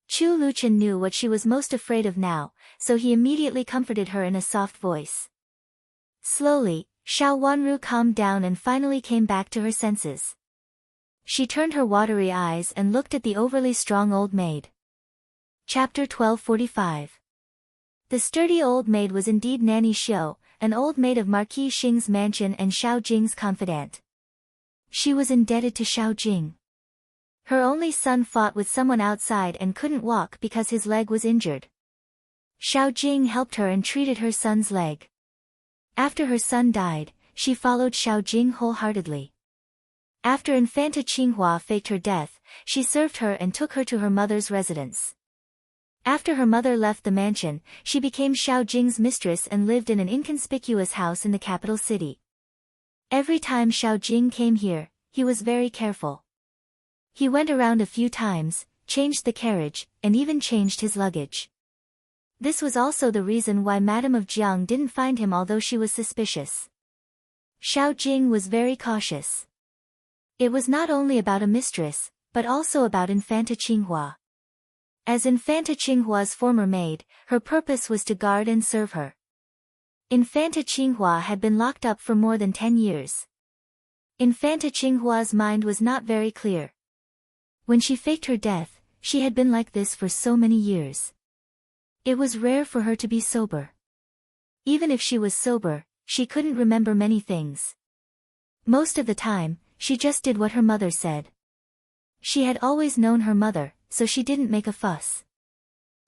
Chu Luchen knew what she was most afraid of now, so he immediately comforted her in a soft voice. Slowly, Xiao Wanru calmed down and finally came back to her senses. She turned her watery eyes and looked at the overly strong old maid. Chapter 1245. The sturdy old maid was indeed Nanny Xiu, an old maid of Marquis Xing's mansion and Xiao Jing's confidant. She was indebted to Xiao Jing. Her only son fought with someone outside and couldn't walk because his leg was injured. Xiao Jing helped her and treated her son's leg. After her son died, she followed Xiao Jing wholeheartedly. After Infanta Qinghua faked her death, she served her and took her to her mother's residence. After her mother left the mansion, she became Xiao Jing's mistress and lived in an inconspicuous house in the capital city. Every time Xiao Jing came here, he was very careful. He went around a few times, changed the carriage, and even changed his luggage. This was also the reason why Madame of Jiang didn't find him, although she was suspicious. Xiao Jing was very cautious. It was not only about a mistress, but also about Infanta Qinghua. As Infanta Qinghua's former maid, her purpose was to guard and serve her. Infanta Qinghua had been locked up for more than 10 years. Infanta Qinghua's mind was not very clear. When she faked her death, she had been like this for so many years. It was rare for her to be sober. Even if she was sober, she couldn't remember many things. Most of the time, she just did what her mother said. She had always known her mother, so she didn't make a fuss.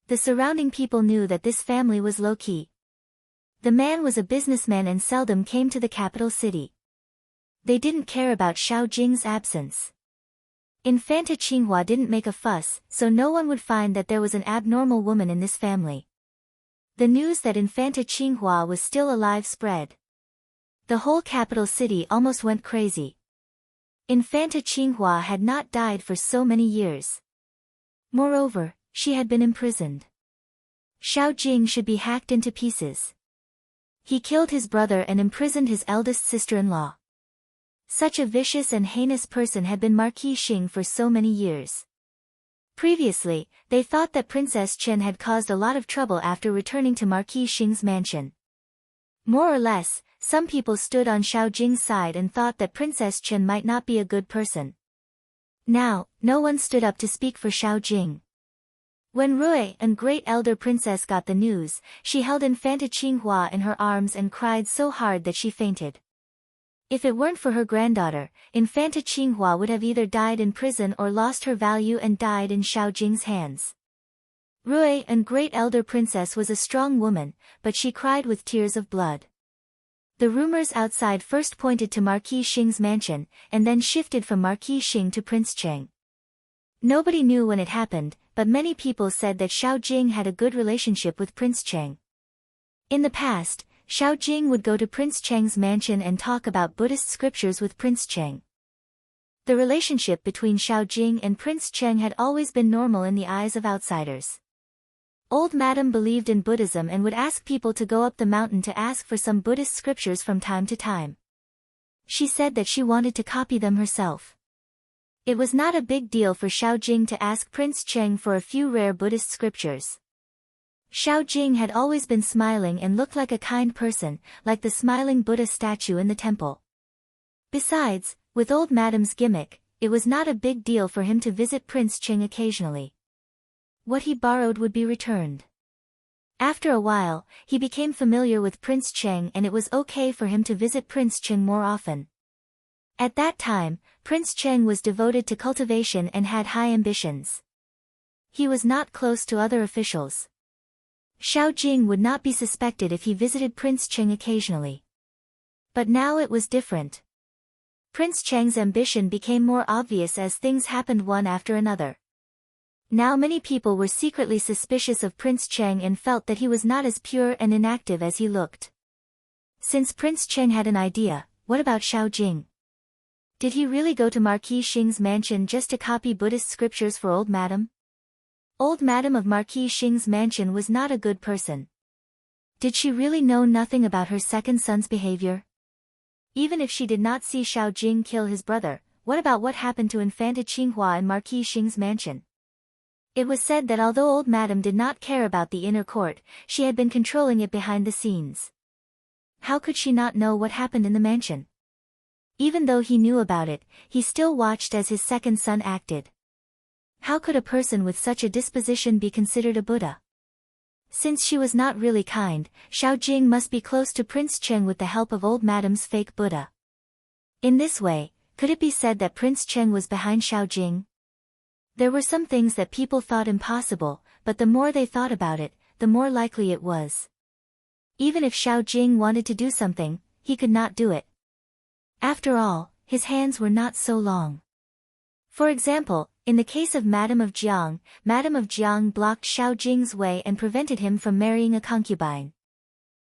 The surrounding people knew that this family was low-key. The man was a businessman and seldom came to the capital city. They didn't care about Xiao Jing's absence. Infanta Qinghua didn't make a fuss, so no one would find that there was an abnormal woman in this family. The news that Infanta Qinghua was still alive spread. The whole capital city almost went crazy. Infanta Qinghua had not died for so many years. Moreover, she had been imprisoned. Xiao Jing should be hacked into pieces. He killed his brother and imprisoned his eldest sister-in-law. Such a vicious and heinous person had been Marquis Xing for so many years. Previously, they thought that Princess Chen had caused a lot of trouble after returning to Marquis Xing's mansion. More or less, some people stood on Xiao Jing's side and thought that Princess Chen might not be a good person. Now, no one stood up to speak for Xiao Jing. When Rui and great elder princess got the news, she held Infanta Qinghua in her arms and cried so hard that she fainted. If it weren't for her granddaughter, Infanta Qinghua would have either died in prison or lost her value and died in Xiao Jing's hands. Rui and great elder princess was a strong woman, but she cried with tears of blood. The rumors outside first pointed to Marquis Xing's mansion, and then shifted from Marquis Xing to Prince Cheng. Nobody knew when it happened, but many people said that Xiao Jing had a good relationship with Prince Cheng. In the past, Xiao Jing would go to Prince Cheng's mansion and talk about Buddhist scriptures with Prince Cheng. The relationship between Xiao Jing and Prince Cheng had always been normal in the eyes of outsiders. Old Madam believed in Buddhism and would ask people to go up the mountain to ask for some Buddhist scriptures from time to time. She said that she wanted to copy them herself. It was not a big deal for Xiao Jing to ask Prince Cheng for a few rare Buddhist scriptures. Xiao Jing had always been smiling and looked like a kind person, like the smiling Buddha statue in the temple. Besides, with Old Madam's gimmick, it was not a big deal for him to visit Prince Cheng occasionally. What he borrowed would be returned. After a while, he became familiar with Prince Cheng and it was okay for him to visit Prince Cheng more often. At that time, Prince Cheng was devoted to cultivation and had high ambitions. He was not close to other officials. Xiao Jing would not be suspected if he visited Prince Cheng occasionally. But now it was different. Prince Cheng's ambition became more obvious as things happened one after another. Now many people were secretly suspicious of Prince Cheng and felt that he was not as pure and inactive as he looked. Since Prince Cheng had an idea, what about Xiao Jing? Did he really go to Marquis Xing's mansion just to copy Buddhist scriptures for Old Madam? Old Madam of Marquis Xing's mansion was not a good person. Did she really know nothing about her second son's behavior? Even if she did not see Xiao Jing kill his brother, what about what happened to Infanta Qinghua in Marquis Xing's mansion? It was said that although Old Madam did not care about the inner court, she had been controlling it behind the scenes. How could she not know what happened in the mansion? Even though he knew about it, he still watched as his second son acted. How could a person with such a disposition be considered a Buddha? Since she was not really kind, Xiao Jing must be close to Prince Cheng with the help of Old Madam's fake Buddha. In this way, could it be said that Prince Cheng was behind Xiao Jing? There were some things that people thought impossible, but the more they thought about it, the more likely it was. Even if Xiao Jing wanted to do something, he could not do it. After all, his hands were not so long. For example, in the case of Madame of Jiang blocked Xiao Jing's way and prevented him from marrying a concubine.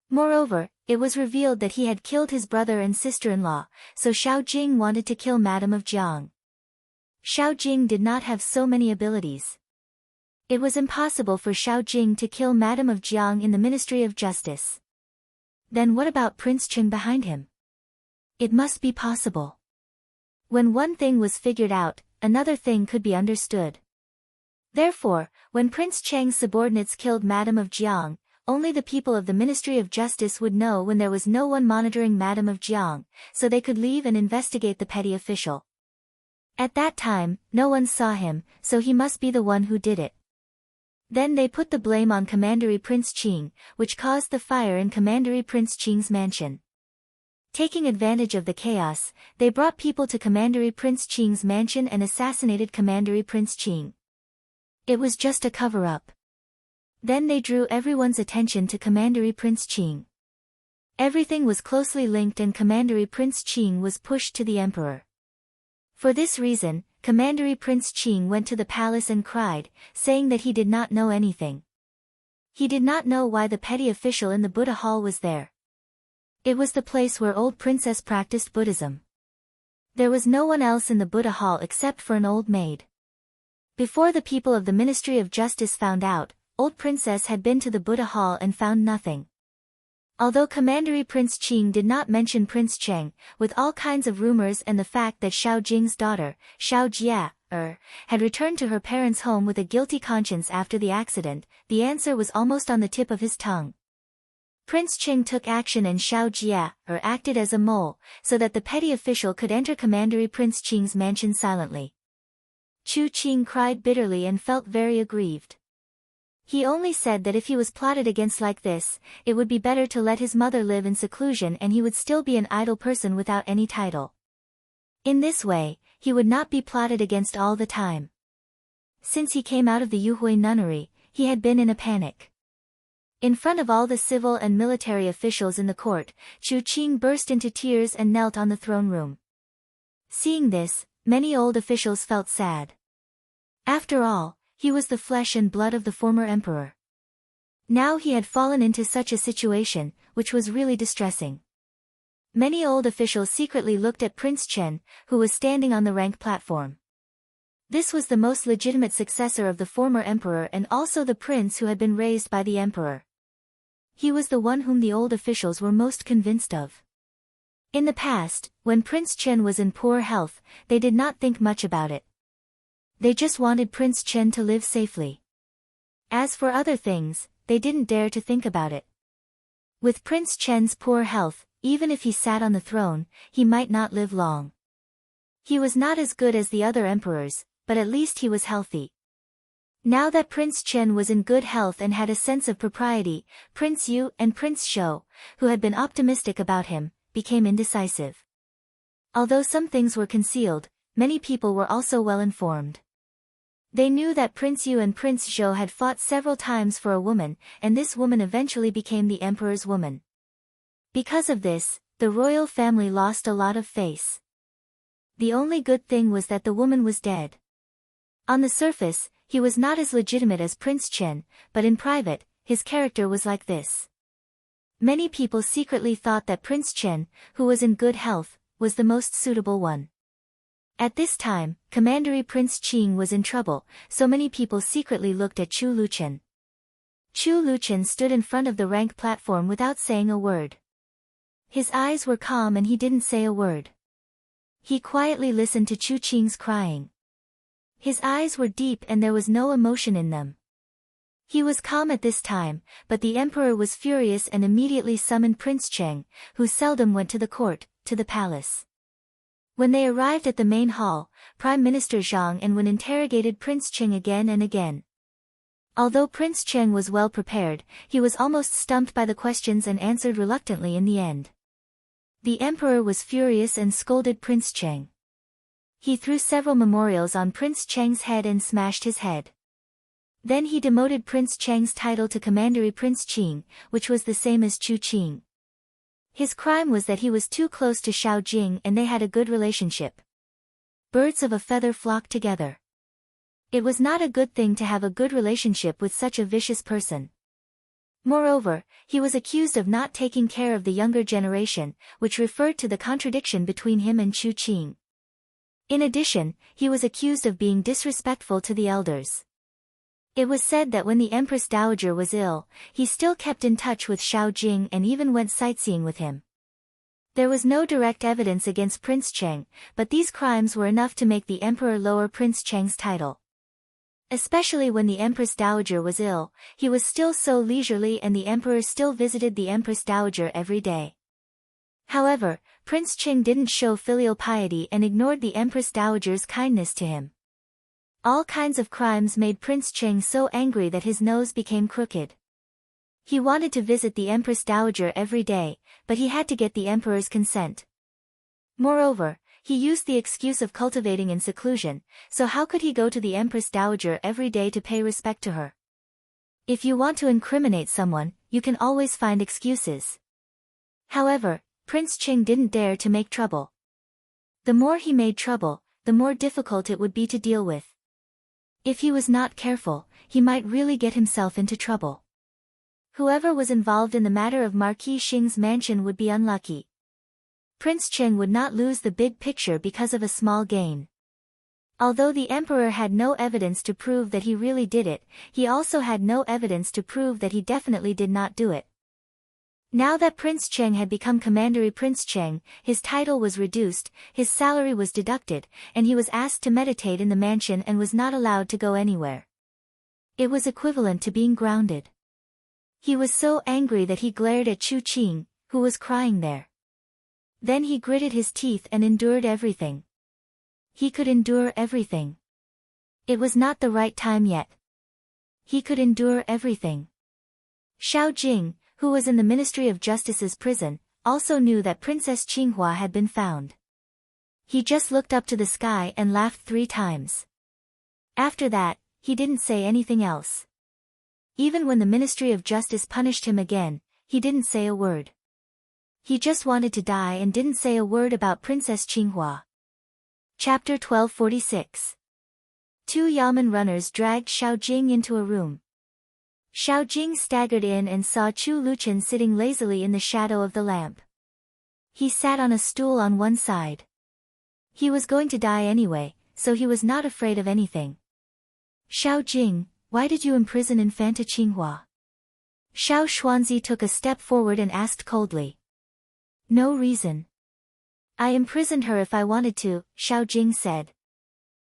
Moreover, it was revealed that he had killed his brother and sister-in-law, so Xiao Jing wanted to kill Madame of Jiang. Xiao Jing did not have so many abilities. It was impossible for Xiao Jing to kill Madame of Jiang in the Ministry of Justice. Then what about Prince Chen behind him? It must be possible. When one thing was figured out, another thing could be understood. Therefore, when Prince Cheng's subordinates killed Madame of Jiang, only the people of the Ministry of Justice would know when there was no one monitoring Madame of Jiang, so they could leave and investigate the petty official. At that time, no one saw him, so he must be the one who did it. Then they put the blame on Commandery Prince Qing, which caused the fire in Commandery Prince Qing's mansion. Taking advantage of the chaos, they brought people to Commandery Prince Qing's mansion and assassinated Commandery Prince Qing. It was just a cover-up. Then they drew everyone's attention to Commandery Prince Qing. Everything was closely linked and Commandery Prince Qing was pushed to the emperor. For this reason, Commandery Prince Qing went to the palace and cried, saying that he did not know anything. He did not know why the petty official in the Buddha hall was there. It was the place where old princess practiced Buddhism. There was no one else in the Buddha hall except for an old maid. Before the people of the Ministry of Justice found out, old princess had been to the Buddha hall and found nothing. Although Commandery Prince Qing did not mention Prince Cheng, with all kinds of rumors and the fact that Xiao Jing's daughter, Xiao Jia, had returned to her parents' home with a guilty conscience after the accident, the answer was almost on the tip of his tongue. Prince Cheng took action and Xiao Jia, acted as a mole, so that the petty official could enter Commandery Prince Qing's mansion silently. Chu Qing cried bitterly and felt very aggrieved. He only said that if he was plotted against like this, it would be better to let his mother live in seclusion and he would still be an idle person without any title. In this way, he would not be plotted against all the time. Since he came out of the Yuhui nunnery, he had been in a panic. In front of all the civil and military officials in the court, Chu Qing burst into tears and knelt on the throne room. Seeing this, many old officials felt sad. After all, he was the flesh and blood of the former emperor. Now he had fallen into such a situation, which was really distressing. Many old officials secretly looked at Prince Chen, who was standing on the rank platform. This was the most legitimate successor of the former emperor and also the prince who had been raised by the emperor. He was the one whom the old officials were most convinced of. In the past, when Prince Chen was in poor health, they did not think much about it. They just wanted Prince Chen to live safely. As for other things, they didn't dare to think about it. With Prince Chen's poor health, even if he sat on the throne, he might not live long. He was not as good as the other emperors, but at least he was healthy. Now that Prince Chen was in good health and had a sense of propriety, Prince Yu and Prince Shou, who had been optimistic about him, became indecisive. Although some things were concealed, many people were also well informed. They knew that Prince Yu and Prince Shou had fought several times for a woman, and this woman eventually became the emperor's woman. Because of this, the royal family lost a lot of face. The only good thing was that the woman was dead. On the surface, he was not as legitimate as Prince Chen, but in private, his character was like this. Many people secretly thought that Prince Chen, who was in good health, was the most suitable one. At this time, Commandery Prince Qing was in trouble, so many people secretly looked at Chu Luchen. Chu Luchen stood in front of the rank platform without saying a word. His eyes were calm and he didn't say a word. He quietly listened to Chu Qing's crying. His eyes were deep and there was no emotion in them. He was calm at this time, but the emperor was furious and immediately summoned Prince Cheng, who seldom went to the court, to the palace. When they arrived at the main hall, Prime Minister Zhang Enwen interrogated Prince Cheng again and again. Although Prince Cheng was well prepared, he was almost stumped by the questions and answered reluctantly in the end. The emperor was furious and scolded Prince Cheng. He threw several memorials on Prince Cheng's head and smashed his head. Then he demoted Prince Cheng's title to Commandery Prince Qing, which was the same as Chu Qing. His crime was that he was too close to Xiao Jing and they had a good relationship. birds of a feather flock together. It was not a good thing to have a good relationship with such a vicious person. Moreover, he was accused of not taking care of the younger generation, which referred to the contradiction between him and Chu Qing. In addition, he was accused of being disrespectful to the elders. It was said that when the Empress Dowager was ill, he still kept in touch with Xiao Jing and even went sightseeing with him. There was no direct evidence against Prince Cheng, but these crimes were enough to make the emperor lower Prince Cheng's title. Especially when the Empress Dowager was ill, he was still so leisurely and the emperor still visited the Empress Dowager every day. However, Prince Cheng didn't show filial piety and ignored the Empress Dowager's kindness to him. All kinds of crimes made Prince Cheng so angry that his nose became crooked. He wanted to visit the Empress Dowager every day, but he had to get the emperor's consent. Moreover, he used the excuse of cultivating in seclusion, so how could he go to the Empress Dowager every day to pay respect to her? If you want to incriminate someone, you can always find excuses. However, Prince Cheng didn't dare to make trouble. The more he made trouble, the more difficult it would be to deal with. If he was not careful, he might really get himself into trouble. Whoever was involved in the matter of Marquis Xing's mansion would be unlucky. Prince Cheng would not lose the big picture because of a small gain. Although the emperor had no evidence to prove that he really did it, he also had no evidence to prove that he definitely did not do it. Now that Prince Cheng had become Commandery Prince Cheng, his title was reduced, his salary was deducted, and he was asked to meditate in the mansion and was not allowed to go anywhere. It was equivalent to being grounded. He was so angry that he glared at Chu Qing, who was crying there. Then he gritted his teeth and endured everything. He could endure everything. It was not the right time yet. He could endure everything. Xiao Jing, who was in the Ministry of Justice's prison, also knew that Princess Qinghua had been found. He just looked up to the sky and laughed 3 times. After that, he didn't say anything else. Even when the Ministry of Justice punished him again, he didn't say a word. He just wanted to die and didn't say a word about Princess Qinghua. Chapter 1246. 2 Yamen runners dragged Xiao Jing into a room. Xiao Jing staggered in and saw Chu Luchen sitting lazily in the shadow of the lamp. He sat on a stool on one side. He was going to die anyway, so he was not afraid of anything. Xiao Jing, why did you imprison Infanta Qinghua? Xiao Xuanzi took a step forward and asked coldly. No reason. I imprisoned her if I wanted to, Xiao Jing said.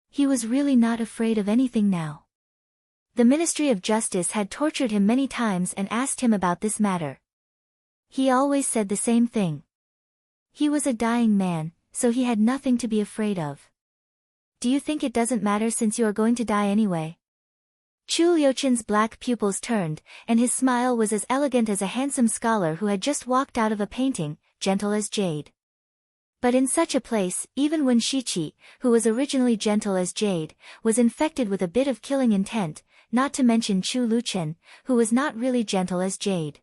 He was really not afraid of anything now. The Ministry of Justice had tortured him many times and asked him about this matter. He always said the same thing. He was a dying man, so he had nothing to be afraid of. Do you think it doesn't matter since you are going to die anyway? Chu Liuchen's black pupils turned, and his smile was as elegant as a handsome scholar who had just walked out of a painting, gentle as jade. But in such a place, even when Shiqi, who was originally gentle as jade, was infected with a bit of killing intent, not to mention Chu Luchen, who was not really gentle as jade.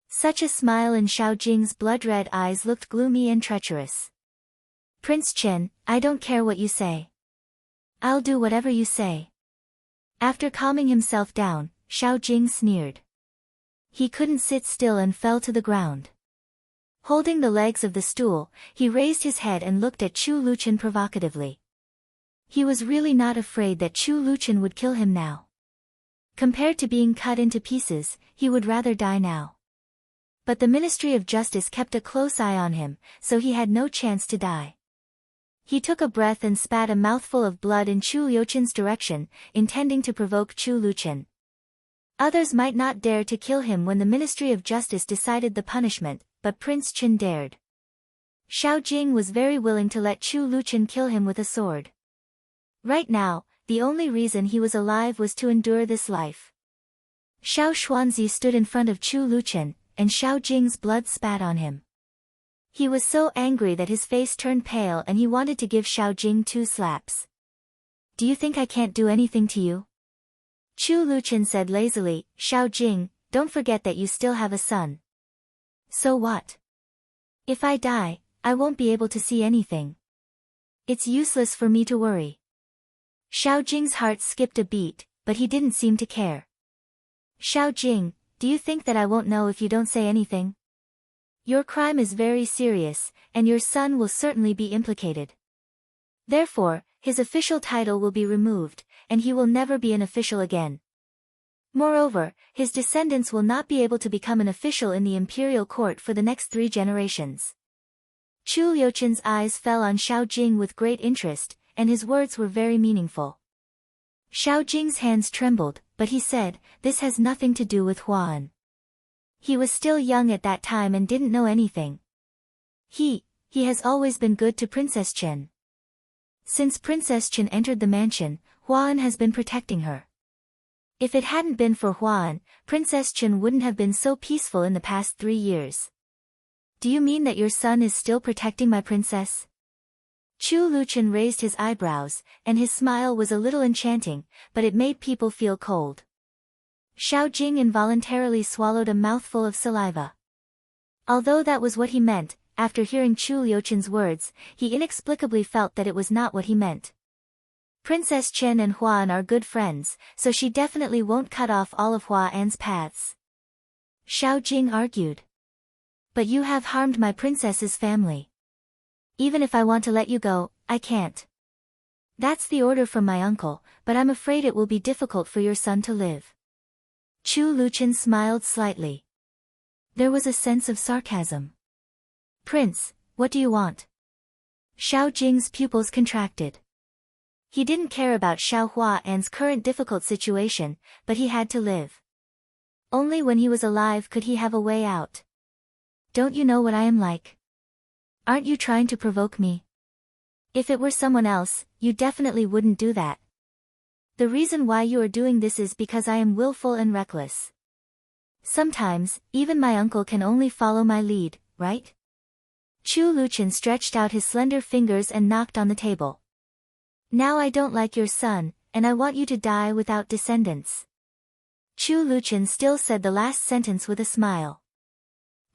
Such a smile in Xiao Jing's blood-red eyes looked gloomy and treacherous. Prince Chen, I don't care what you say. I'll do whatever you say. After calming himself down, Xiao Jing sneered. He couldn't sit still and fell to the ground. Holding the legs of the stool, he raised his head and looked at Chu Luchen provocatively. He was really not afraid that Chu Luchen would kill him now. Compared to being cut into pieces, he would rather die now. But the Ministry of Justice kept a close eye on him, so he had no chance to die. He took a breath and spat a mouthful of blood in Chu Liuchen's direction, intending to provoke Chu Luchen. Others might not dare to kill him when the Ministry of Justice decided the punishment, but Prince Chen dared. Xiao Jing was very willing to let Chu Luchen kill him with a sword. Right now, the only reason he was alive was to endure this life. Xiao Xuanzi stood in front of Chu Luchen, and Xiao Jing's blood spat on him. He was so angry that his face turned pale and he wanted to give Xiao Jing 2 slaps. Do you think I can't do anything to you? Chu Luchen said lazily, Xiao Jing, don't forget that you still have a son. So what? If I die, I won't be able to see anything. It's useless for me to worry. Xiao Jing's heart skipped a beat, but he didn't seem to care. Xiao Jing, do you think that I won't know if you don't say anything? Your crime is very serious, and your son will certainly be implicated. Therefore, his official title will be removed, and he will never be an official again. Moreover, his descendants will not be able to become an official in the imperial court for the next 3 generations. Chu Liuchen's eyes fell on Xiao Jing with great interest, and his words were very meaningful. Xiao Jing's hands trembled, but he said, "This has nothing to do with Huan." He was still young at that time and didn't know anything. He has always been good to Princess Chen. Since Princess Chen entered the mansion, Huan has been protecting her. If it hadn't been for Huan, Princess Chen wouldn't have been so peaceful in the past 3 years. Do you mean that your son is still protecting my princess? Chu Luchen raised his eyebrows, and his smile was a little enchanting, but it made people feel cold. Xiao Jing involuntarily swallowed a mouthful of saliva. Although that was what he meant, after hearing Chu Liuchen's words, he inexplicably felt that it was not what he meant. Princess Chen and Huan are good friends, so she definitely won't cut off all of Huan's paths. Xiao Jing argued. But you have harmed my princess's family. Even if I want to let you go, I can't. That's the order from my uncle, but I'm afraid it will be difficult for your son to live. Chu Luchen smiled slightly. There was a sense of sarcasm. Prince, what do you want? Xiao Jing's pupils contracted. He didn't care about Xiao Huan's current difficult situation, but he had to live. Only when he was alive could he have a way out. Don't you know what I am like? Aren't you trying to provoke me? If it were someone else, you definitely wouldn't do that. The reason why you are doing this is because I am willful and reckless. Sometimes, even my uncle can only follow my lead, right? Chu Luchen stretched out his slender fingers and knocked on the table. Now I don't like your son, and I want you to die without descendants. Chu Luchen still said the last sentence with a smile.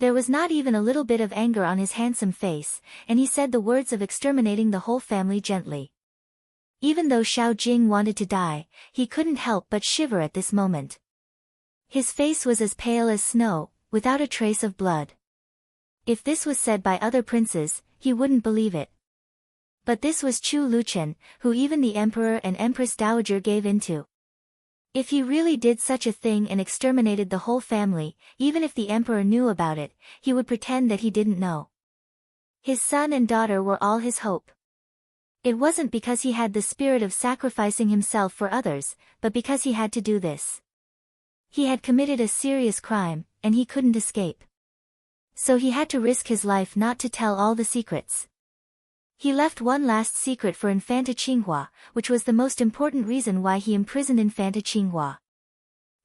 There was not even a little bit of anger on his handsome face, and he said the words of exterminating the whole family gently. Even though Xiao Jing wanted to die, he couldn't help but shiver at this moment. His face was as pale as snow, without a trace of blood. If this was said by other princes, he wouldn't believe it. But this was Chu Luchen, who even the Emperor and Empress Dowager gave into. If he really did such a thing and exterminated the whole family, even if the Emperor knew about it, he would pretend that he didn't know. His son and daughter were all his hope. It wasn't because he had the spirit of sacrificing himself for others, but because he had to do this. He had committed a serious crime, and he couldn't escape. So he had to risk his life not to tell all the secrets. He left one last secret for Infanta Qinghua, which was the most important reason why he imprisoned Infanta Qinghua.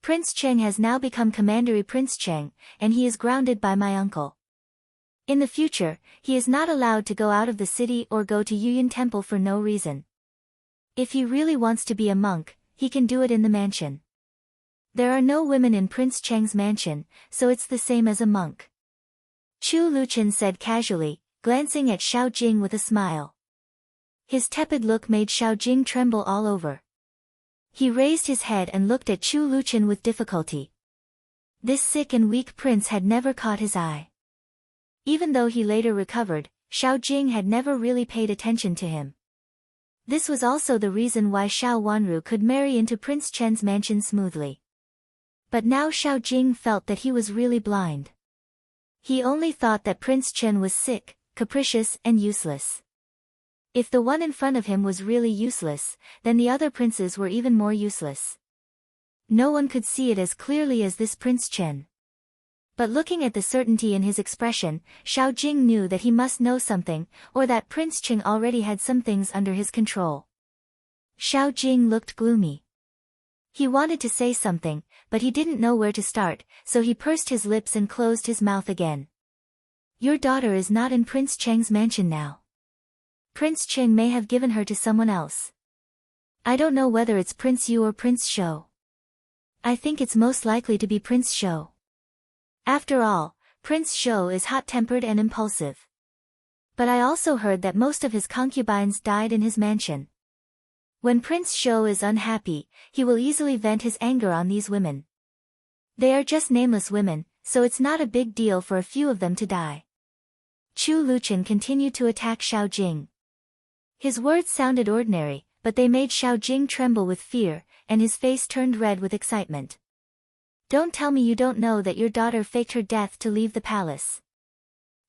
Prince Cheng has now become Commandery Prince Cheng, and he is grounded by my uncle. In the future, he is not allowed to go out of the city or go to Yuyan Temple for no reason. If he really wants to be a monk, he can do it in the mansion. There are no women in Prince Cheng's mansion, so it's the same as a monk. Chu Luchen said casually, glancing at Xiao Jing with a smile. His tepid look made Xiao Jing tremble all over. He raised his head and looked at Chu Luchen with difficulty. This sick and weak prince had never caught his eye. Even though he later recovered, Xiao Jing had never really paid attention to him. This was also the reason why Xiao Wanru could marry into Prince Chen's mansion smoothly. But now Xiao Jing felt that he was really blind. He only thought that Prince Chen was sick, capricious and useless. If the one in front of him was really useless, then the other princes were even more useless. No one could see it as clearly as this Prince Chen. But looking at the certainty in his expression, Xiao Jing knew that he must know something, or that Prince Cheng already had some things under his control. Xiao Jing looked gloomy. He wanted to say something, but he didn't know where to start, so he pursed his lips and closed his mouth again. Your daughter is not in Prince Cheng's mansion now. Prince Cheng may have given her to someone else. I don't know whether it's Prince Yu or Prince Shou. I think it's most likely to be Prince Shou. After all, Prince Shou is hot-tempered and impulsive. But I also heard that most of his concubines died in his mansion. When Prince Zhou is unhappy, he will easily vent his anger on these women. They are just nameless women, so it's not a big deal for a few of them to die. Chu Luqian continued to attack Xiao Jing. His words sounded ordinary, but they made Xiao Jing tremble with fear, and his face turned red with excitement. Don't tell me you don't know that your daughter faked her death to leave the palace.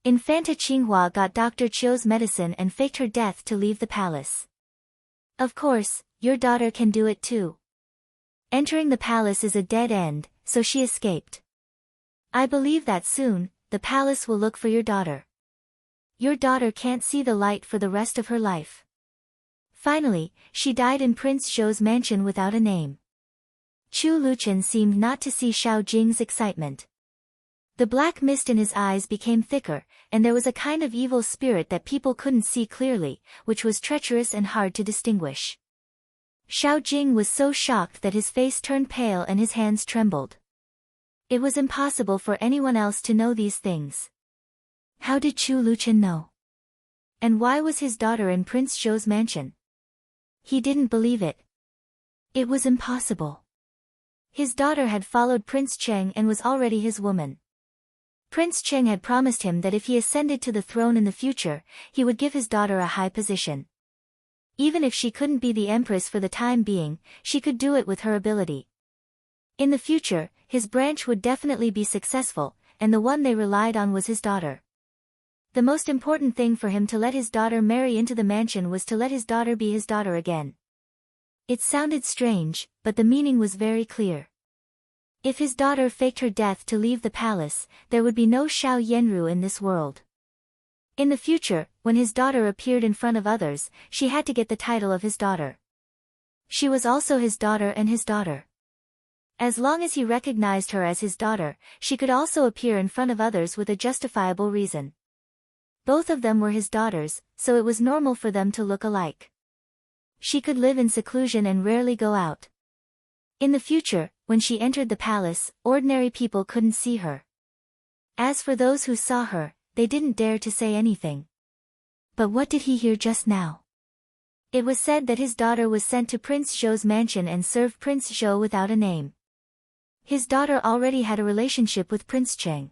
Infanta Qinghua got Dr. Qiu's medicine and faked her death to leave the palace. Of course, your daughter can do it too. Entering the palace is a dead end, so she escaped. I believe that soon, the palace will look for your daughter. Your daughter can't see the light for the rest of her life. Finally, she died in Prince Zhou's mansion without a name. Chu Luqian seemed not to see Xiao Jing's excitement. The black mist in his eyes became thicker, and there was a kind of evil spirit that people couldn't see clearly, which was treacherous and hard to distinguish. Xiao Jing was so shocked that his face turned pale and his hands trembled. It was impossible for anyone else to know these things. How did Chu Luqian know? And why was his daughter in Prince Zhou's mansion? He didn't believe it. It was impossible. His daughter had followed Prince Cheng and was already his woman. Prince Cheng had promised him that if he ascended to the throne in the future, he would give his daughter a high position. Even if she couldn't be the empress for the time being, she could do it with her ability. In the future, his branch would definitely be successful, and the one they relied on was his daughter. The most important thing for him to let his daughter marry into the mansion was to let his daughter be his daughter again. It sounded strange, but the meaning was very clear. If his daughter faked her death to leave the palace, there would be no Xiao Yenru in this world. In the future, when his daughter appeared in front of others, she had to get the title of his daughter. She was also his daughter and his daughter. As long as he recognized her as his daughter, she could also appear in front of others with a justifiable reason. Both of them were his daughters, so it was normal for them to look alike. She could live in seclusion and rarely go out. In the future, when she entered the palace, ordinary people couldn't see her. As for those who saw her, they didn't dare to say anything. But what did he hear just now? It was said that his daughter was sent to Prince Zhou's mansion and served Prince Zhou without a name. His daughter already had a relationship with Prince Cheng.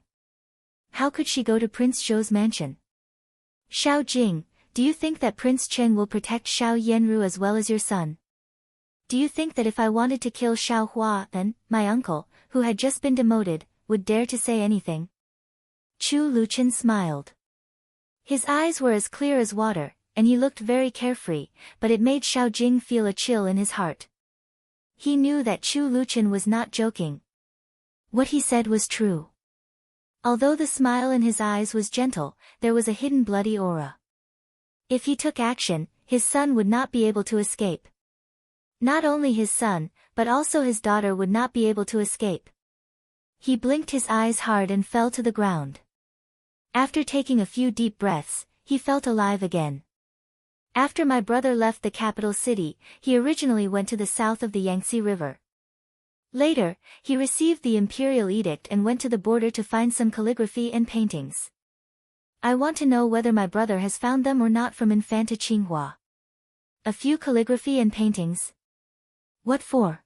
How could she go to Prince Zhou's mansion? Xiao Jing, do you think that Prince Cheng will protect Xiao Yenru as well as your son? Do you think that if I wanted to kill Xiao Hua, then, my uncle, who had just been demoted, would dare to say anything? Chu Luqian smiled. His eyes were as clear as water, and he looked very carefree, but it made Xiao Jing feel a chill in his heart. He knew that Chu Luqian was not joking. What he said was true. Although the smile in his eyes was gentle, there was a hidden bloody aura. If he took action, his son would not be able to escape. Not only his son, but also his daughter would not be able to escape. He blinked his eyes hard and fell to the ground. After taking a few deep breaths, he felt alive again. After my brother left the capital city, he originally went to the south of the Yangtze River. Later, he received the imperial edict and went to the border to find some calligraphy and paintings. I want to know whether my brother has found them or not from Infanta Qinghua. A few calligraphy and paintings? What for?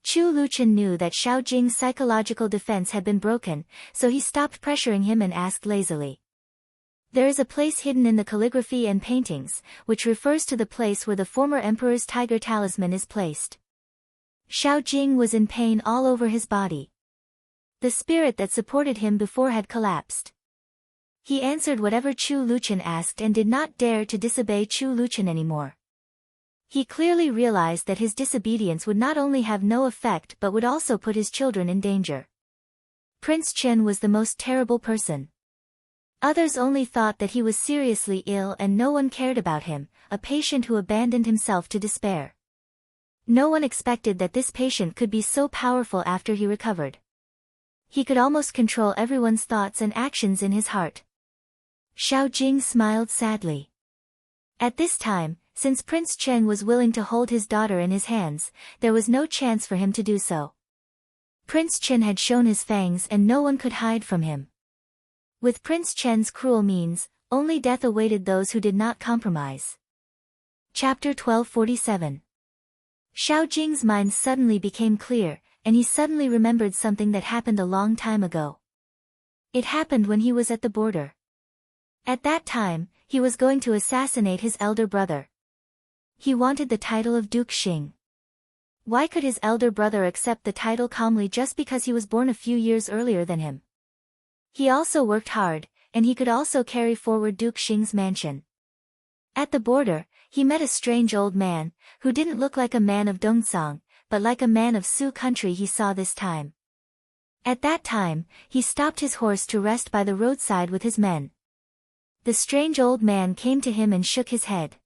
Chu Luqian knew that Xiao Jing's psychological defense had been broken, so he stopped pressuring him and asked lazily. There is a place hidden in the calligraphy and paintings, which refers to the place where the former emperor's tiger talisman is placed. Xiao Jing was in pain all over his body. The spirit that supported him before had collapsed. He answered whatever Chu Luqian asked and did not dare to disobey Chu Luqian anymore. He clearly realized that his disobedience would not only have no effect but would also put his children in danger. Prince Chen was the most terrible person. Others only thought that he was seriously ill and no one cared about him, a patient who abandoned himself to despair. No one expected that this patient could be so powerful after he recovered. He could almost control everyone's thoughts and actions in his heart. Xiao Jing smiled sadly. At this time, since Prince Cheng was willing to hold his daughter in his hands, there was no chance for him to do so. Prince Chen had shown his fangs and no one could hide from him. With Prince Chen's cruel means, only death awaited those who did not compromise. Chapter 1247. Xiao Jing's mind suddenly became clear, and he suddenly remembered something that happened a long time ago. It happened when he was at the border. At that time, he was going to assassinate his elder brother. He wanted the title of Duke Xing. Why could his elder brother accept the title calmly just because he was born a few years earlier than him? He also worked hard, and he could also carry forward Duke Xing's mansion. At the border, he met a strange old man, who didn't look like a man of Dongcang, but like a man of Su country he saw this time. At that time, he stopped his horse to rest by the roadside with his men. The strange old man came to him and shook his head.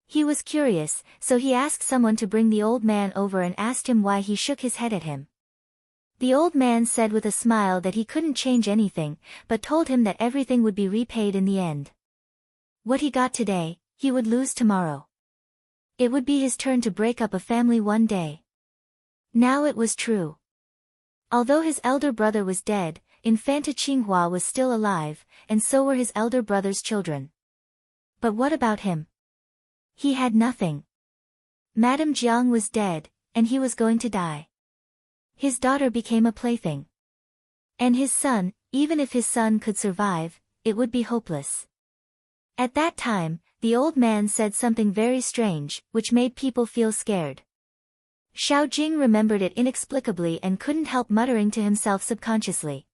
He was curious, so he asked someone to bring the old man over and asked him why he shook his head at him. The old man said with a smile that he couldn't change anything, but told him that everything would be repaid in the end. What he got today, he would lose tomorrow. It would be his turn to break up a family one day. Now it was true. Although his elder brother was dead, Infanta Qinghua was still alive, and so were his elder brother's children. But what about him? He had nothing. Madame Jiang was dead, and he was going to die. His daughter became a plaything. And his son, even if his son could survive, it would be hopeless. At that time, the old man said something very strange, which made people feel scared. Xiao Jing remembered it inexplicably and couldn't help muttering to himself subconsciously.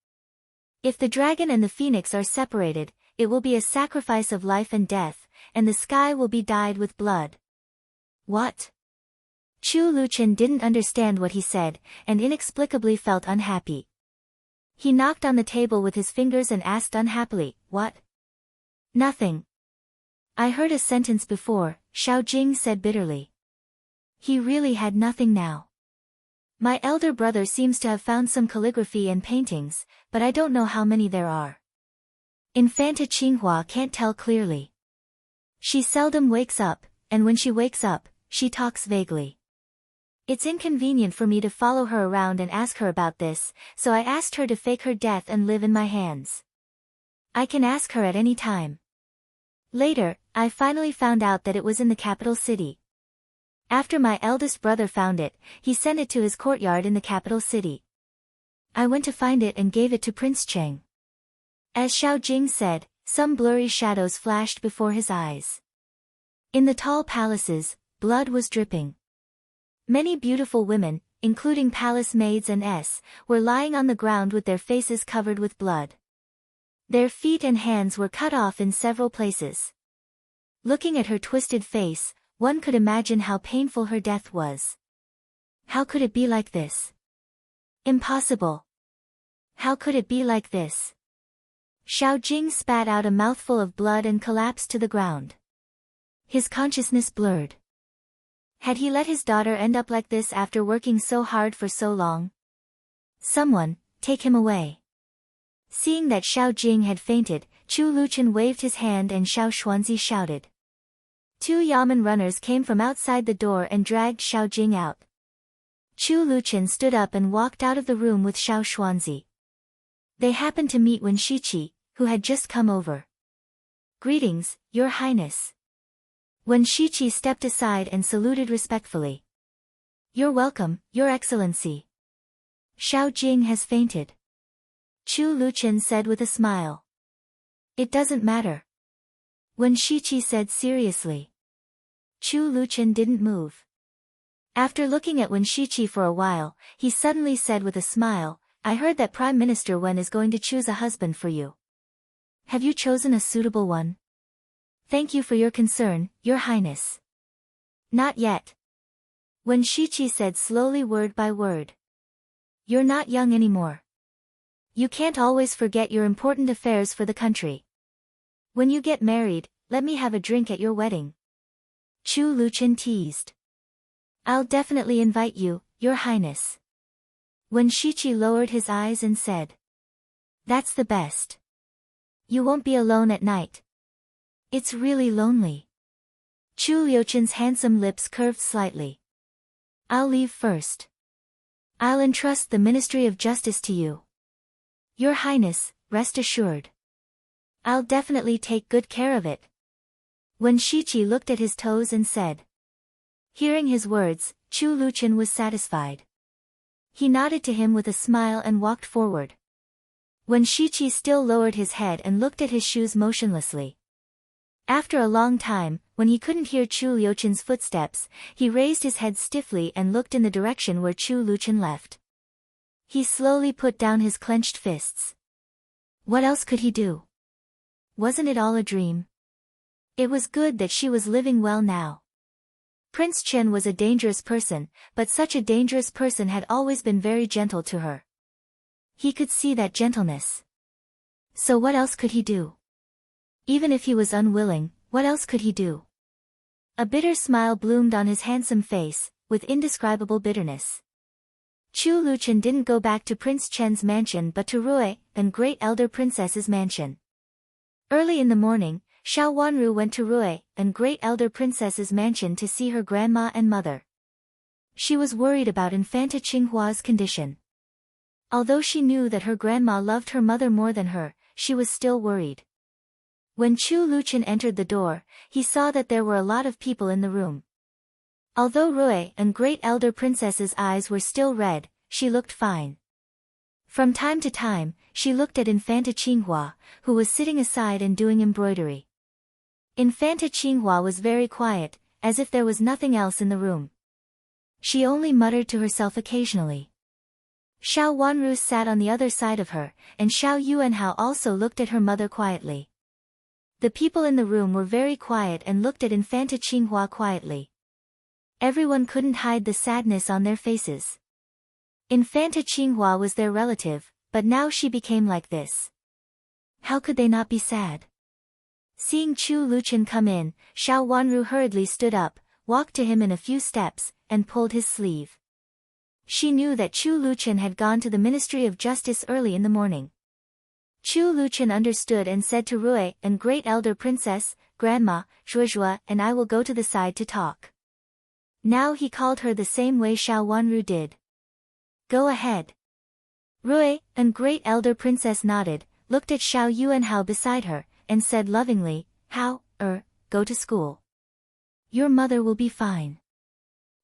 If the dragon and the phoenix are separated, it will be a sacrifice of life and death, and the sky will be dyed with blood. What? Chu Luchen didn't understand what he said, and inexplicably felt unhappy. He knocked on the table with his fingers and asked unhappily, "What?" "Nothing." "I heard a sentence before," Xiao Jing said bitterly. He really had nothing now. "My elder brother seems to have found some calligraphy and paintings, but I don't know how many there are. Infanta Qinghua can't tell clearly. She seldom wakes up, and when she wakes up, she talks vaguely. It's inconvenient for me to follow her around and ask her about this, so I asked her to fake her death and live in my hands. I can ask her at any time." Later, I finally found out that it was in the capital city. After my eldest brother found it, he sent it to his courtyard in the capital city. I went to find it and gave it to Prince Cheng. As Xiao Jing said, some blurry shadows flashed before his eyes. In the tall palaces, blood was dripping. Many beautiful women, including palace maids and were lying on the ground with their faces covered with blood. Their feet and hands were cut off in several places. Looking at her twisted face, one could imagine how painful her death was. How could it be like this? Impossible. How could it be like this? Xiao Jing spat out a mouthful of blood and collapsed to the ground. His consciousness blurred. Had he let his daughter end up like this after working so hard for so long? Someone, take him away. Seeing that Xiao Jing had fainted, Chu Luchen waved his hand and Xiao Xuanzi shouted. Two yamen runners came from outside the door and dragged Xiao Jing out. Chu Luchen stood up and walked out of the room with Xiao Xuanzi. They happened to meet Wen Shiqi, who had just come over. "Greetings, Your Highness." Wen Shiqi stepped aside and saluted respectfully. "You're welcome, Your Excellency." "Xiao Jing has fainted," Chu Luchen said with a smile. "It doesn't matter," Wen Shiqi said seriously. Chu Luchen didn't move. After looking at Wen Shiqi for a while, he suddenly said with a smile, "I heard that Prime Minister Wen is going to choose a husband for you. Have you chosen a suitable one?" "Thank you for your concern, Your Highness." "Not yet," Wen Shiqi said slowly word by word. "You're not young anymore. You can't always forget your important affairs for the country. When you get married, let me have a drink at your wedding." Chu Luchen teased. "I'll definitely invite you, Your Highness." Wen Shiqi lowered his eyes and said. "That's the best. You won't be alone at night. It's really lonely." Chu Liuchen's handsome lips curved slightly. "I'll leave first. I'll entrust the Ministry of Justice to you. Your Highness, rest assured. I'll definitely take good care of it. Wen Shiqi looked at his toes and said. Hearing his words, Chu Luchen was satisfied. He nodded to him with a smile and walked forward. Wen Shiqi still lowered his head and looked at his shoes motionlessly. After a long time, when he couldn't hear Chu Liuchen's footsteps, he raised his head stiffly and looked in the direction where Chu Luchen left. He slowly put down his clenched fists. What else could he do? Wasn't it all a dream? It was good that she was living well now. Prince Chen was a dangerous person, but such a dangerous person had always been very gentle to her. He could see that gentleness. So what else could he do? Even if he was unwilling, what else could he do? A bitter smile bloomed on his handsome face, with indescribable bitterness. Chu Luchen didn't go back to Prince Chen's mansion but to Rui and Great Elder Princess's mansion. Early in the morning, Xiao Wanru went to Rui and Great Elder Princess's mansion to see her grandma and mother. She was worried about Infanta Qinghua's condition. Although she knew that her grandma loved her mother more than her, she was still worried. When Chu Luchen entered the door, he saw that there were a lot of people in the room. Although Rui and Great Elder Princess's eyes were still red, she looked fine. From time to time, she looked at Infanta Qinghua, who was sitting aside and doing embroidery. Infanta Qinghua was very quiet, as if there was nothing else in the room. She only muttered to herself occasionally. Xiao Wanru sat on the other side of her, and Xiao Yuanhao also looked at her mother quietly. The people in the room were very quiet and looked at Infanta Qinghua quietly. Everyone couldn't hide the sadness on their faces. Infanta Qinghua was their relative, but now she became like this. How could they not be sad? Seeing Chu Luchen come in, Xiao Wanru hurriedly stood up, walked to him in a few steps, and pulled his sleeve. She knew that Chu Luchen had gone to the Ministry of Justice early in the morning. Chu Luchen understood and said to Rui and Great Elder Princess, Grandma, Zhuozhua and I will go to the side to talk. Now he called her the same way Xiao Wanru did. Go ahead. Rui and Great Elder Princess nodded, looked at Xiao Yuanhao beside her, and said lovingly, go to school. Your mother will be fine.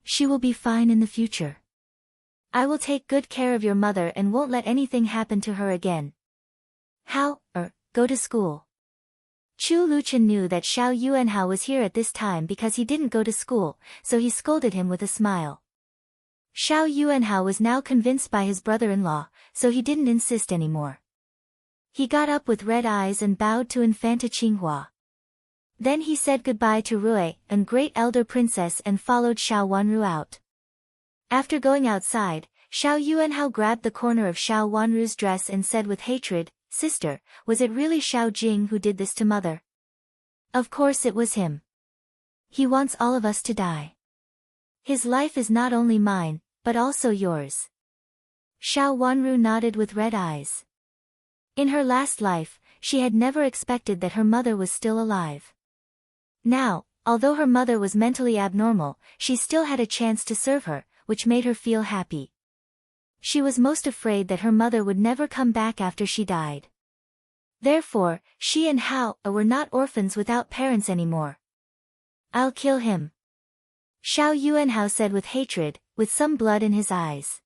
She will be fine in the future. I will take good care of your mother and won't let anything happen to her again. Go to school. Chu Luchen knew that Xiao Yuanhao was here at this time because he didn't go to school, so he scolded him with a smile. Xiao Yuanhao was now convinced by his brother-in-law, so he didn't insist anymore. He got up with red eyes and bowed to Infanta Qinghua. Then he said goodbye to Rui and Great Elder Princess and followed Xiao Wanru out. After going outside, Xiao Yuanhao grabbed the corner of Xiao Wanru's dress and said with hatred, Sister, was it really Xiao Jing who did this to mother? Of course it was him. He wants all of us to die. His life is not only mine, but also yours. Xiao Wanru nodded with red eyes. In her last life, she had never expected that her mother was still alive. Now, although her mother was mentally abnormal, she still had a chance to serve her, which made her feel happy. She was most afraid that her mother would never come back after she died. Therefore, she and Hao were not orphans without parents anymore. I'll kill him. Xiao Yuanhao said with hatred, with some blood in his eyes.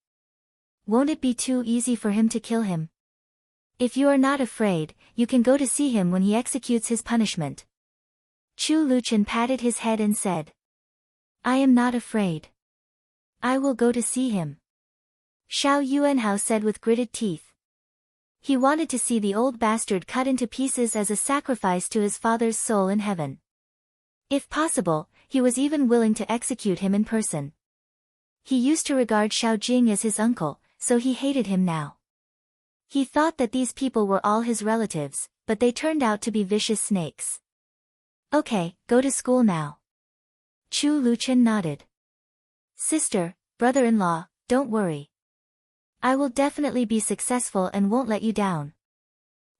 Won't it be too easy for him to kill him? If you are not afraid, you can go to see him when he executes his punishment. Chu Luchen patted his head and said. I am not afraid. I will go to see him. Xiao Yuanhao said with gritted teeth. He wanted to see the old bastard cut into pieces as a sacrifice to his father's soul in heaven. If possible, he was even willing to execute him in person. He used to regard Xiao Jing as his uncle, so he hated him now. He thought that these people were all his relatives, but they turned out to be vicious snakes. Okay, go to school now. Chu Luchen nodded. Sister, brother-in-law, don't worry. I will definitely be successful and won't let you down.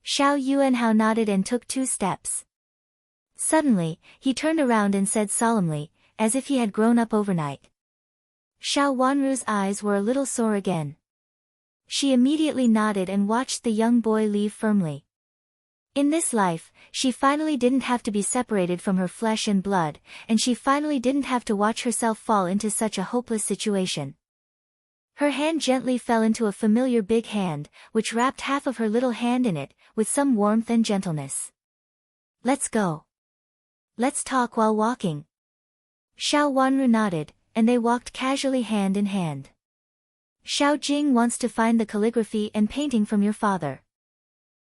Xiao Yuanhao nodded and took 2 steps. Suddenly, he turned around and said solemnly, as if he had grown up overnight. Xiao Wanru's eyes were a little sore again. She immediately nodded and watched the young boy leave firmly. In this life, she finally didn't have to be separated from her flesh and blood, and she finally didn't have to watch herself fall into such a hopeless situation. Her hand gently fell into a familiar big hand, which wrapped half of her little hand in it, with some warmth and gentleness. Let's go. Let's talk while walking. Xiao Wanru nodded, and they walked casually hand in hand. Xiao Jing wants to find the calligraphy and painting from your father.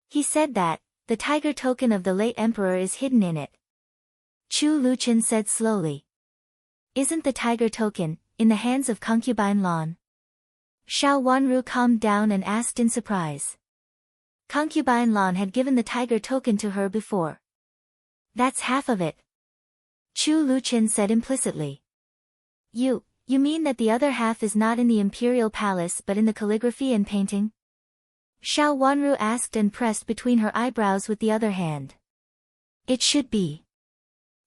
He said that the tiger token of the late emperor is hidden in it. Chu Luqian said slowly. Isn't the tiger token in the hands of concubine Lan? Xiao Wanru calmed down and asked in surprise. Concubine Lan had given the tiger token to her before. That's half of it. Chu Luqian said implicitly. You mean that the other half is not in the imperial palace but in the calligraphy and painting? Xiao Wanru asked and pressed between her eyebrows with the other hand. It should be.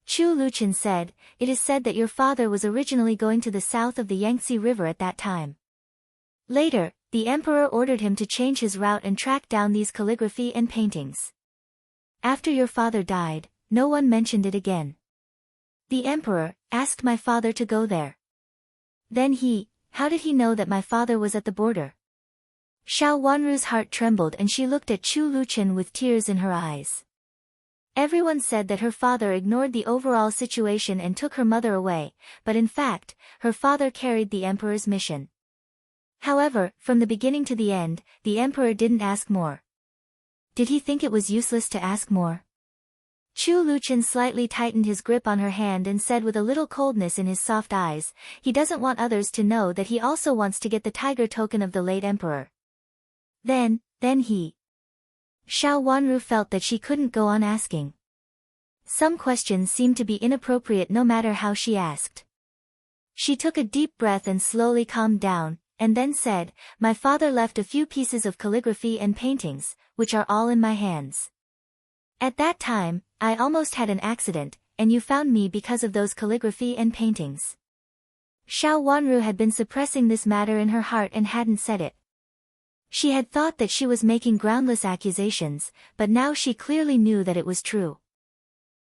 Chu Luqian said, it is said that your father was originally going to the south of the Yangtze River at that time. Later, the emperor ordered him to change his route and track down these calligraphy and paintings. After your father died, no one mentioned it again. The emperor asked my father to go there. Then how did he know that my father was at the border? Xiao Wanru's heart trembled and she looked at Chu Luqian with tears in her eyes. Everyone said that her father ignored the overall situation and took her mother away, but in fact, her father carried the emperor's mission. However, from the beginning to the end, the emperor didn't ask more. Did he think it was useless to ask more? Chu Luqian slightly tightened his grip on her hand and said with a little coldness in his soft eyes, he doesn't want others to know that he also wants to get the tiger token of the late emperor. Then he. Xiao Wanru felt that she couldn't go on asking. Some questions seemed to be inappropriate no matter how she asked. She took a deep breath and slowly calmed down, and then said, my father left a few pieces of calligraphy and paintings, which are all in my hands. At that time, I almost had an accident, and you found me because of those calligraphy and paintings. Xiao Wanru had been suppressing this matter in her heart and hadn't said it. She had thought that she was making groundless accusations, but now she clearly knew that it was true.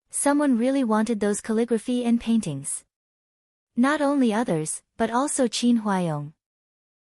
Someone really wanted those calligraphy and paintings. Not only others, but also Qin Huayong.